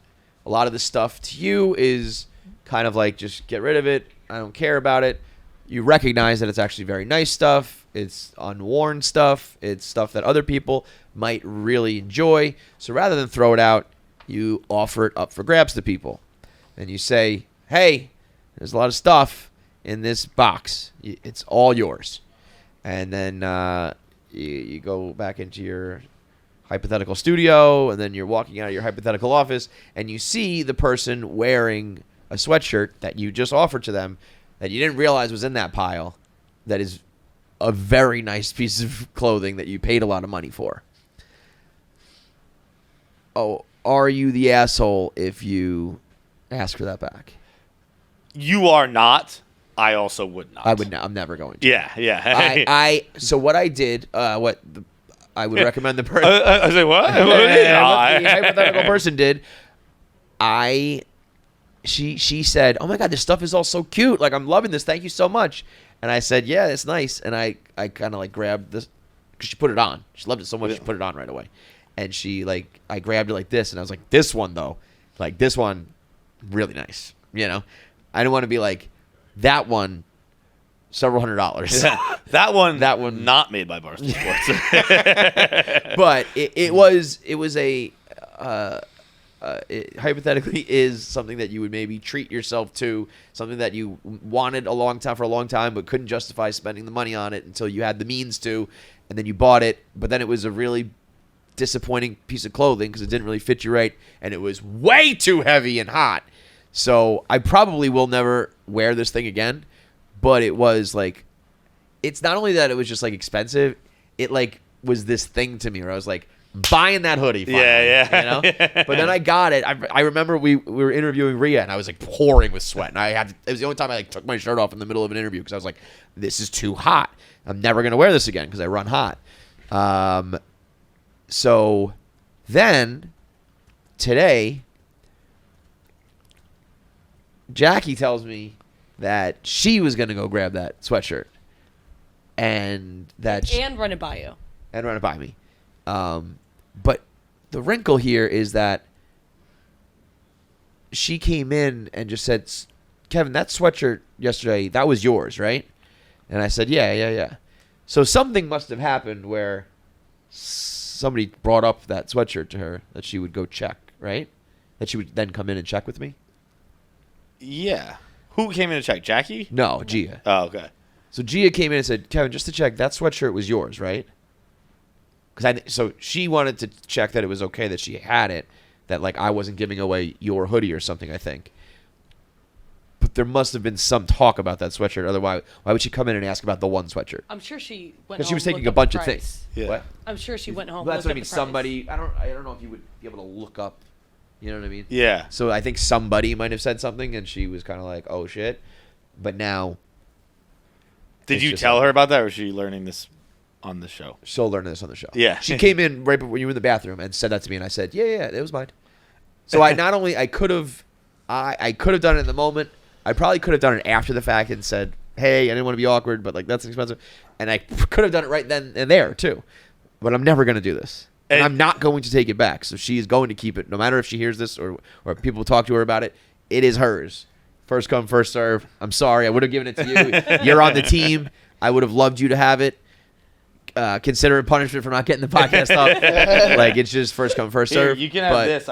Speaker 2: A lot of the stuff to you is kind of like, just get rid of it. I don't care about it. You recognize that it's actually very nice stuff. It's unworn stuff. It's stuff that other people might really enjoy. So rather than throw it out, you offer it up for grabs to people. And you say, hey, there's a lot of stuff in this box. It's all yours. And then you go back into your hypothetical studio, and then you're walking out of your hypothetical office, and you see the person wearing a sweatshirt that you just offered to them that you didn't realize was in that pile that is a very nice piece of clothing that you paid a lot of money for. Oh, are you the asshole if you ask for that back?
Speaker 1: You are not. I also would not.
Speaker 2: I would not. I'm never going to.
Speaker 1: Yeah.
Speaker 2: So what I did, I would recommend the person.
Speaker 1: I was like, what?
Speaker 2: What the hypothetical person did, she said, "Oh my God, this stuff is all so cute. Like, I'm loving this. Thank you so much." And I said, "Yeah, it's nice." And I kind of like grabbed this because she put it on. She loved it so much, she put it on right away. And I grabbed it like this, and I was like, "This one though, like this one, really nice." You know, I didn't want to be like that one. Several $100s.
Speaker 1: That one not made by Barstool Sports.
Speaker 2: But it was a it hypothetically is something that you would maybe treat yourself to, something that you wanted for a long time, but couldn't justify spending the money on it until you had the means to, and then you bought it. But then it was a really disappointing piece of clothing because it didn't really fit you right, and it was way too heavy and hot. So I probably will never wear this thing again. But it was like, it's not only that it was just like expensive, it like was this thing to me where I was like, buying that hoodie finally,
Speaker 1: Yeah.
Speaker 2: you know? But then I got it. I remember we were interviewing Rhea, and I was like pouring with sweat, and it was the only time I like took my shirt off in the middle of an interview because I was like, this is too hot. I'm never gonna wear this again because I run hot. So then today, Jackie tells me that she was gonna go grab that sweatshirt, and
Speaker 4: and run it by you.
Speaker 2: And run it by me. But the wrinkle here is that she came in and just said, "Kevin, that sweatshirt yesterday, that was yours, right?" And I said, yeah. So something must have happened where somebody brought up that sweatshirt to her that she would go check, right? That she would then come in and check with me?
Speaker 1: Yeah. Who came in to check? Jackie?
Speaker 2: No, Gia.
Speaker 1: Oh, okay.
Speaker 2: So Gia came in and said, "Kevin, just to check, that sweatshirt was yours, right?" So she wanted to check that it was okay that she had it, that like I wasn't giving away your hoodie or something, I think. But there must have been some talk about that sweatshirt. Otherwise, why would she come in and ask about the one sweatshirt?
Speaker 4: I'm sure she went.
Speaker 2: Because she was
Speaker 4: home,
Speaker 2: taking
Speaker 4: looked
Speaker 2: a
Speaker 4: up
Speaker 2: bunch
Speaker 4: the
Speaker 2: of
Speaker 4: price.
Speaker 2: things.
Speaker 1: Yeah.
Speaker 2: What?
Speaker 4: I'm sure she went home.
Speaker 2: Well, that's what I
Speaker 4: looked
Speaker 2: mean.
Speaker 4: up the price.
Speaker 2: Somebody. I don't know if you would be able to look up. You know what I mean?
Speaker 1: Yeah.
Speaker 2: So I think somebody might have said something, and she was kind of like, "Oh shit," but now.
Speaker 1: Did
Speaker 2: it's
Speaker 1: you
Speaker 2: just
Speaker 1: tell
Speaker 2: like-
Speaker 1: her about that, or was she learning this on the show?
Speaker 2: She'll learn this on the show.
Speaker 1: Yeah.
Speaker 2: She came in right before you were in the bathroom and said that to me, and I said, yeah, it was mine. So I not only I could have done it in the moment. I probably could have done it after the fact and said, hey, I didn't want to be awkward, but like that's expensive, and I could have done it right then and there too. But I'm never going to do this, and I'm not going to take it back. So she is going to keep it, no matter if she hears this or people talk to her about it. It is hers. First come, first serve. I'm sorry. I would have given it to you. You're on the team. I would have loved you to have it. Consider it punishment for not getting the podcast up. Like, it's just first come, first
Speaker 1: Here,
Speaker 2: serve.
Speaker 1: you can have
Speaker 2: but
Speaker 1: this.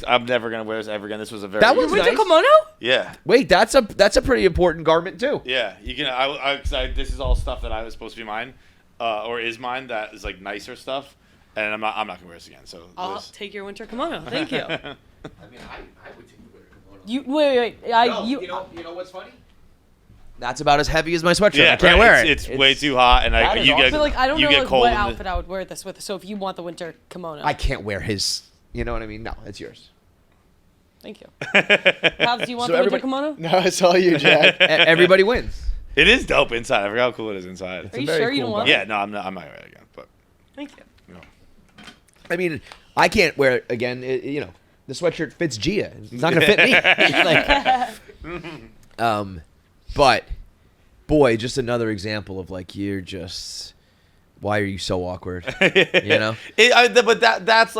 Speaker 1: I'm never gonna wear this ever again. This was a very.
Speaker 2: That was
Speaker 4: Winter
Speaker 2: nice.
Speaker 4: kimono?
Speaker 1: Yeah.
Speaker 2: Wait, that's a pretty important garment too.
Speaker 1: Yeah. You can. This is all stuff that I was supposed to be mine, or is mine. That is like nicer stuff, and I'm not gonna wear this again. So.
Speaker 4: I'll take your winter kimono. Thank you.
Speaker 2: I mean, I would take the winter kimono.
Speaker 4: You wait.
Speaker 2: You know what's funny? That's about as heavy as my sweatshirt.
Speaker 1: Yeah,
Speaker 2: I can't
Speaker 1: right.
Speaker 2: wear
Speaker 1: It's
Speaker 2: it.
Speaker 1: way too hot, and
Speaker 2: that is
Speaker 1: you
Speaker 2: awesome.
Speaker 1: get.
Speaker 4: But like I don't
Speaker 1: you
Speaker 4: know
Speaker 1: get
Speaker 4: like
Speaker 1: cold
Speaker 4: what
Speaker 1: in the-
Speaker 4: outfit I would wear this with. So if you want the winter kimono,
Speaker 2: I can't wear his. You know what I mean? No, it's yours.
Speaker 4: thank you. Pabs, do you want
Speaker 2: So
Speaker 4: the winter
Speaker 2: everybody-
Speaker 4: kimono?
Speaker 6: No, it's all you, Jack.
Speaker 2: Everybody wins.
Speaker 1: It is dope inside. I forgot how cool it is inside.
Speaker 4: Are you
Speaker 2: very
Speaker 4: sure you
Speaker 2: cool
Speaker 4: don't want
Speaker 2: button.
Speaker 4: it?
Speaker 1: Yeah, no, I'm not wearing it again. But
Speaker 4: Thank you.
Speaker 2: I mean, I can't wear it again. The sweatshirt fits Gia. It's not gonna fit me. But boy, just another example of like you're just. Why are you so awkward? You know.
Speaker 1: But that's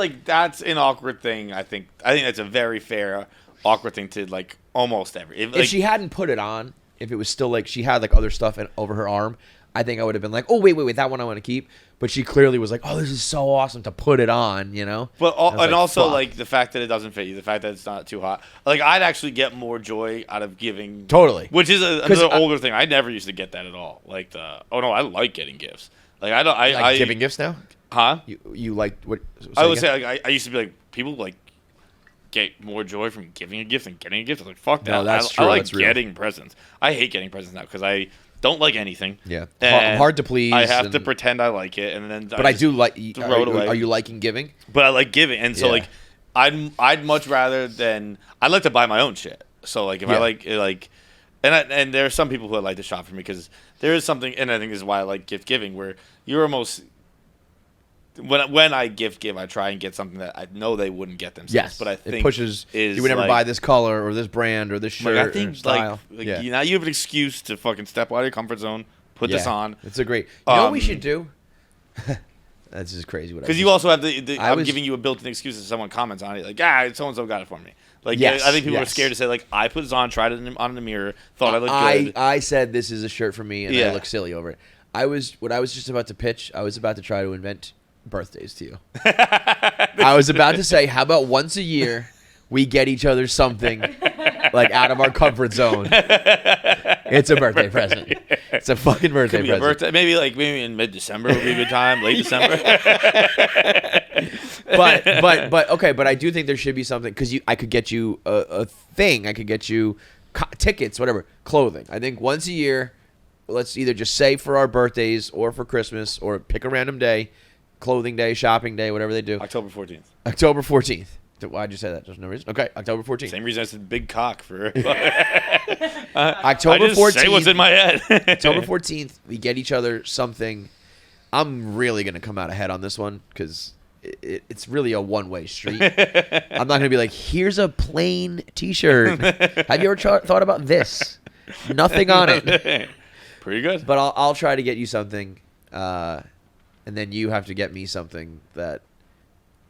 Speaker 1: an awkward thing. I think that's a very fair awkward thing to like almost every.
Speaker 2: If she hadn't put it on, if it was still like she had like other stuff over her arm, I think I would have been like, oh wait, that one I want to keep. But she clearly was like, oh, this is so awesome to put it on, you know.
Speaker 1: But
Speaker 2: I was like,
Speaker 1: also
Speaker 2: fuck.
Speaker 1: like the fact that it doesn't fit you, the fact that it's not too hot. Like I'd actually get more joy out of giving.
Speaker 2: Totally.
Speaker 1: Which is
Speaker 2: 'Cause
Speaker 1: another older thing. I never used to get that at all. Like I like getting gifts. Like I don't. I
Speaker 2: giving gifts now.
Speaker 1: Huh?
Speaker 2: You like what?
Speaker 1: I would say like I used to be like people like get more joy from giving a gift than getting a gift. I was like, fuck that.
Speaker 2: No, that's true.
Speaker 1: I like
Speaker 2: That's real.
Speaker 1: getting presents. I hate getting presents now because I don't like anything.
Speaker 2: Yeah.
Speaker 1: And
Speaker 2: Hard to please.
Speaker 1: I have to
Speaker 2: and-
Speaker 1: pretend I like it, and then.
Speaker 2: But I do like.
Speaker 1: throw it away.
Speaker 2: Are you liking giving?
Speaker 1: But I like giving, and so
Speaker 2: Yeah.
Speaker 1: like, I'd much rather than I'd like to buy my own shit. So like, if I
Speaker 2: Yeah.
Speaker 1: like, and there are some people who would like to shop for me because there is something, and I think this is why I like gift giving, where you're almost. When I gift give, I try and get something that I know they wouldn't get themselves.
Speaker 2: Yes.
Speaker 1: But I think
Speaker 2: it pushes.
Speaker 1: is
Speaker 2: You would never
Speaker 1: like,
Speaker 2: buy this color or this brand or this shirt
Speaker 1: Like, I
Speaker 2: or
Speaker 1: think
Speaker 2: style.
Speaker 1: like
Speaker 2: yeah.
Speaker 1: now you have an excuse to fucking step out of your comfort zone, put this on.
Speaker 2: It's a great. You know what we
Speaker 1: Um,
Speaker 2: should do? That's just crazy.
Speaker 1: Because you also have I'm
Speaker 2: was-
Speaker 1: giving you a built-in excuse if someone comments on it, like, so and so got it for me. Like,
Speaker 2: Yes,
Speaker 1: I think people are
Speaker 2: yes.
Speaker 1: scared to say, like, I put this on, tried it on in the mirror, thought I looked good.
Speaker 2: I said this is a shirt for me, and
Speaker 1: Yeah.
Speaker 2: I look silly over it. I was just about to pitch. I was about to try to invent birthdays to you. I was about to say, how about once a year we get each other something like out of our comfort zone? It's a birthday present. It's a fucking birthday
Speaker 1: Could be a
Speaker 2: present.
Speaker 1: birthday, maybe in mid-December would be a good time, late December.
Speaker 2: but okay, but I do think there should be something because I could get you a thing. I could get you tickets, whatever, clothing. I think once a year, let's either just say for our birthdays or for Christmas or pick a random day, clothing day, shopping day, whatever they do.
Speaker 1: October 14th.
Speaker 2: October 14th. Why'd you say that? There's no reason. Okay, October 14th.
Speaker 1: Same reason I said big cock for.
Speaker 2: October
Speaker 1: I just
Speaker 2: 14th.
Speaker 1: say what's in my head.
Speaker 2: October 14th, we get each other something. I'm really going to come out ahead on this one because it's really a one-way street. I'm not going to be like, here's a plain T-shirt. Have you ever thought about this? Nothing on it.
Speaker 1: Pretty good.
Speaker 2: But I'll try to get you something, and then you have to get me something that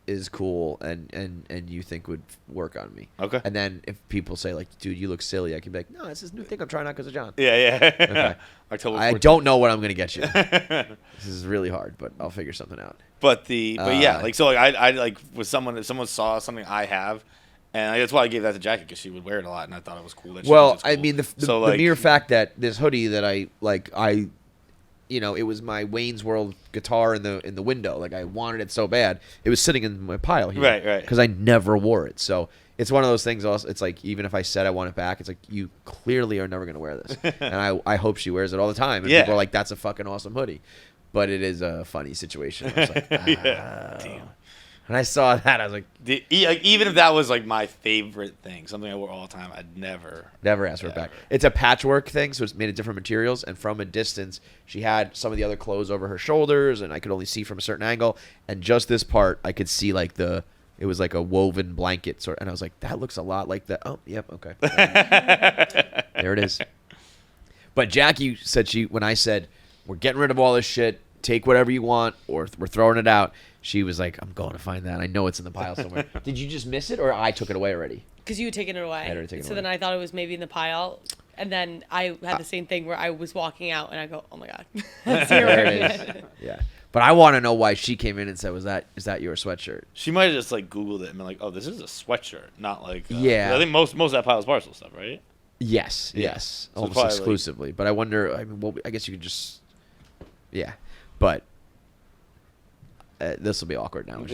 Speaker 2: is cool and you think would work on me.
Speaker 1: Okay.
Speaker 2: And then if people say like, dude, you look silly, I can be like, no, it's this new thing I'm trying out because of John.
Speaker 1: Yeah.
Speaker 2: Okay.
Speaker 1: October 14th.
Speaker 2: I don't know what I'm gonna get you. This is really hard, but I'll figure something out.
Speaker 1: But yeah, like so, like I like with someone if someone saw something I have, and that's why I gave that to Jackie because she would wear it a lot, and I thought it was cool. That she
Speaker 2: Well,
Speaker 1: thinks it's
Speaker 2: I
Speaker 1: cool.
Speaker 2: mean, the mere fact that this hoodie that I it was my Wayne's World guitar in the window. Like I wanted it so bad, it was sitting in my pile here.
Speaker 1: Right.
Speaker 2: Because I never wore it, so it's one of those things. Also, it's like even if I said I want it back, it's like you clearly are never gonna wear this, and I hope she wears it all the time. And
Speaker 1: Yeah.
Speaker 2: people are like, that's a fucking awesome hoodie, but it is a funny situation. I was like,
Speaker 1: Yeah.
Speaker 2: "Oh."
Speaker 1: Damn.
Speaker 2: When I saw that, I was like,
Speaker 1: Like, even if that was like my favorite thing, something I wore all the time, I'd never.
Speaker 2: never ask for it back. It's a patchwork thing, so it's made of different materials. And from a distance, she had some of the other clothes over her shoulders, and I could only see from a certain angle. And just this part, I could see like it was like a woven blanket sort. And I was like, that looks a lot like that. Oh, yep, okay. There it is. But Jackie said when I said we're getting rid of all this shit, take whatever you want, or we're throwing it out. She was like, I'm going to find that. I know it's in the pile somewhere. Did you just miss it, or I took it away already?
Speaker 4: Because you had taken it away.
Speaker 2: I had already taken it
Speaker 4: so
Speaker 2: away.
Speaker 4: then I thought it was maybe in the pile. And then I had the same thing where I was walking out and I go, oh my God. That's here.
Speaker 2: There it is. Yeah. But I want to know why she came in and said, is that your sweatshirt?
Speaker 1: She might have just like Googled it and been like, "Oh, this is a sweatshirt," not like.
Speaker 2: Yeah.
Speaker 1: I think most of that pile is Barstool stuff, right?
Speaker 2: Yes.
Speaker 1: Yeah.
Speaker 2: Yes.
Speaker 1: So
Speaker 2: Almost
Speaker 1: probably, like-
Speaker 2: exclusively. But I wonder, I mean, well, I guess you could just, yeah. But this will be awkward now when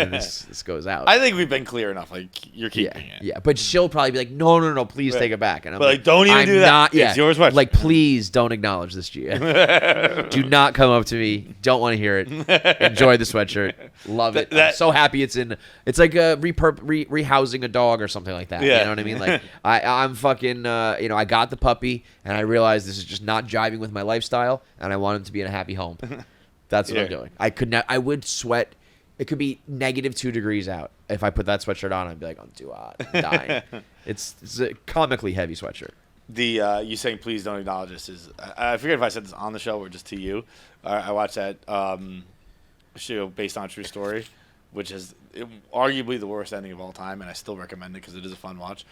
Speaker 2: this goes out.
Speaker 1: I think we've been clear enough. Like you're keeping it.
Speaker 2: Yeah, but she'll probably be like, no, please
Speaker 1: Right.
Speaker 2: take it back. And I'm
Speaker 1: But, like, don't even
Speaker 2: I'm
Speaker 1: do that.
Speaker 2: Not, yeah,
Speaker 1: It's your sweatshirt.
Speaker 2: Like, please don't acknowledge this, Gia. Do not come up to me. Don't want to hear it. Enjoy the sweatshirt. Love it. I'm so happy it's in. It's like rehousing a dog or something like that.
Speaker 1: Yeah.
Speaker 2: You know what I mean? Like I'm fucking. I got the puppy and I realized this is just not jiving with my lifestyle, and I want him to be in a happy home. That's what I'm doing. I could not. I would sweat. It could be -2 degrees out. If I put that sweatshirt on, I'd be like, I'm too hot. I'm dying. It's a comically heavy sweatshirt.
Speaker 1: You saying please don't acknowledge this is I forget if I said this on the show or just to you. I watched that show based on a true story, which is arguably the worst ending of all time, and I still recommend it because it is a fun watch.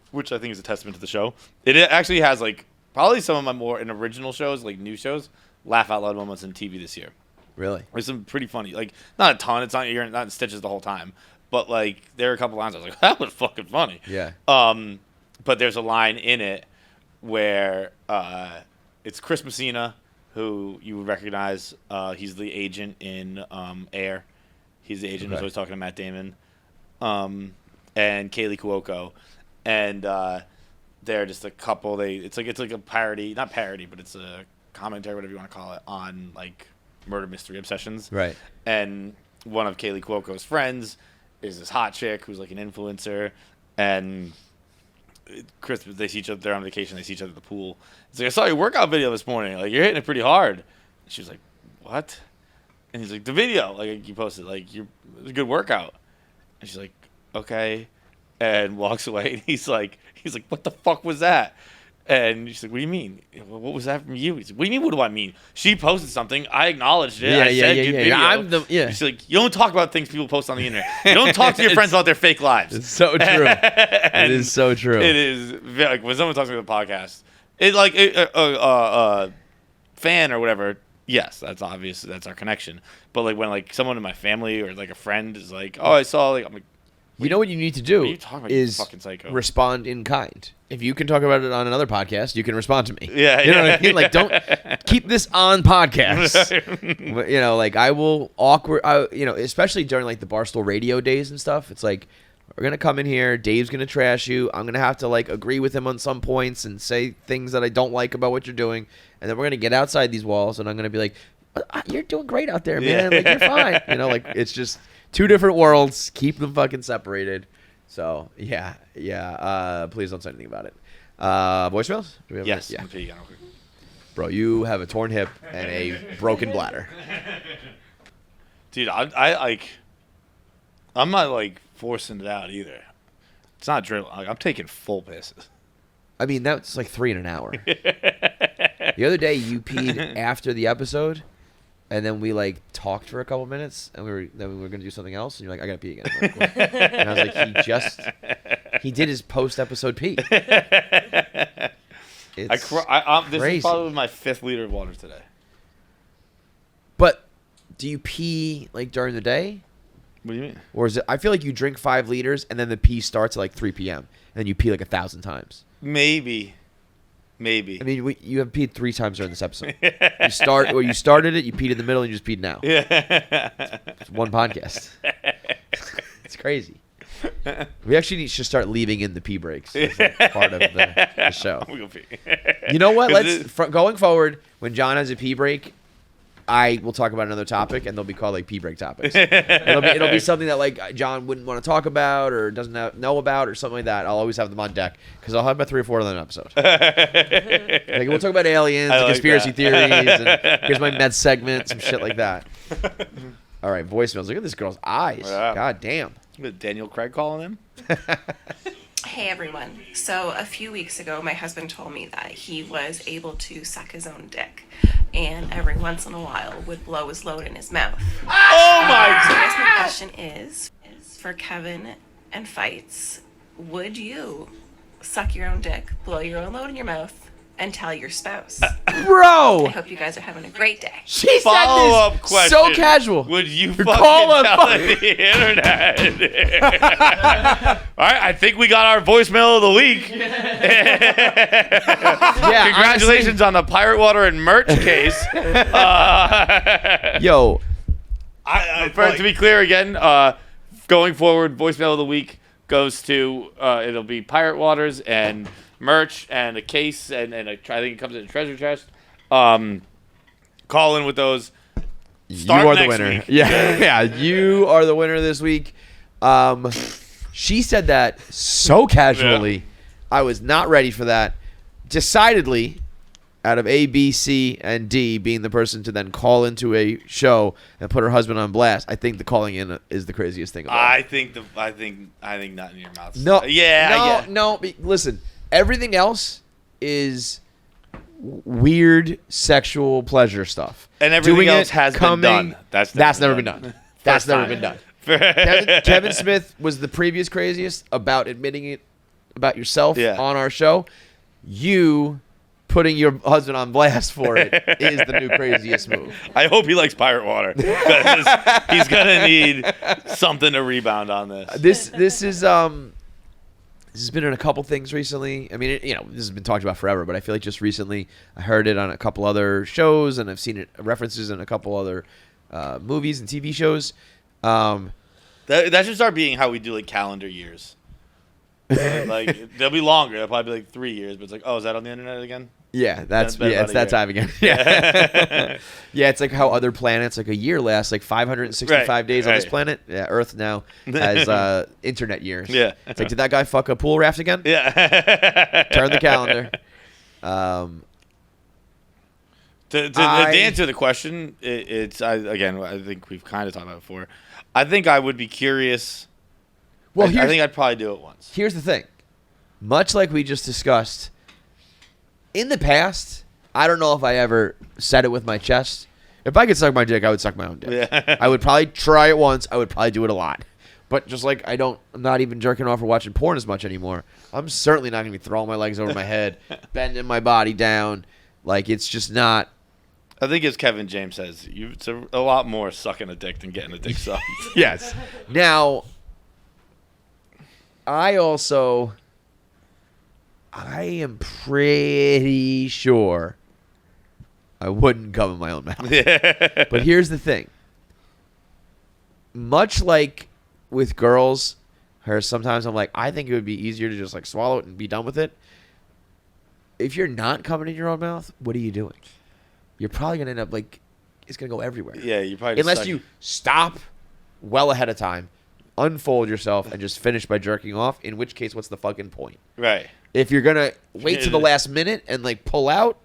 Speaker 1: Which I think is a testament to the show. It actually has like probably some of my more original shows, like new shows, laugh out loud moments in TV this year.
Speaker 2: Really?
Speaker 1: There's some pretty funny, like not a ton. It's not you're not in stitches the whole time, but like there are a couple lines I was like, that was fucking funny.
Speaker 2: Yeah.
Speaker 1: But there's a line in it where it's Chris Messina, who you would recognize. He's the agent in Air. He's the agent who's always talking to Matt Damon. and Kaylee Cuoco, and they're just a couple. It's like a parody, not parody, but it's a commentary, whatever you want to call it, on like murder mystery obsessions.
Speaker 2: Right.
Speaker 1: And one of Kaylee Cuoco's friends is this hot chick who's like an influencer, and Christmas they see each other. They're on vacation. They see each other at the pool. It's like, I saw your workout video this morning. Like, you're hitting it pretty hard. And she was like, what? And he's like, the video. Like, you posted. Like, it was a good workout. And she's like, okay. And walks away. And he's like, what the fuck was that? And she's like, what do you mean? What was that from you? He's like, what do you mean, what do I mean? She posted something. I acknowledged it. I said, good video. She's like, you don't talk about things people post on the internet. You don't talk to your friends about their fake lives.
Speaker 2: It's so true. It is so true.
Speaker 1: It is. Like, when someone talks about the podcast, it like fan or whatever, yes, that's obvious. That's our connection. But like when like someone in my family or like a friend is like, oh, I saw, like, I'm like,
Speaker 2: you know what you need to do
Speaker 1: what are you talking about, you
Speaker 2: is
Speaker 1: fucking psycho?
Speaker 2: Respond in kind. If you can talk about it on another podcast, you can respond to me.
Speaker 1: Yeah,
Speaker 2: you know what I mean? Like, don't keep this on podcast. You know, like I will especially during like the Barstool Radio days and stuff. It's like, we're gonna come in here. Dave's gonna trash you. I'm gonna have to like agree with him on some points and say things that I don't like about what you're doing. And then we're gonna get outside these walls, and I'm gonna be like, "You're doing great out there, man. Like, you're fine." You know, like it's just two different worlds. Keep them fucking separated. So yeah. Please don't say anything about it. Voicemails? Do we have
Speaker 1: yes.
Speaker 2: Yeah.
Speaker 1: Okay,
Speaker 2: Bro, you have a torn hip and a broken bladder.
Speaker 1: Dude, I'm not like forcing it out either. It's not dribbling. Like, I'm taking full pisses.
Speaker 2: I mean, that's like 3 in an hour. The other day, you peed after the episode, and then we like talked for a couple minutes, and we were gonna do something else, and you're like, I gotta pee again. Like, cool. And I was like, he did his post episode pee. It's
Speaker 1: this
Speaker 2: crazy.
Speaker 1: is probably my 5th liter of water today.
Speaker 2: But do you pee like during the day?
Speaker 1: What do you mean?
Speaker 2: Or is it? I feel like you drink 5 liters, and then the pee starts at like 3 p.m. and then you pee like 1,000 times.
Speaker 1: Maybe.
Speaker 2: I mean, you have peed 3 times during this episode. You started it, you peed in the middle, and you just peed now.
Speaker 1: Yeah.
Speaker 2: It's one podcast. It's crazy. We actually should start leaving in the pee breaks as like part of the show.
Speaker 1: I'm gonna pee.
Speaker 2: You know what? Going forward, when John has a pee break, I will talk about another topic, and they'll be called like pee break topics. It'll be something that like John wouldn't want to talk about or doesn't know about or something like that. I'll always have them on deck because I'll have about 3 or 4 of them in an episode. Like we'll talk about aliens, and conspiracy theories, and here's my med segment, some shit like that. All right, voicemails. Look at this girl's eyes.
Speaker 1: Wow.
Speaker 2: God damn.
Speaker 1: Daniel Craig calling him?
Speaker 8: Hey everyone. So a few weeks ago, my husband told me that he was able to suck his own dick and every once in a while would blow his load in his mouth.
Speaker 1: Oh my
Speaker 8: So I
Speaker 1: god!
Speaker 8: guess my question is for Kevin and Feits, would you suck your own dick, blow your own load in your mouth, and tell your spouse?
Speaker 2: Bro!
Speaker 8: I hope you guys are having a great day.
Speaker 2: She said
Speaker 1: Follow-up
Speaker 2: this
Speaker 1: question.
Speaker 2: so casual.
Speaker 1: Would you
Speaker 2: Call
Speaker 1: fucking
Speaker 2: him.
Speaker 1: tell the internet? All right, I think we got our voicemail of the week.
Speaker 2: Yeah,
Speaker 1: Congratulations on the Pirate Water and merch case.
Speaker 2: Yo,
Speaker 1: To be clear again, going forward, voicemail of the week goes to it'll be Pirate Waters and merch and a case and I think it comes in a treasure chest. Call in with those. Start
Speaker 2: you are the
Speaker 1: next
Speaker 2: winner.
Speaker 1: week.
Speaker 2: Yeah, you are the winner this week. She said that so casually.
Speaker 1: Yeah.
Speaker 2: I was not ready for that. Decidedly, out of A, B, C, and D being the person to then call into a show and put her husband on blast, I think the calling in is the craziest thing of all.
Speaker 1: I think not in your mouth.
Speaker 2: No,
Speaker 1: Yeah.
Speaker 2: no. Listen, everything else is weird sexual pleasure stuff,
Speaker 1: And everything
Speaker 2: Doing
Speaker 1: else
Speaker 2: it,
Speaker 1: has been done. That's
Speaker 2: never been done. That's
Speaker 1: First
Speaker 2: never
Speaker 1: time.
Speaker 2: been done. Kevin Smith was the previous craziest about admitting it about yourself on our show. You putting your husband on blast for it is the new craziest move.
Speaker 1: I hope he likes Pirate Water because he's gonna need something to rebound on this.
Speaker 2: This has been in a couple things recently. I mean, this has been talked about forever, but I feel like just recently I heard it on a couple other shows, and I've seen it references in a couple other movies and TV shows.
Speaker 1: That should start being how we do like calendar years. Like they'll be longer. They'll probably be like 3 years. But it's like, oh, is that on the internet again?
Speaker 2: Yeah,
Speaker 1: It's been
Speaker 2: it's
Speaker 1: about a
Speaker 2: that
Speaker 1: year.
Speaker 2: time again. Yeah. Yeah, it's like how other planets, like a year lasts like 565
Speaker 1: Right,
Speaker 2: days on this
Speaker 1: right.
Speaker 2: planet. Yeah, Earth now has internet years.
Speaker 1: Yeah.
Speaker 2: It's like, did that guy fuck a pool raft again?
Speaker 1: Yeah.
Speaker 2: Turn the calendar.
Speaker 1: To answer the question, I think we've kind of talked about it before. I think I would be curious.
Speaker 2: Well,
Speaker 1: I think I'd probably do it once.
Speaker 2: Here's the thing. Much like we just discussed, in the past, I don't know if I ever said it with my chest. If I could suck my dick, I would suck my own dick.
Speaker 1: Yeah.
Speaker 2: I would probably try it once. I would probably do it a lot. But just like I'm not even jerking off or watching porn as much anymore. I'm certainly not going to be throwing my legs over my head, bending my body down. Like, it's just not.
Speaker 1: I think as Kevin James says, it's a lot more sucking a dick than getting a dick sucked.
Speaker 2: Yes. Now, I am pretty sure I wouldn't come in my own mouth.
Speaker 1: Yeah.
Speaker 2: But here's the thing. Much like with girls, sometimes I'm like, I think it would be easier to just like swallow it and be done with it. If you're not coming in your own mouth, what are you doing? You're probably gonna end up like it's gonna go everywhere.
Speaker 1: Yeah, you probably just
Speaker 2: unless
Speaker 1: suck-
Speaker 2: you stop well ahead of time, unfold yourself, and just finish by jerking off. In which case, what's the fucking point?
Speaker 1: Right.
Speaker 2: If you're gonna wait to the last minute and like pull out,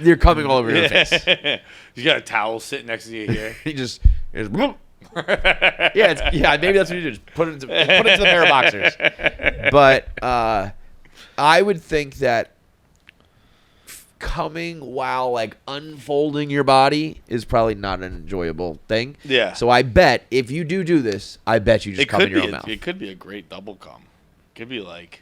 Speaker 2: you're coming all over your face.
Speaker 1: You got a towel sitting next to you here.
Speaker 2: You just maybe that's what you do. Just put it into the pair of boxers. But I would think that coming while like unfolding your body is probably not an enjoyable thing.
Speaker 1: Yeah.
Speaker 2: So I bet if you do this, I bet you just come in your own mouth.
Speaker 1: It could be a great double cum. It could be like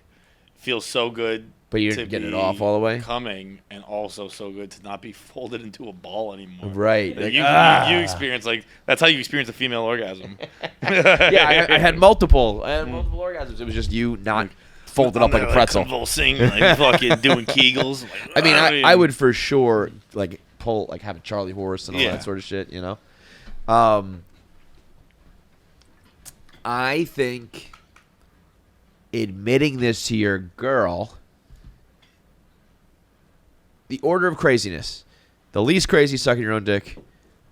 Speaker 1: feels so good.
Speaker 2: But you
Speaker 1: to
Speaker 2: didn't get it
Speaker 1: be
Speaker 2: off all the way?
Speaker 1: Coming and also so good to not be folded into a ball anymore.
Speaker 2: Right.
Speaker 1: Like,
Speaker 2: Like,
Speaker 1: you experience that's how you experience a female orgasm.
Speaker 2: Yeah, I had multiple orgasms. It was just you not folded up like a pretzel.
Speaker 1: Convulsing, like fucking doing Kegels. Like,
Speaker 2: I mean, I would for sure like pull, like have a Charlie horse and all
Speaker 1: Yeah.
Speaker 2: that sort of shit, you know. I think admitting this to your girl, the order of craziness, the least crazy, sucking your own dick,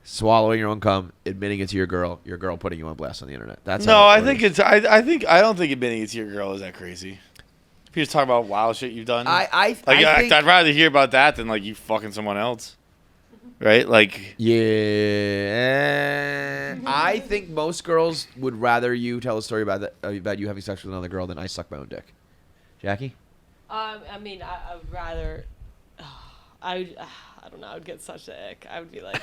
Speaker 2: swallowing your own cum, admitting it to your girl putting you on blast on the internet. That's
Speaker 1: No,
Speaker 2: how
Speaker 1: I
Speaker 2: it
Speaker 1: think
Speaker 2: is.
Speaker 1: I don't think admitting it to your girl is that crazy. If you just talk about wild shit you've done,
Speaker 2: I think,
Speaker 1: I'd rather hear about that than like you fucking someone else, right? Like,
Speaker 2: yeah, I think most girls would rather you tell a story about you having sex with another girl than I suck my own dick. Jackie?
Speaker 4: I mean, I would rather. I don't know. I would get such a ick. I would be like,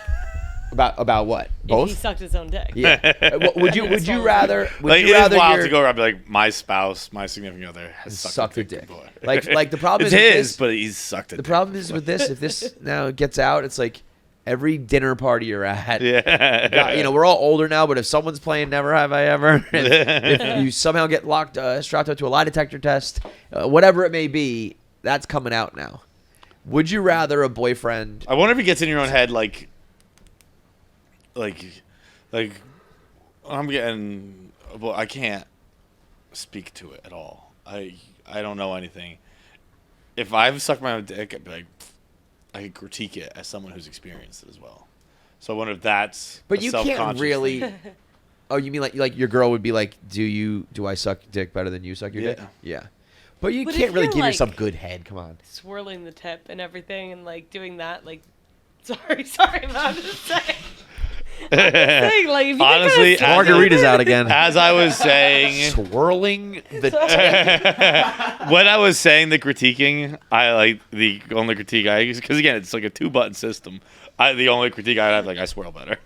Speaker 2: About what?
Speaker 4: if he
Speaker 2: Both?
Speaker 4: sucked his own dick.
Speaker 2: Yeah. Would you rather? Would
Speaker 1: like
Speaker 2: you
Speaker 1: it is
Speaker 2: rather
Speaker 1: wild
Speaker 2: your
Speaker 1: to go around and be like, my spouse, my significant other has
Speaker 2: sucked
Speaker 1: sucked
Speaker 2: a
Speaker 1: a
Speaker 2: dick?
Speaker 1: before.
Speaker 2: Like the problem
Speaker 1: It's
Speaker 2: is with
Speaker 1: his,
Speaker 2: this,
Speaker 1: but he's sucked it.
Speaker 2: the problem is with this. If this now gets out, it's like every dinner party you're at.
Speaker 1: Yeah.
Speaker 2: God, you know, we're all older now, but if someone's playing Never Have I Ever, if you somehow get strapped up to a lie detector test, whatever it may be, that's coming out now. Would you rather a boyfriend?
Speaker 1: I wonder if it gets in your own head, like I'm getting. Well, I can't speak to it at all. I don't know anything. If I've sucked my own dick, I'd be like, I could critique it as someone who's experienced it as well. So I wonder if that's.
Speaker 2: But
Speaker 1: a
Speaker 2: you can't
Speaker 1: self-conscious
Speaker 2: really.
Speaker 1: thing.
Speaker 2: Oh, you mean like your girl would be like, do I suck dick better than you suck your dick?
Speaker 1: Yeah.
Speaker 2: Yeah. But you
Speaker 4: But
Speaker 2: can't
Speaker 4: if
Speaker 2: really
Speaker 4: you're,
Speaker 2: give
Speaker 4: like-
Speaker 2: yourself good head. Come on.
Speaker 4: Swirling the tip and everything and like doing that, like, sorry, but I'm just saying. Saying, like, if you
Speaker 1: Honestly,
Speaker 4: get kinda
Speaker 2: Margarita's out again.
Speaker 1: As I was saying,
Speaker 2: Swirling the
Speaker 1: when I was saying the critiquing, I like the only critique I use because again it's like a 2-button system. The only critique I have, like, I swirl better.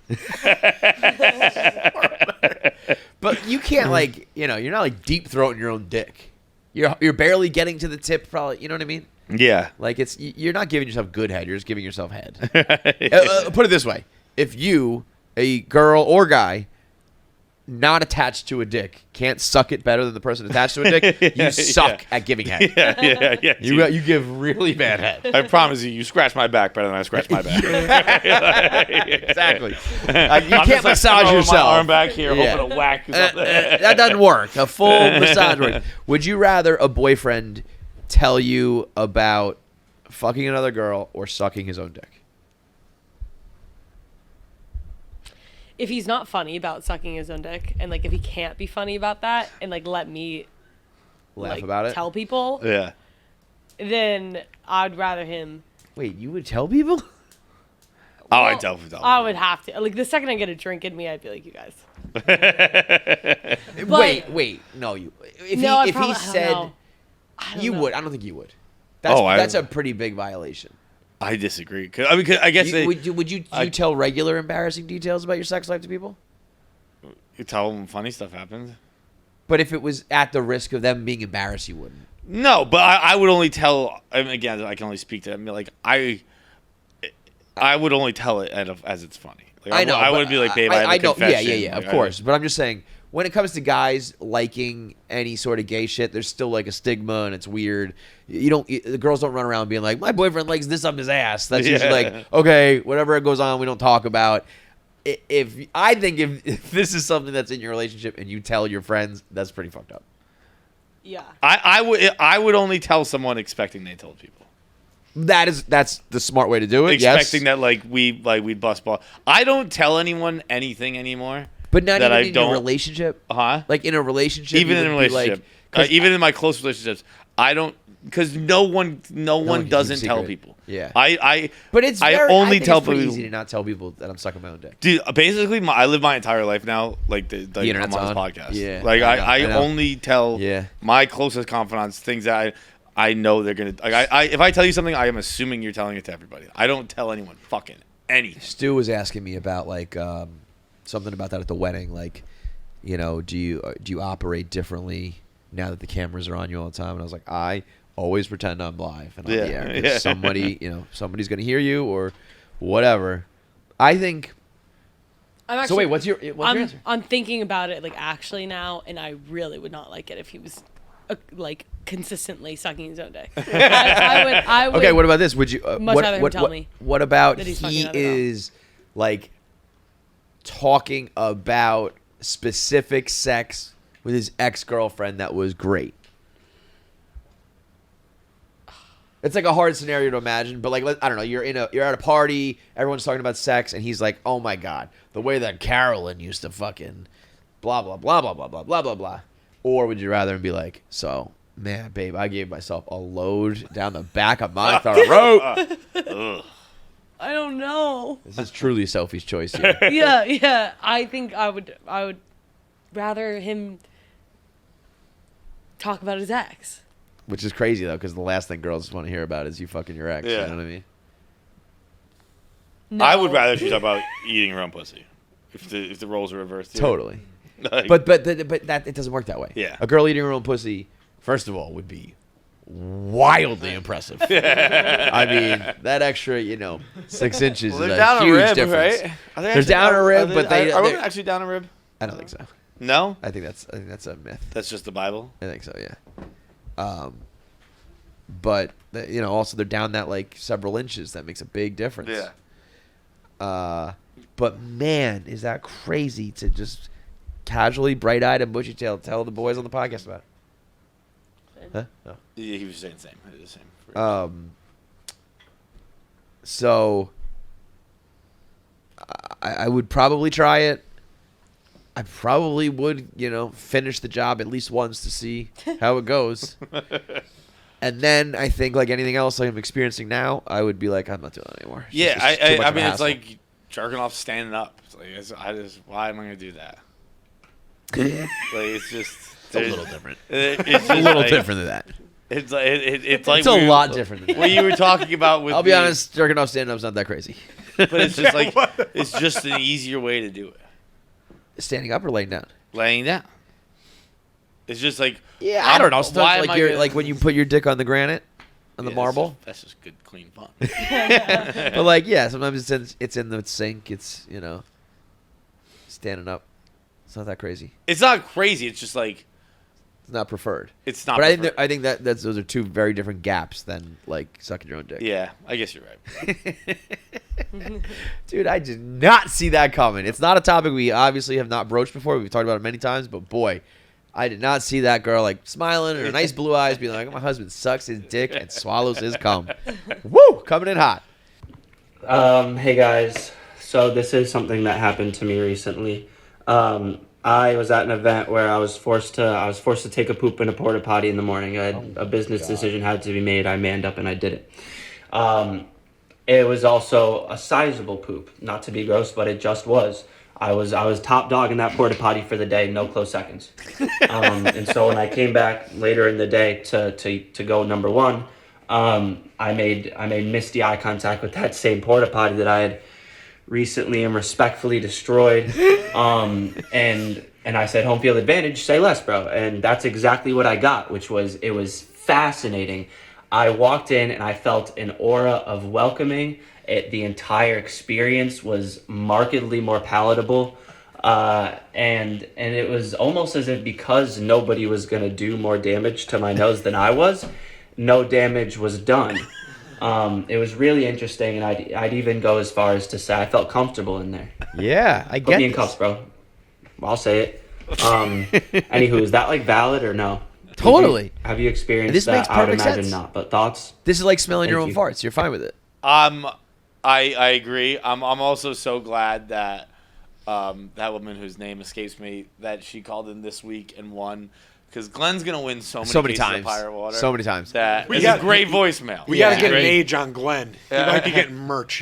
Speaker 2: But you can't like, you know, you're not like deep throating your own dick. You're barely getting to the tip, probably. You know what I mean?
Speaker 1: Yeah.
Speaker 2: Like you're not giving yourself good head. You're just giving yourself head. Put it this way: if you, a girl or guy, not attached to a dick can't suck it better than the person attached to a dick, you suck at giving head.
Speaker 1: Yeah.
Speaker 2: You give really bad head.
Speaker 1: I promise you scratch my back better than I scratch my back.
Speaker 2: Exactly. You
Speaker 1: I'm
Speaker 2: can't
Speaker 1: just, like,
Speaker 2: massage
Speaker 1: throwing
Speaker 2: yourself.
Speaker 1: my arm back here,
Speaker 2: Yeah.
Speaker 1: hoping to whack something.
Speaker 2: That doesn't work. A full massage works. Would you rather a boyfriend tell you about fucking another girl or sucking his own dick?
Speaker 4: If he's not funny about sucking his own dick, and like if he can't be funny about that, and like let me
Speaker 2: Laugh
Speaker 4: like,
Speaker 2: about it?
Speaker 4: tell people,
Speaker 1: Yeah.
Speaker 4: then I'd rather him.
Speaker 2: Wait, you would tell people?
Speaker 1: Oh, I tell them.
Speaker 4: I would have to. Like the second I get a drink in me, I'd be like, you guys.
Speaker 2: Wait. No, you. If
Speaker 4: No, I
Speaker 2: he
Speaker 4: probably- I don't
Speaker 2: said
Speaker 4: know. I don't
Speaker 2: you
Speaker 4: know.
Speaker 2: would, I don't think you would. That's a pretty big violation.
Speaker 1: I disagree. 'Cause, I mean, 'cause I guess
Speaker 2: Would you tell regular embarrassing details about your sex life to people?
Speaker 1: you tell them funny stuff happens.
Speaker 2: But if it was at the risk of them being embarrassed, you wouldn't.
Speaker 1: No, but I would only tell. I mean, again, I can only speak to. I mean, like I would only tell it as it's funny. Like,
Speaker 2: I know.
Speaker 1: I
Speaker 2: but
Speaker 1: would be like, babe, I have a
Speaker 2: know.
Speaker 1: confession.
Speaker 2: Yeah,
Speaker 1: Like,
Speaker 2: of course. But I'm just saying, when it comes to guys liking any sort of gay shit, there's still like a stigma and it's weird. The girls don't run around being like, my boyfriend likes this up his ass. That's usually like, okay, whatever goes on, we don't talk about. If this is something that's in your relationship and you tell your friends, that's pretty fucked up.
Speaker 4: Yeah.
Speaker 1: I would only tell someone expecting they told people.
Speaker 2: That's the smart way to do it.
Speaker 1: Expecting
Speaker 2: yes.
Speaker 1: that we'd bust ball. I don't tell anyone anything anymore.
Speaker 2: But not
Speaker 1: that
Speaker 2: even
Speaker 1: I
Speaker 2: in
Speaker 1: don't,
Speaker 2: your relationship.
Speaker 1: Like
Speaker 2: in a relationship.
Speaker 1: Even in a relationship, even in my close relationships, I don't, because no one doesn't tell people.
Speaker 2: Yeah.
Speaker 1: But
Speaker 2: it's
Speaker 1: I only tell
Speaker 2: it's pretty
Speaker 1: people.
Speaker 2: easy to not tell people that I'm sucking my own dick.
Speaker 1: Dude, basically, I live my entire life now like the
Speaker 2: internet's
Speaker 1: I'm on
Speaker 2: on.
Speaker 1: this podcast.
Speaker 2: Yeah,
Speaker 1: like
Speaker 2: I know.
Speaker 1: only tell my closest confidants things that I know they're gonna. Like if I tell you something, I am assuming you're telling it to everybody. I don't tell anyone fucking anything.
Speaker 2: Stu was asking me about like something about that at the wedding. Like, do you operate differently now that the cameras are on you all the time? And I was like, I always pretend I'm live and on the air. 'Cause somebody's gonna hear you or whatever. I think. So wait, what's your answer?
Speaker 4: I'm thinking about it like actually now, and I really would not like it if he was like consistently sucking his own dick. I would.
Speaker 2: Okay, what about this? Would you
Speaker 4: much rather him tell me
Speaker 2: What about
Speaker 4: that he's fucking
Speaker 2: he
Speaker 4: another girl.
Speaker 2: is like talking about specific sex with his ex-girlfriend that was great? It's like a hard scenario to imagine, but like I don't know, you're at a party, everyone's talking about sex, and he's like, "Oh my god, the way that Carolyn used to fucking blah blah blah blah blah blah blah blah blah." Or would you rather be like, "So, man, babe, I gave myself a load down the back of my throat."
Speaker 4: I don't know.
Speaker 2: This is truly Sophie's choice here.
Speaker 4: Yeah. I think I would rather him talk about his ex.
Speaker 2: Which is crazy though, because the last thing girls want to hear about is you fucking your ex.
Speaker 1: Yeah.
Speaker 2: You know what I mean?
Speaker 4: No.
Speaker 1: I would rather she talk about eating her own pussy. If the roles are reversed. Here.
Speaker 2: Totally.
Speaker 1: Like,
Speaker 2: But that it doesn't work that way.
Speaker 1: Yeah.
Speaker 2: A girl eating her own pussy, first of all, would be wildly impressive. I mean, that extra, 6 inches
Speaker 1: well,
Speaker 2: is
Speaker 1: they're
Speaker 2: a
Speaker 1: down
Speaker 2: huge
Speaker 1: a rib,
Speaker 2: difference.
Speaker 1: right?
Speaker 2: They're down a rib, but
Speaker 1: are women
Speaker 2: they're
Speaker 1: actually down a rib?
Speaker 2: I don't think so.
Speaker 1: No,
Speaker 2: I think that's a myth.
Speaker 1: that's just the Bible.
Speaker 2: I think so, yeah. But also they're down that like several inches. That makes a big difference.
Speaker 1: Yeah.
Speaker 2: But man, is that crazy to just casually, bright-eyed and bushy-tailed tell the boys on the podcast about it? Huh? No.
Speaker 1: Yeah, he was saying the same. It was the same.
Speaker 2: So I would probably try it. I probably would, finish the job at least once to see how it goes. And then I think, like anything else I'm experiencing now, I would be like, I'm not doing it anymore. It's
Speaker 1: Yeah,
Speaker 2: just too much
Speaker 1: I
Speaker 2: of a
Speaker 1: mean, it's
Speaker 2: hassle.
Speaker 1: like jerking off standing up. It's like, why am I gonna do that? Like, it's just
Speaker 2: It's a little different.
Speaker 1: It's
Speaker 2: a little
Speaker 1: like,
Speaker 2: different than that.
Speaker 1: It's like it's like
Speaker 2: It's a lot different than that.
Speaker 1: what you were talking about with.
Speaker 2: I'll be honest, jerking off stand-up's not that crazy.
Speaker 1: but it's just like it's just an easier way to do it.
Speaker 2: Standing up or laying down?
Speaker 1: Laying down. It's just like
Speaker 2: I don't know.
Speaker 1: Why
Speaker 2: Sometimes,
Speaker 1: am
Speaker 2: like
Speaker 1: I
Speaker 2: you're
Speaker 1: gonna-
Speaker 2: like when you put your dick on the granite, on the
Speaker 1: Yeah,
Speaker 2: marble.
Speaker 1: That's just good, clean fun.
Speaker 2: But like, yeah, sometimes it's in the sink. It's standing up, It's not that crazy.
Speaker 1: It's not crazy. It's just like
Speaker 2: It's not preferred.
Speaker 1: it's not.
Speaker 2: But
Speaker 1: preferred.
Speaker 2: I think those are two very different gaps than like sucking your own dick.
Speaker 1: Yeah, I guess you're right.
Speaker 2: Dude, I did not see that coming. It's not a topic we obviously have not broached before. We've talked about it many times, but boy, I did not see that girl like smiling and her nice blue eyes being like, my husband sucks his dick and swallows his cum. Woo! Coming in hot.
Speaker 9: Hey guys, so this is something that happened to me recently. I was at an event where I was forced to take a poop in a porta potty in the morning. A business decision had to be made. I manned up and I did it. It was also a sizable poop, not to be gross, but it just was. I was top dog in that porta potty for the day, no close seconds. And so when I came back later in the day to go number one, I made misty eye contact with that same porta potty that I had recently and respectfully destroyed. And I said, home field advantage, say less, bro. And that's exactly what I got, it was fascinating. I walked in and I felt an aura of welcoming. The entire experience was markedly more palatable. And it was almost as if because nobody was going to do more damage to my nose than I was, no damage was done. It was really interesting, and I'd even go as far as to say I felt comfortable in there.
Speaker 2: Yeah, I
Speaker 9: Put
Speaker 2: get
Speaker 9: me in
Speaker 2: this.
Speaker 9: cuffs, bro. I'll say it. Anywho, is that like valid or no?
Speaker 2: Totally.
Speaker 9: Have you experienced
Speaker 2: This
Speaker 9: that?
Speaker 2: makes
Speaker 9: I would
Speaker 2: perfect
Speaker 9: imagine
Speaker 2: sense.
Speaker 9: not, but thoughts?
Speaker 2: This is like smelling your
Speaker 9: Thank
Speaker 2: own
Speaker 9: you.
Speaker 2: farts. You're fine with it.
Speaker 1: I agree. I'm also so glad that that woman whose name escapes me, that she called in this week and won, because Glenn's gonna win so many cases
Speaker 2: times.
Speaker 1: of pirate water.
Speaker 2: So many times.
Speaker 1: That
Speaker 3: We
Speaker 1: it's
Speaker 3: got-
Speaker 1: a great voicemail.
Speaker 3: We got to get an
Speaker 1: Great.
Speaker 3: age on Glenn. He might be getting merch.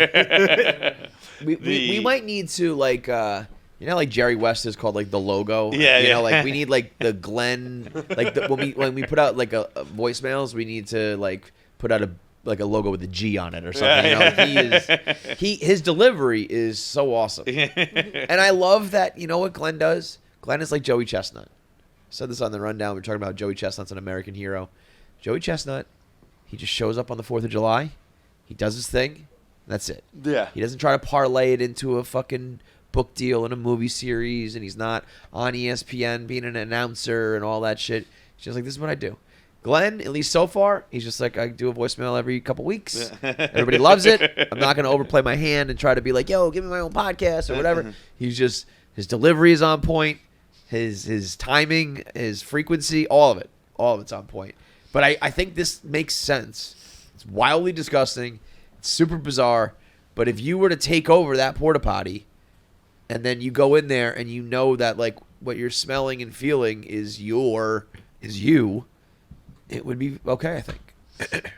Speaker 2: We might need to like you know, like Jerry West is called like the logo.
Speaker 1: Yeah,
Speaker 2: you
Speaker 1: yeah.
Speaker 2: know, like we need like the Glenn, like when we put out like a voicemails, we need to like put out a logo with a G on it or something. You know, like his delivery is so awesome, and I love that. You know what Glenn does? Glenn is like Joey Chestnut. I said this on the rundown. We're talking about Joey Chestnut's an American hero. Joey Chestnut, he just shows up on the 4th of July. He does his thing. That's it.
Speaker 1: Yeah.
Speaker 2: He doesn't try to parlay it into a fucking book deal in a movie series, and he's not on ESPN being an announcer and all that shit. He's just like, this is what I do. Glenn, at least so far, he's just like, I do a voicemail every couple weeks. Everybody loves it. I'm not going to overplay my hand and try to be like, yo, give me my own podcast or whatever. He's just, his delivery is on point. His timing, his frequency, all of it's on point. But I think this makes sense. It's wildly disgusting. It's super bizarre. But if you were to take over that porta potty, and then you go in there and you know that like what you're smelling and feeling is you, it would be okay, I think.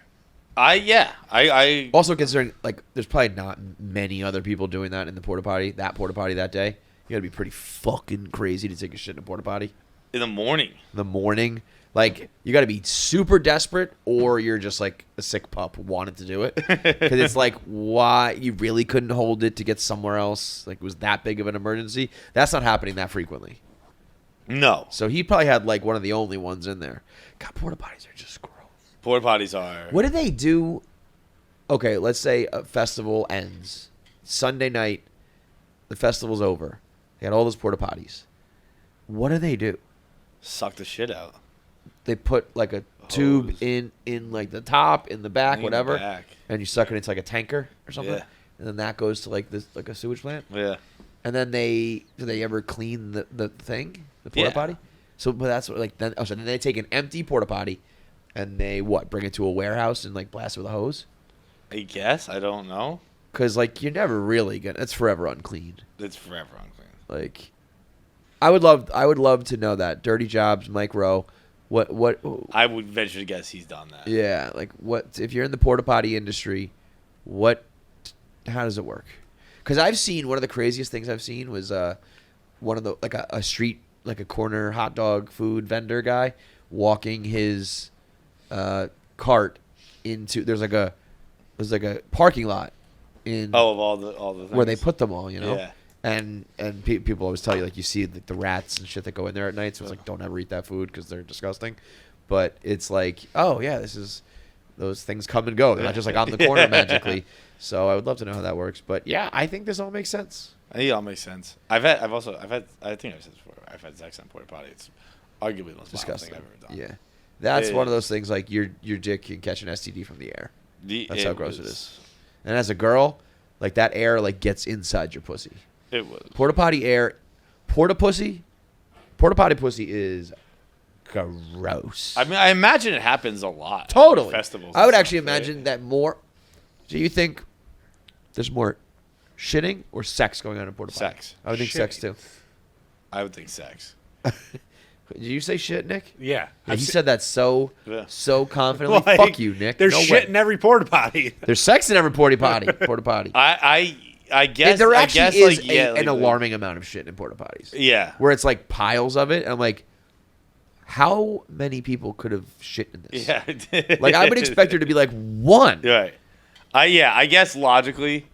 Speaker 1: I
Speaker 2: Also considering like there's probably not many other people doing that in the porta potty that day. You gotta be pretty fucking crazy to take a shit in a porta potty
Speaker 1: in the morning.
Speaker 2: in the morning. Like you gotta be super desperate, or you're just like a sick pup who wanted to do it. Because it's like, why you really couldn't hold it to get somewhere else? Like it was that big of an emergency? That's not happening that frequently.
Speaker 1: No.
Speaker 2: So he probably had like one of the only ones in there. God, porta potties are just gross.
Speaker 1: Porta potties are.
Speaker 2: What do they do? Okay, let's say a festival ends Sunday night. The festival's over. They had all those porta potties. What do they do?
Speaker 1: Suck the shit out.
Speaker 2: They put like a tube in like the top, in the back,
Speaker 1: In the
Speaker 2: whatever,
Speaker 1: back.
Speaker 2: and you suck it into like a tanker or something,
Speaker 1: Yeah.
Speaker 2: and then that goes to like this like a sewage plant.
Speaker 1: Yeah.
Speaker 2: And then do they ever clean the thing, the porta
Speaker 1: Yeah.
Speaker 2: potty? So, but that's what like then. Oh, so then they take an empty porta potty, and they bring it to a warehouse and like blast it with a hose.
Speaker 1: I guess. I don't know.
Speaker 2: Because like you're never really gonna. It's forever unclean.
Speaker 1: It's forever unclean.
Speaker 2: Like, I would love to know that. Dirty Jobs, Mike Rowe. What?
Speaker 1: I would venture to guess he's done that.
Speaker 2: Yeah, like what? If you're in the porta potty industry, how does it work? Because I've seen one of the craziest things I've seen was one of the like a street like a corner hot dog food vendor guy walking his cart into there's like a parking lot in
Speaker 1: of all the things.
Speaker 2: where they put them all, you know.
Speaker 1: Yeah.
Speaker 2: And people always tell you like you see the rats and shit that go in there at night, so it's like don't ever eat that food because they're disgusting. But it's like, oh yeah, those things come and go. They're not just like on the corner magically. So I would love to know how that works. But yeah, I think this all makes sense.
Speaker 1: I think it all makes sense. I think I've said this before. I've had sex on porta potty. It's arguably the most violent thing I've ever done.
Speaker 2: Yeah, that's one of those things like your dick can catch an STD from the air. That's how gross it is. And as a girl, like that air like gets inside your pussy.
Speaker 1: It was
Speaker 2: porta potty air, porta potty pussy is gross.
Speaker 1: I mean, I imagine it happens a lot.
Speaker 2: Totally.
Speaker 1: At festivals.
Speaker 2: I would actually imagine that more. Do you think there's more shitting or sex going on in porta potty?
Speaker 1: Sex.
Speaker 2: I would think sex too.
Speaker 1: I would think sex.
Speaker 2: Did you say shit, Nick?
Speaker 3: Yeah.
Speaker 2: He said that so confidently.
Speaker 3: Like,
Speaker 2: Fuck you, Nick.
Speaker 3: There's
Speaker 2: no
Speaker 3: shit
Speaker 2: way.
Speaker 3: in every porta potty.
Speaker 2: There's sex in every porta potty.
Speaker 1: I guess
Speaker 2: there actually is
Speaker 1: like,
Speaker 2: an alarming amount of shit in porta potties.
Speaker 1: Yeah.
Speaker 2: Where it's like piles of it. And I'm like, how many people could have shit in this?
Speaker 1: Yeah.
Speaker 2: Like I would expect there to be like one.
Speaker 1: Right. I guess logically.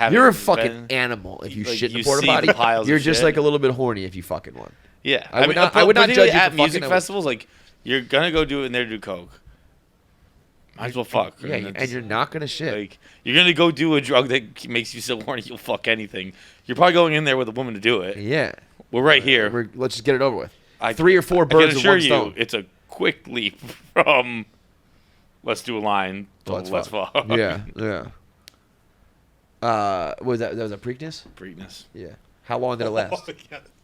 Speaker 2: You're a fucking animal if you
Speaker 1: like,
Speaker 2: shit in
Speaker 1: you
Speaker 2: a porta
Speaker 1: see
Speaker 2: potty.
Speaker 1: the piles
Speaker 2: You're
Speaker 1: of
Speaker 2: just
Speaker 1: shit.
Speaker 2: like a little bit horny if you fucking one.
Speaker 1: Yeah.
Speaker 2: I would not judge you
Speaker 1: at
Speaker 2: for
Speaker 1: music
Speaker 2: fucking
Speaker 1: festivals. Like you're gonna go do it and there do coke. Might as well fuck.
Speaker 2: Yeah, and you're not gonna shit.
Speaker 1: Like you're gonna go do a drug that makes you so horny you'll fuck anything. You're probably going in there with a woman to do it.
Speaker 2: Yeah.
Speaker 1: We're right here.
Speaker 2: Let's just get it over with. 3 or 4 birds with one stone.
Speaker 1: It's a quick leap from let's do a line to let's fuck.
Speaker 2: Yeah. Was that a Preakness?
Speaker 1: Preakness.
Speaker 2: Yeah. How long did it last?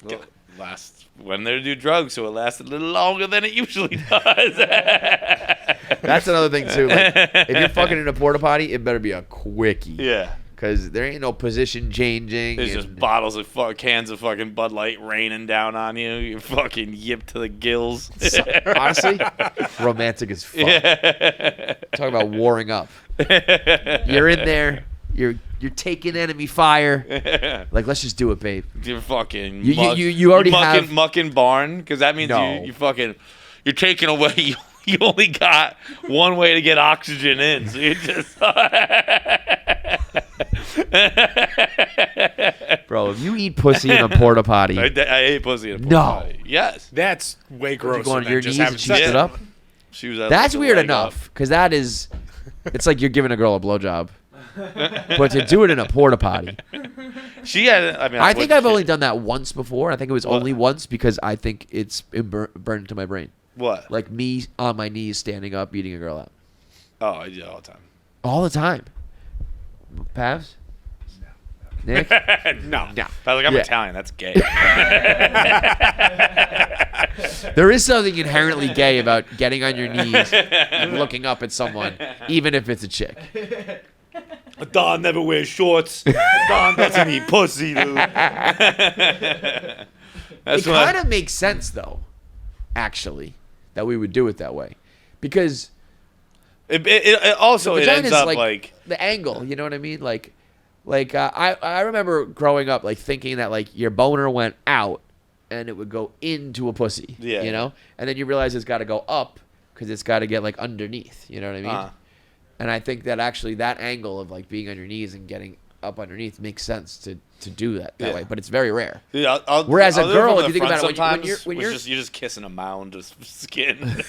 Speaker 1: Well, last when they do drugs, so it lasted a little longer than it usually does.
Speaker 2: That's another thing too. Like, if you're fucking in a porta potty, it better be a quickie.
Speaker 1: Yeah.
Speaker 2: Because there ain't no position changing.
Speaker 1: There's just bottles of cans of fucking Bud Light raining down on you. You're fucking yipped to the gills.
Speaker 2: Honestly, romantic as fuck. Yeah. Talk about warring up. You're in there. You're taking enemy fire. Like, let's just do it, babe.
Speaker 1: You're fucking
Speaker 2: you already have
Speaker 1: mucking barn because that means you fucking you're taking away. You only got one way to get oxygen in, so you just.
Speaker 2: Bro, if you eat pussy in a porta potty,
Speaker 1: I ate pussy in a porta potty. Yes,
Speaker 3: that's way grosser.
Speaker 2: You go on
Speaker 3: than
Speaker 2: your
Speaker 3: just
Speaker 2: knees
Speaker 3: having
Speaker 2: and she stood up.
Speaker 1: She was.
Speaker 2: That's weird enough because that is. It's like you're giving a girl a blowjob. But to do it in a porta potty.
Speaker 1: She had. I mean,
Speaker 2: I think I've only done that once before. I think it was only once because I think it's burned into my brain.
Speaker 1: What?
Speaker 2: Like me on my knees standing up, beating a girl out.
Speaker 1: Oh, I do it all the time.
Speaker 2: All the time. Pavs? No. Nick?
Speaker 1: No. I was like, I'm Italian. That's gay.
Speaker 2: There is something inherently gay about getting on your knees and looking up at someone, even if it's a chick.
Speaker 1: Don never wears shorts. Don doesn't eat pussy, dude.
Speaker 2: It kind of makes sense, though, actually, that we would do it that way. Because
Speaker 1: it also it ends up like
Speaker 2: the angle, you know what I mean? Like I remember growing up like thinking that like your boner went out and it would go into a pussy, you know? And then you realize it's got to go up because it's got to get like underneath, you know what I mean? And I think that actually that angle of like being on your knees and getting up underneath makes sense to do that way, but it's very rare.
Speaker 1: Yeah,
Speaker 2: whereas a girl, if you think about it, when you're
Speaker 1: just kissing a mound of skin.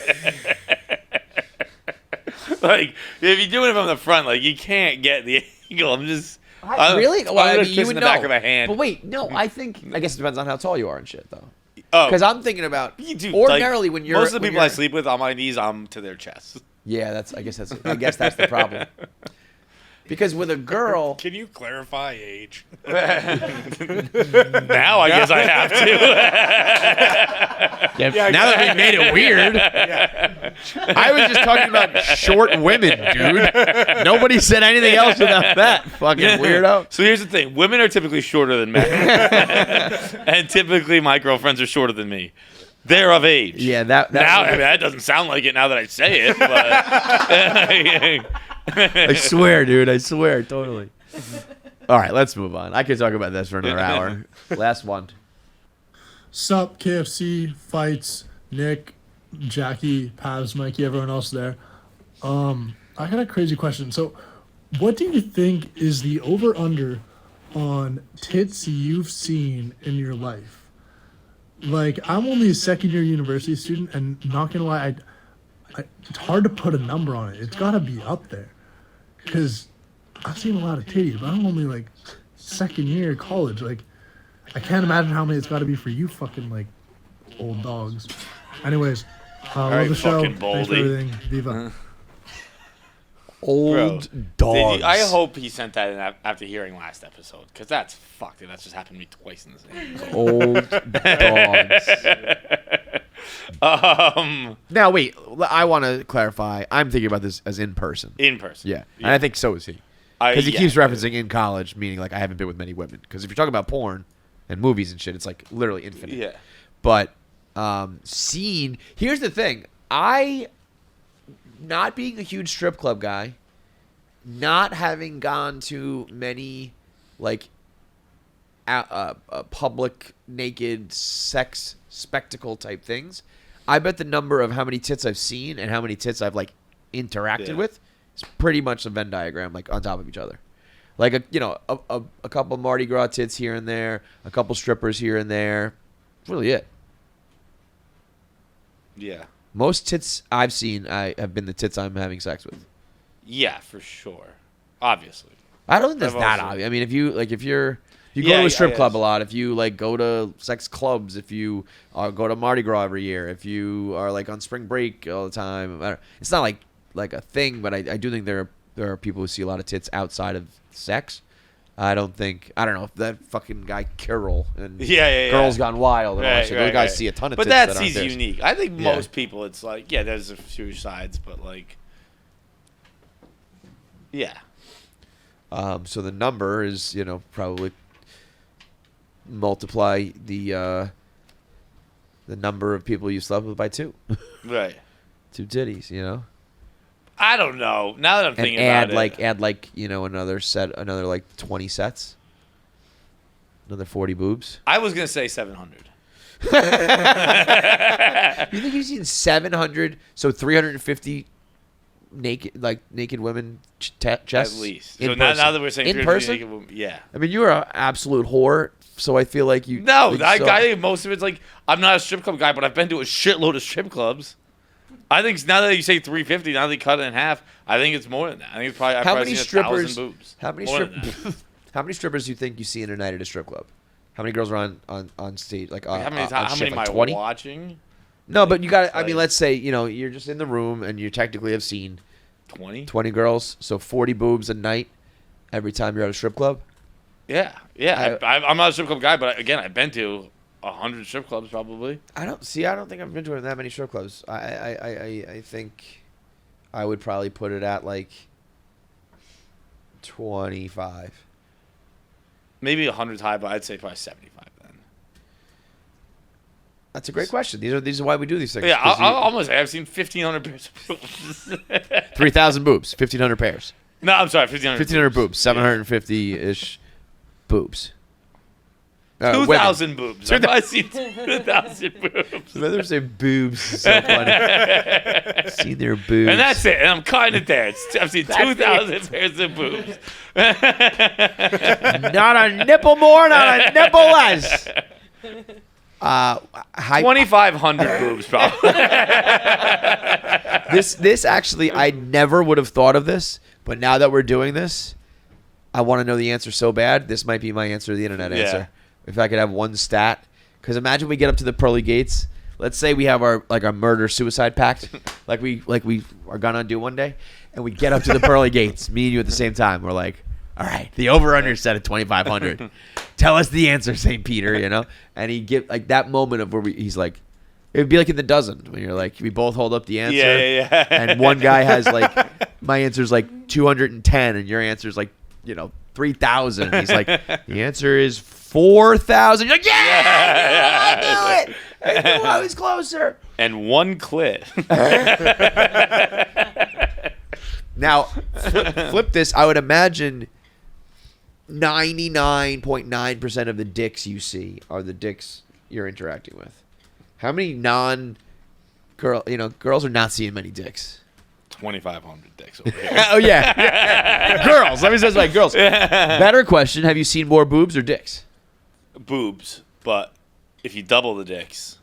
Speaker 1: Like if you're doing it from the front, like you can't get the angle.
Speaker 2: Really? Well, I mean, you would
Speaker 1: the
Speaker 2: know.
Speaker 1: back of a hand.
Speaker 2: But wait, no, I guess it depends on how tall you are and shit, though.
Speaker 1: Oh,
Speaker 2: because I'm thinking about ordinarily when you're
Speaker 1: most of the people I sleep with on my knees, I'm to their chests.
Speaker 2: Yeah, I guess that's the problem. Because with a girl,
Speaker 3: can you clarify age?
Speaker 1: Now I guess I have to.
Speaker 2: Now that we made it weird, I was just talking about short women, dude. Nobody said anything else about that. Fucking weirdo.
Speaker 1: So here's the thing: women are typically shorter than men, and typically my girlfriends are shorter than me. They're of age.
Speaker 2: Yeah, that
Speaker 1: doesn't sound like it now that I say it, but.
Speaker 2: I swear, dude. I swear, totally. All right, let's move on. I could talk about this for another hour. Last one.
Speaker 10: Sup, KFC, Feits, Nick, Jackie, Pavs, Mikey, everyone else there. I got a crazy question. So, what do you think is the over-under on tits you've seen in your life? Like, I'm only a second-year university student, and not gonna lie, it's hard to put a number on it. It's gotta be up there. Because I've seen a lot of titties, but I'm only like second year of college. Like, I can't imagine how many it's got to be for you fucking, like, old dogs. Anyways, love
Speaker 1: right,
Speaker 10: the show.
Speaker 1: fucking
Speaker 10: Thanks for
Speaker 1: Baldy.
Speaker 10: everything. Viva.
Speaker 2: Old dogs.
Speaker 1: I hope he sent that in after hearing last episode, because that's fucked. That's just happened to me twice in the same episode.
Speaker 2: Old dogs. Now, wait. I want to clarify. I'm thinking about this as in person.
Speaker 1: In person.
Speaker 2: Yeah. And I think so is he. Because he keeps referencing in college, meaning like I haven't been with many women. Because if you're talking about porn and movies and shit, it's like literally infinite.
Speaker 1: Yeah.
Speaker 2: But here's the thing. Not being a huge strip club guy, not having gone to many like public naked sex spectacle type things, I bet the number of how many tits I've seen and how many tits I've like interacted with is pretty much a Venn diagram, like on top of each other. Like a couple Mardi Gras tits here and there, a couple strippers here and there. That's really it.
Speaker 1: Yeah.
Speaker 2: Most tits I've seen have been the tits I'm having sex with.
Speaker 1: Yeah, for sure. Obviously.
Speaker 2: I don't think that's that obvious. I mean, if you go to a strip club a lot, if you like go to sex clubs, if you go to Mardi Gras every year, if you are like on spring break all the time, it's not like a thing. But I do think there are people who see a lot of tits outside of sex. I don't know if that fucking guy Carol and Girls Gone Wild and all that shit. Those guys see a ton of tits.
Speaker 1: But that's unique. I think most people, it's like, there's a few sides, but like,
Speaker 2: so the number is, probably multiply the number of people you slept with by 2.
Speaker 1: Right.
Speaker 2: 2 titties,
Speaker 1: I don't know. Now that I'm thinking about it.
Speaker 2: Add another like 20 sets. Another 40 boobs.
Speaker 1: I was going to say 700.
Speaker 2: You think you've seen 700, so 350 naked women chests?
Speaker 1: At least. So now that we're saying
Speaker 2: in person?
Speaker 1: naked women, yeah.
Speaker 2: I mean, you're an absolute whore, so I feel like you...
Speaker 1: No, I think most of it's like, I'm not a strip club guy, but I've been to a shitload of strip clubs. I think now that you say 350, now they cut it in half. I think it's more than that. I think it's probably
Speaker 2: how many strippers?
Speaker 1: Boobs.
Speaker 2: How many strippers do you think you see in a night at a strip club? How many girls are on stage? Like
Speaker 1: how many am I
Speaker 2: 20?
Speaker 1: Watching?
Speaker 2: No, but you got. I mean, let's say you're just in the room and you technically have seen 20 girls, so 40 boobs a night every time you're at a strip club.
Speaker 1: Yeah. I'm not a strip club guy, but again, I've been to 100 strip clubs probably.
Speaker 2: I don't think I've been to that many strip clubs. I think I would probably put it at like 25.
Speaker 1: Maybe 100's high, but I'd say probably 75 then.
Speaker 2: That's a great question. These are why we do these things.
Speaker 1: Yeah, I'll almost say I've seen 1,500 pairs of boobs.
Speaker 2: 3,000 boobs, 1,500 pairs.
Speaker 1: No, I'm sorry, 1,500
Speaker 2: boobs, 750-ish boobs.
Speaker 1: 2,000 boobs. I've seen 2,000 boobs.
Speaker 2: Whether say boobs is so funny. I've seen their boobs.
Speaker 1: And that's it. And I'm kind of there. I've seen 2,000 pairs of boobs.
Speaker 2: Not a nipple more, not a nipple less.
Speaker 1: 2,500 boobs, probably.
Speaker 2: This actually, I never would have thought of this, but now that we're doing this, I want to know the answer so bad. This might be my answer to the internet answer. If I could have one stat, because imagine we get up to the pearly gates. Let's say we have our murder-suicide pact, like we are gonna do one day, and we get up to the pearly gates, me and you at the same time. We're like, all right, the over/under set at 2,500. Tell us the answer, St. Peter, And he give like that moment of where he's like, it would be like in the dozen when you're like, we both hold up the answer, and one guy has like, my answer's like 210, and your answer's like 3,000. He's like, the answer is 4,000. You're like, I knew it. I knew I was closer.
Speaker 1: And one clit.
Speaker 2: Now, flip this. I would imagine 99.9% of the dicks you see are the dicks you're interacting with. How many girls are not seeing many dicks?
Speaker 1: 2,500 dicks over here.
Speaker 2: Oh, yeah. Girls. Let me say this like girls. Better question. Have you seen more boobs or dicks?
Speaker 1: Boobs. But if you double the dicks.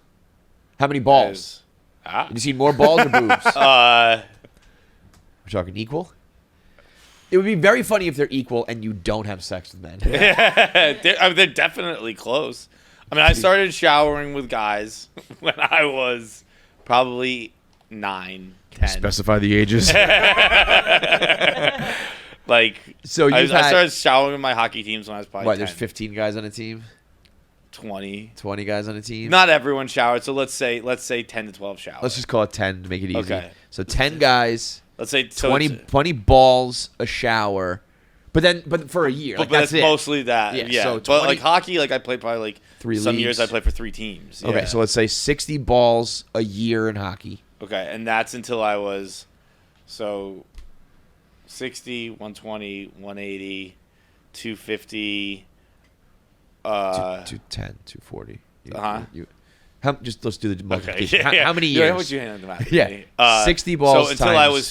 Speaker 2: How many balls? Have you seen more balls or boobs? We're talking equal? It would be very funny if they're equal and you don't have sex with men.
Speaker 1: They're definitely close. I mean, I started showering with guys when I was probably 9, 10.
Speaker 2: Specify the ages.
Speaker 1: Like,
Speaker 2: so
Speaker 1: I started showering with my hockey teams when I was probably 10.
Speaker 2: There's 15 guys on a team?
Speaker 1: 20
Speaker 2: guys on a team?
Speaker 1: Not everyone showered, so let's say 10 to 12 showers.
Speaker 2: Let's just call it 10 to make it easy.
Speaker 1: Okay.
Speaker 2: So 10 guys.
Speaker 1: Let's say
Speaker 2: 20 balls a shower. But for a year.
Speaker 1: But
Speaker 2: that's
Speaker 1: it's
Speaker 2: it.
Speaker 1: mostly that. Yeah.
Speaker 2: So
Speaker 1: but like hockey, like I played probably like
Speaker 2: 3
Speaker 1: some
Speaker 2: leagues.
Speaker 1: years I played for 3 teams. Yeah.
Speaker 2: Okay, so let's say 60 balls a year in hockey.
Speaker 1: Okay, and that's until I was 60, 120, 180, 250,
Speaker 2: 210, 240. Let's do the multiplication.
Speaker 1: Okay.
Speaker 2: How many years?
Speaker 1: How much you hand them out?
Speaker 2: Yeah. 60 balls.
Speaker 1: So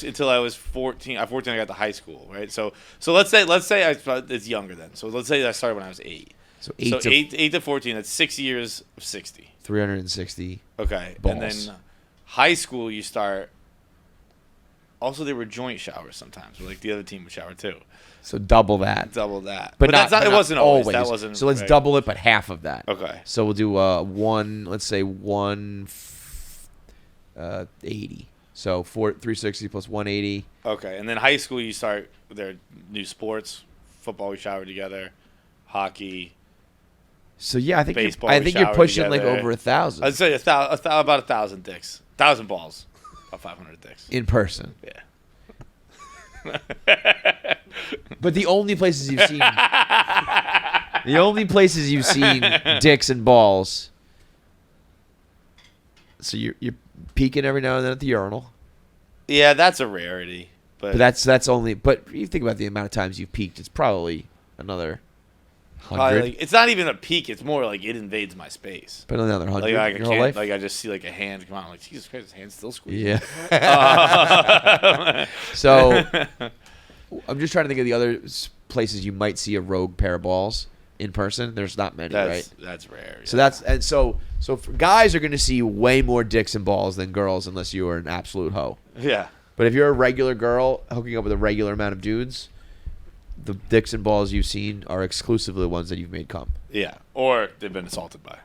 Speaker 1: until I was 14. At 14, I got to high school, right? So let's say it's younger then. So let's say I started when I was 8.
Speaker 2: So
Speaker 1: 8 to 14. That's 6 years of 60.
Speaker 2: 360.
Speaker 1: Okay,
Speaker 2: balls.
Speaker 1: And then high school you start. Also, there were joint showers sometimes, where like the other team would shower too.
Speaker 2: So double that.
Speaker 1: But that's not. It wasn't always. That wasn't.
Speaker 2: So let's double it, but half of that.
Speaker 1: Okay.
Speaker 2: So we'll do one. Let's say 180. So 360 plus 180.
Speaker 1: Okay, and then high school you start their new sports. Football we shower together, hockey.
Speaker 2: So yeah, I think
Speaker 1: baseball.
Speaker 2: you're pushing together. Like over 1,000.
Speaker 1: I'd say about 1,000 dicks, 1,000 balls, about 500 dicks
Speaker 2: in person.
Speaker 1: Yeah.
Speaker 2: But the only places you've seen dicks and balls. So you're peeking every now and then at the urinal.
Speaker 1: Yeah, that's a rarity. But
Speaker 2: that's only. But you think about the amount of times you've peeked. It's probably another 100.
Speaker 1: It's not even a peek. It's more like it invades my space.
Speaker 2: But another 100
Speaker 1: like,
Speaker 2: your whole life?
Speaker 1: Like I just see like a hand come out. I'm like, Jesus Christ, his hand's still squeezing.
Speaker 2: Yeah. So I'm just trying to think of the other places you might see a rogue pair of balls in person. There's not many, right?
Speaker 1: That's rare.
Speaker 2: So
Speaker 1: Yeah.
Speaker 2: so guys are going to see way more dicks and balls than girls unless you are an absolute hoe.
Speaker 1: Yeah.
Speaker 2: But if you're a regular girl hooking up with a regular amount of dudes, the dicks and balls you've seen are exclusively the ones that you've made come.
Speaker 1: Yeah, or they've been assaulted by.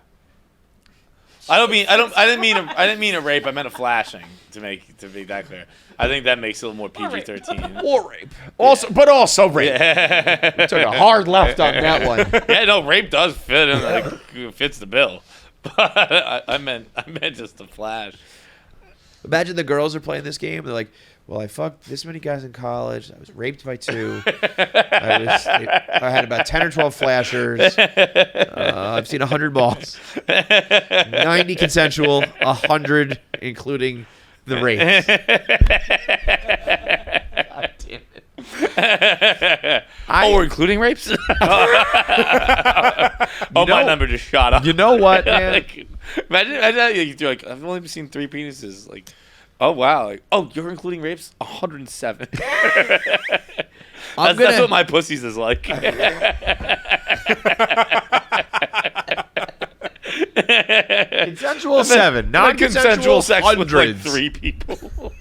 Speaker 1: I didn't mean a rape. I meant a flashing to make that clear. I think that makes it a little more PG-13.
Speaker 2: Or rape. But also rape. Yeah. We took a hard left on that one.
Speaker 1: Yeah, no, rape does fit in. Fits the bill. But I meant just the flash.
Speaker 2: Imagine the girls are playing this game. They're like, well, I fucked this many guys in college. I was raped by 2. I had about 10 or 12 flashers. I've seen 100 balls. 90 consensual, 100 including the rapes. God damn it.
Speaker 1: We're including rapes? My number just shot up.
Speaker 2: You know what, man?
Speaker 1: Like, imagine you're like, I've only seen 3 penises. Like, oh wow! Like, oh, you're including rapes? 107. That's what my pussies is like.
Speaker 2: Consensual 7, non-consensual
Speaker 1: sex
Speaker 2: hundreds.
Speaker 1: with like 3 people.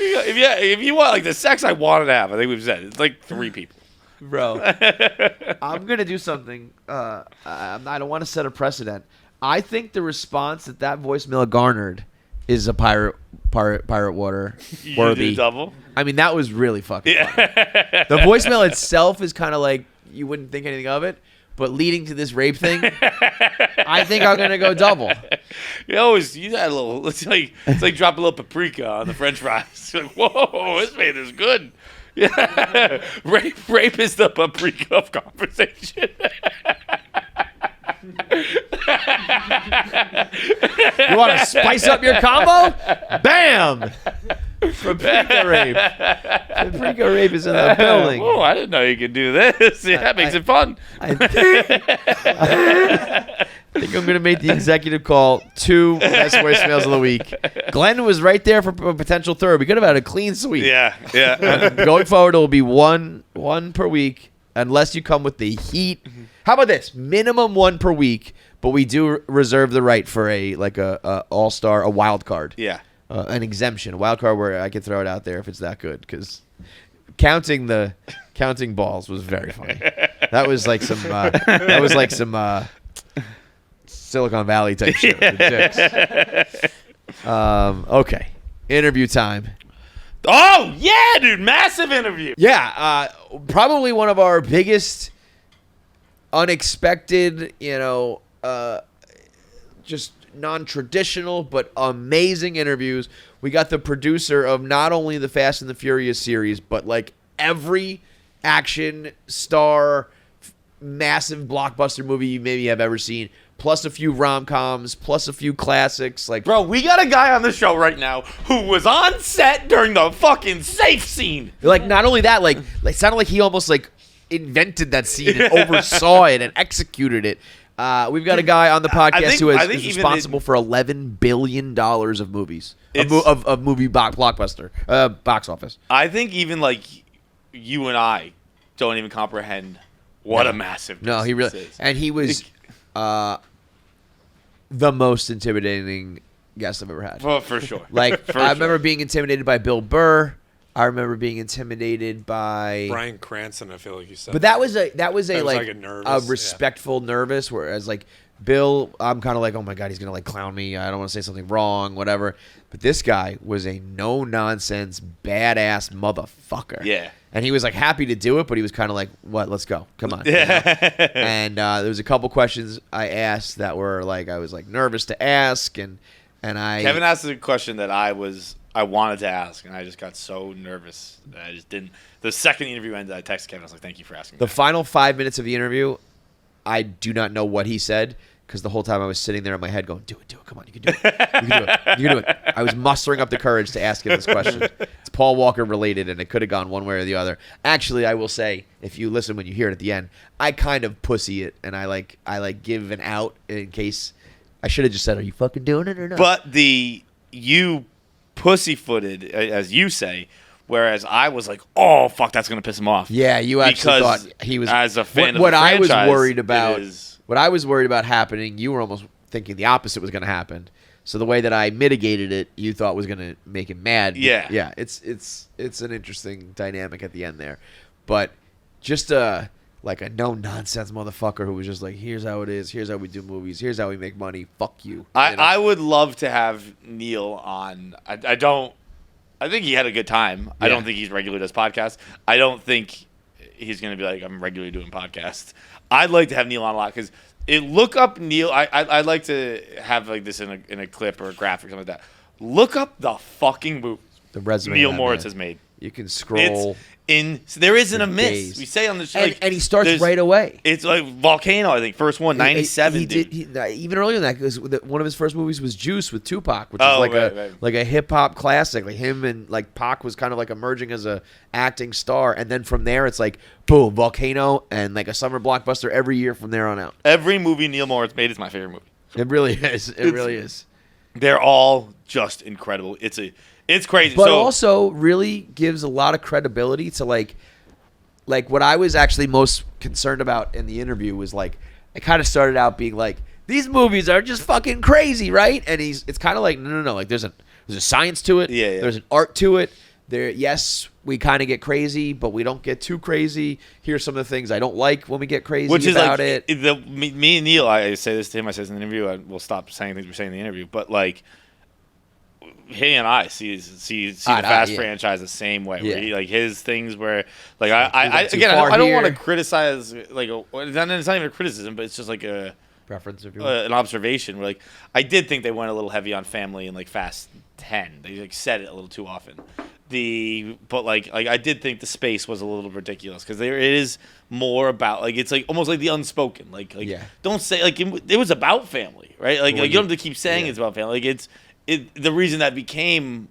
Speaker 1: If you want like the sex I wanted to have, I think we've said it's like 3 people.
Speaker 2: Bro, I'm gonna do something. I don't want to set a precedent. I think the response that voicemail garnered is a pirate water worthy.
Speaker 1: You did double?
Speaker 2: I mean, that was really fucking funny. The voicemail itself is kind of like you wouldn't think anything of it, but leading to this rape thing, I think I'm gonna go double.
Speaker 1: You got a little. It's like drop a little paprika on the French fries. You're like, whoa, this man is good. Yeah, rape is the paprika of conversation.
Speaker 2: You want to spice up your combo? Bam! Paprika rape. Paprika rape is in the building.
Speaker 1: Oh, I didn't know you could do this. Yeah, that makes it fun.
Speaker 2: I think I'm going to make the executive call. 2 best voicemails of the week. Glenn was right there for a potential 3rd. We could have had a clean sweep.
Speaker 1: Yeah.
Speaker 2: Going forward, it will be one per week, unless you come with the heat. How about this? Minimum 1 per week, but we do reserve the right for a all-star, a wild card.
Speaker 1: Yeah.
Speaker 2: an exemption, a wild card where I could throw it out there if it's that good. Because counting balls was very funny. That was like some Silicon Valley type shit. Okay, interview time.
Speaker 1: Oh yeah, dude, massive interview.
Speaker 2: Yeah, probably one of our biggest unexpected, just non-traditional but amazing interviews. We got the producer of not only the Fast and the Furious series, but like every action star, massive blockbuster movie you maybe have ever seen, plus a few rom-coms, plus a few classics. Like,
Speaker 1: bro, we got a guy on the show right now who was on set during the fucking safe scene.
Speaker 2: Like, not only that, like it sounded like he almost like invented that scene and oversaw it and executed it. We've got a guy on the podcast who is responsible for $11 billion of movies, of movie box office.
Speaker 1: I think even like you and I don't even comprehend what a massive
Speaker 2: he really
Speaker 1: is.
Speaker 2: And he was the most intimidating guest I've ever had.
Speaker 1: For sure.
Speaker 2: Like, I remember being intimidated by Bill Burr. I remember being intimidated by
Speaker 3: Bryan Cranston. I feel like you said,
Speaker 2: but that was a
Speaker 3: nervous,
Speaker 2: respectful nervous. Whereas like Bill, I'm kind of like, oh my god, he's gonna like clown me. I don't want to say something wrong, whatever. But this guy was a no nonsense badass motherfucker.
Speaker 1: Yeah.
Speaker 2: And he was like happy to do it, but he was kind of like, what? Let's go, come on. Yeah. And there was a couple questions I asked that were like I was like nervous to ask, and
Speaker 1: Kevin asked a question that I wanted to ask, and I just got so nervous that I just didn't. The second the interview ended, I texted Kevin. I was like, "Thank you for asking."
Speaker 2: The final 5 minutes of the interview, I do not know what he said because the whole time I was sitting there in my head going, "Do it, come on, you can do it, you can do it, you can do it." I was mustering up the courage to ask him this question. It's Paul Walker related, and it could have gone one way or the other. Actually, I will say, if you listen when you hear it at the end, I kind of pussy it, and I give an out in case. I should have just said, "Are you fucking doing it or not?"
Speaker 1: But you pussyfooted, as you say, whereas I was like, "Oh fuck, that's gonna piss him off."
Speaker 2: Yeah, you actually thought he was.
Speaker 1: As a fan
Speaker 2: what
Speaker 1: of the
Speaker 2: I was
Speaker 1: franchise,
Speaker 2: worried about, what I was worried about happening, you were almost thinking the opposite was gonna happen. So the way that I mitigated it, you thought was gonna make him mad.
Speaker 1: Yeah,
Speaker 2: yeah. It's an interesting dynamic at the end there, but just like a no-nonsense motherfucker who was just like, here's how it is, here's how we do movies, here's how we make money, fuck you.
Speaker 1: I would love to have Neal on. I think he had a good time. Yeah. I don't think he's regularly does podcasts. I don't think he's going to be like, I'm regularly doing podcasts. I'd like to have Neal on a lot because look up Neal. I'd like to have like this in a clip or a graphic or something like that. Look up the fucking movies
Speaker 2: the resume
Speaker 1: Neal Moritz has made.
Speaker 2: You can scroll.
Speaker 1: There isn't a miss.
Speaker 2: Days.
Speaker 1: We say on the show,
Speaker 2: and he starts right away.
Speaker 1: It's like Volcano, I think, first one, 97.
Speaker 2: He did even earlier than that because one of his first movies was Juice with Tupac, which is like a hip hop classic. Like him and like Pac was kind of like emerging as a acting star, and then from there it's like boom, Volcano and like a summer blockbuster every year from there on out.
Speaker 1: Every movie Neal Moritz made is my favorite movie.
Speaker 2: It really is. It really is.
Speaker 1: They're all just incredible. It's crazy.
Speaker 2: But also really gives a lot of credibility to like what I was actually most concerned about in the interview was like, it kind of started out being like, these movies are just fucking crazy, right? And it's kind of like, no. Like there's a science to it.
Speaker 1: Yeah.
Speaker 2: There's an art to it. Yes, we kind of get crazy, but we don't get too crazy. Here's some of the things I don't like when we get crazy about it.
Speaker 1: Me and Neal, I say this to him, I say this in the interview, we'll stop saying things we're saying in the interview, but like, he and I see the Fast franchise the same way.
Speaker 2: Yeah.
Speaker 1: Where his things where like I don't want to criticize like it's not even a criticism, but it's just like a
Speaker 2: preference of
Speaker 1: an observation. Where like I did think they went a little heavy on family in like Fast 10. They like said it a little too often. But I did think the space was a little ridiculous because there is more about like it's like almost like the unspoken don't say like it was about family, right? Like you don't have to keep saying it's about family. Like the reason that became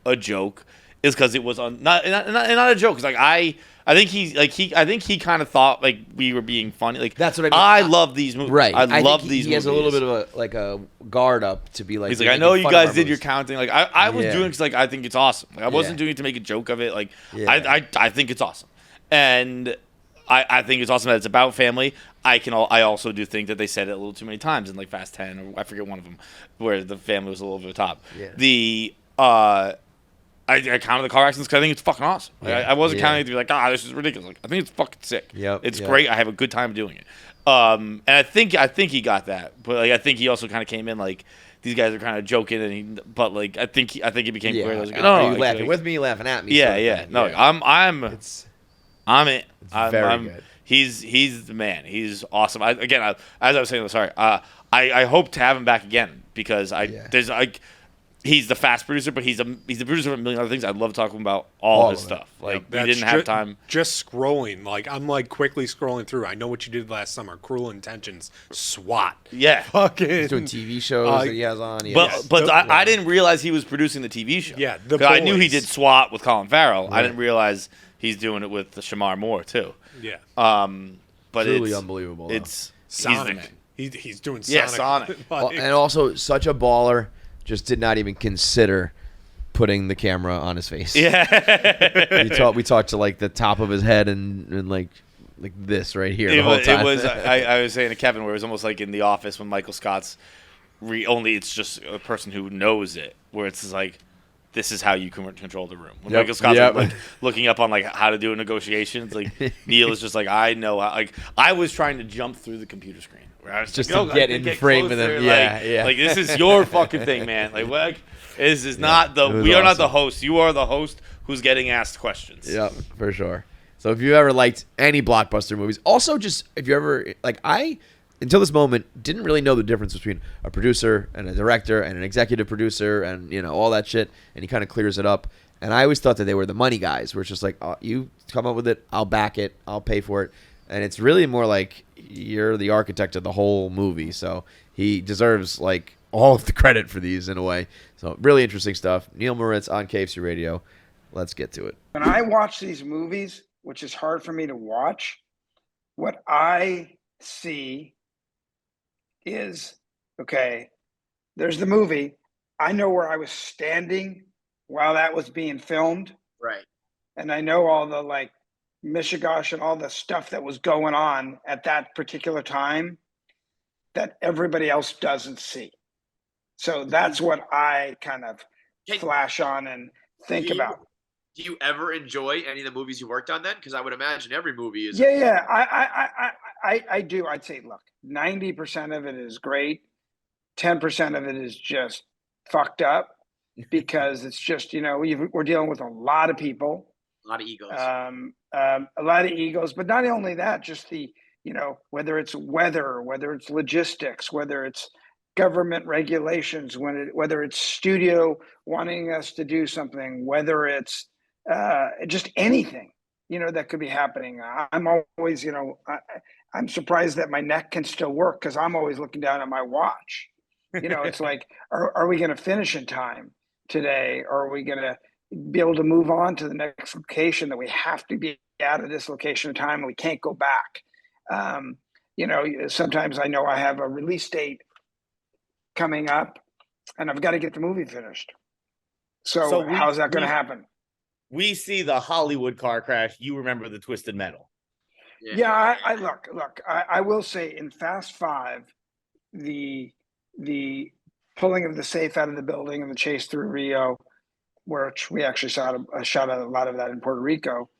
Speaker 1: a joke is because it was not a joke. Cause like I think he kind of thought like we were being funny. Like
Speaker 2: that's what I mean.
Speaker 1: I love these movies.
Speaker 2: Right.
Speaker 1: I love these movies.
Speaker 2: He has a little bit of a guard up to be like.
Speaker 1: He's like, I know you guys did your counting. Like I was doing it because like I think it's awesome. Like, I wasn't doing it to make a joke of it. Like I think it's awesome, and I think it's awesome that it's about family. I also do think that they said it a little too many times in like Fast 10 or I forget one of them where the family was a little over the top.
Speaker 2: Yeah.
Speaker 1: I counted the car accidents because I think it's fucking awesome. Like, I wasn't counting it to be like, this is ridiculous. Like, I think it's fucking sick. It's great. I have a good time doing it. And I think he got that, but like I think he also kind of came in like these guys are kind of joking, but like I think he became clear. I was like,
Speaker 2: are you laughing with me, laughing at me?
Speaker 1: No, I'm in.
Speaker 2: It's very good.
Speaker 1: He's the man. He's awesome. As I was saying, sorry. I hope to have him back again because there's like. He's the fast producer, but he's the producer of a million other things. I'd love talking about all his stuff. Like we didn't have time.
Speaker 3: Just scrolling. Like I'm like quickly scrolling through. I know what you did last summer. Cruel Intentions. SWAT.
Speaker 1: Yeah.
Speaker 3: Fucking.
Speaker 2: He's doing TV shows that he has on.
Speaker 1: But I didn't realize he was producing the TV show.
Speaker 3: Yeah.
Speaker 1: I knew he did SWAT with Colin Farrell. Right. I didn't realize he's doing it with Shamar Moore too.
Speaker 3: Yeah.
Speaker 1: But
Speaker 2: truly unbelievable. Though.
Speaker 1: It's
Speaker 3: Sonic. He's doing Sonic.
Speaker 1: Yeah, Sonic.
Speaker 2: And also such a baller. Just did not even consider putting the camera on his face.
Speaker 1: Yeah.
Speaker 2: we talked to like the top of his head and like this right here the whole time.
Speaker 1: It was I was saying to Kevin where it was almost like in The Office when Michael Scott's only it's just a person who knows it, where it's like this is how you can control the room. When Michael Scott's like looking up on like how to do negotiations, like Neal is just like I know how, like I was trying to jump through the computer screen. I was
Speaker 2: just
Speaker 1: like,
Speaker 2: to get in frame with him.
Speaker 1: Like this is your fucking thing, man. Like this is not we are not the host. You are the host who's getting asked questions.
Speaker 2: Yeah, for sure. So if you ever liked any blockbuster movies, also just if you ever like until this moment didn't really know the difference between a producer and a director and an executive producer and all that shit, and he kind of clears it up. And I always thought that they were the money guys, where it's just like you come up with it, I'll back it, I'll pay for it. And it's really more like you're the architect of the whole movie. So he deserves like all of the credit for these in a way. So really interesting stuff. Neal Moritz on KFC Radio. Let's get to it.
Speaker 11: When I watch these movies, which is hard for me to watch, what I see is, okay, there's the movie. I know where I was standing while that was being filmed.
Speaker 2: Right.
Speaker 11: And I know all the like Mishigosh and all the stuff that was going on at that particular time that everybody else doesn't see. So that's what I kind of flash on and think about.
Speaker 2: Do you ever enjoy any of the movies you worked on then? Because I would imagine every movie is.
Speaker 11: Yeah. I do. I'd say, look, 90% of it is great. 10% of it is just fucked up because it's just, we're dealing with a lot of people.
Speaker 2: A lot of egos.
Speaker 11: A lot of egos, but not only that, just the, whether it's weather, whether it's logistics, whether it's government regulations, whether it's studio wanting us to do something, whether it's just anything, that could be happening. I'm always, I'm surprised that my neck can still work because I'm always looking down at my watch. It's like, are we going to finish in time today? Or are we going to be able to move on to the next location that we have to be out of this location in time and we can't go back? Sometimes I know I have a release date coming up and I've got to get the movie finished. So how's that going to happen?
Speaker 1: We see the Hollywood car crash. You remember the Twisted Metal.
Speaker 11: Yeah, I look, I will say in Fast 5, the pulling of the safe out of the building and the chase through Rio, which we actually shot a lot of that in Puerto Rico.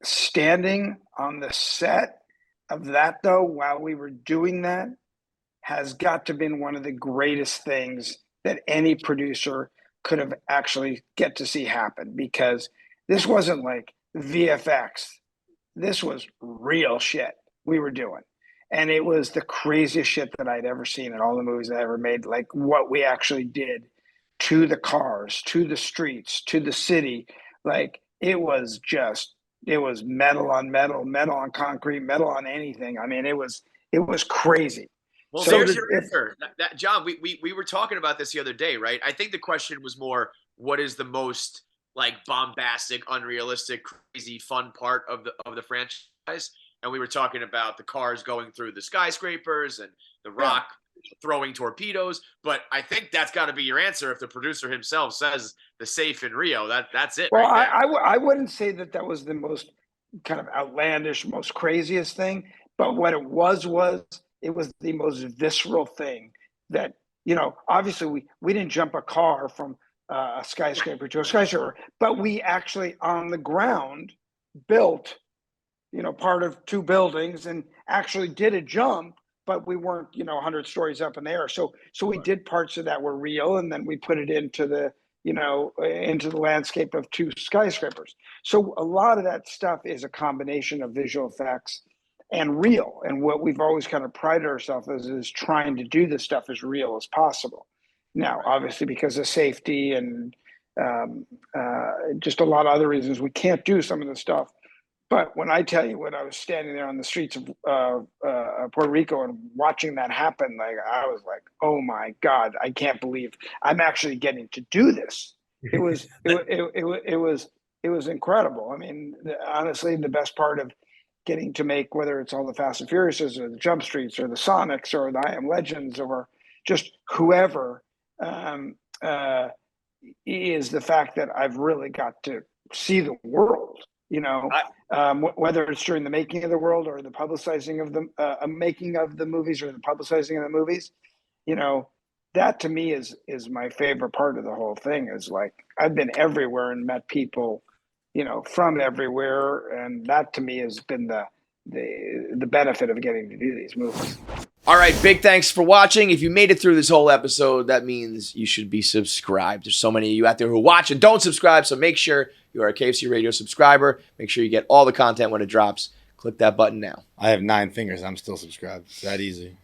Speaker 11: Standing on the set of that, though, while we were doing that, has got to have been one of the greatest things that any producer could have actually get to see happen, because this wasn't like VFX. This was real shit we were doing. And it was the craziest shit that I'd ever seen in all the movies I ever made, like what we actually did to the cars, to the streets, to the city. Like it was metal on metal, metal on concrete, metal on anything. I mean, it was crazy.
Speaker 2: Well,
Speaker 11: so
Speaker 2: there's your answer. John, we were talking about this the other day, right? I think the question was more, what is the most like bombastic, unrealistic, crazy, fun part of the franchise? And we were talking about the cars going through the skyscrapers and the Rock throwing torpedoes. But I think that's got to be your answer if the producer himself says the safe in Rio. That's it.
Speaker 11: Well,
Speaker 2: right
Speaker 11: I wouldn't say that was the most kind of outlandish, most craziest thing. But what it was it was the most visceral thing that, obviously we didn't jump a car from a skyscraper to a skyscraper, but we actually on the ground built, part of 2 buildings and actually did a jump, but we weren't, 100 stories up in the air. So we did parts of that were real, and then we put it into the landscape of 2 skyscrapers. So a lot of that stuff is a combination of visual effects and real. And what we've always kind of prided ourselves is trying to do this stuff as real as possible. Now, obviously, because of safety and just a lot of other reasons, we can't do some of the stuff. But when I tell you, when I was standing there on the streets of Puerto Rico and watching that happen, like I was like, "Oh my God, I can't believe I'm actually getting to do this." It was incredible. I mean, honestly, the best part of getting to make, whether it's all the Fast and Furiouses or the Jump Streets or the Sonics or the I Am Legends or just whoever, is the fact that I've really got to see the world. Whether it's during the making of the world or the publicizing of the making of the movies or the publicizing of the movies, that to me is my favorite part of the whole thing. Is like I've been everywhere and met people, from everywhere, and that to me has been the benefit of getting to do these movies.
Speaker 2: All right, big thanks for watching. If you made it through this whole episode, that means you should be subscribed. There's so many of you out there who watch and don't subscribe, so make sure you are a KFC Radio subscriber. Make sure you get all the content when it drops. Click that button now.
Speaker 1: I have 9 fingers. I'm still subscribed. It's that easy.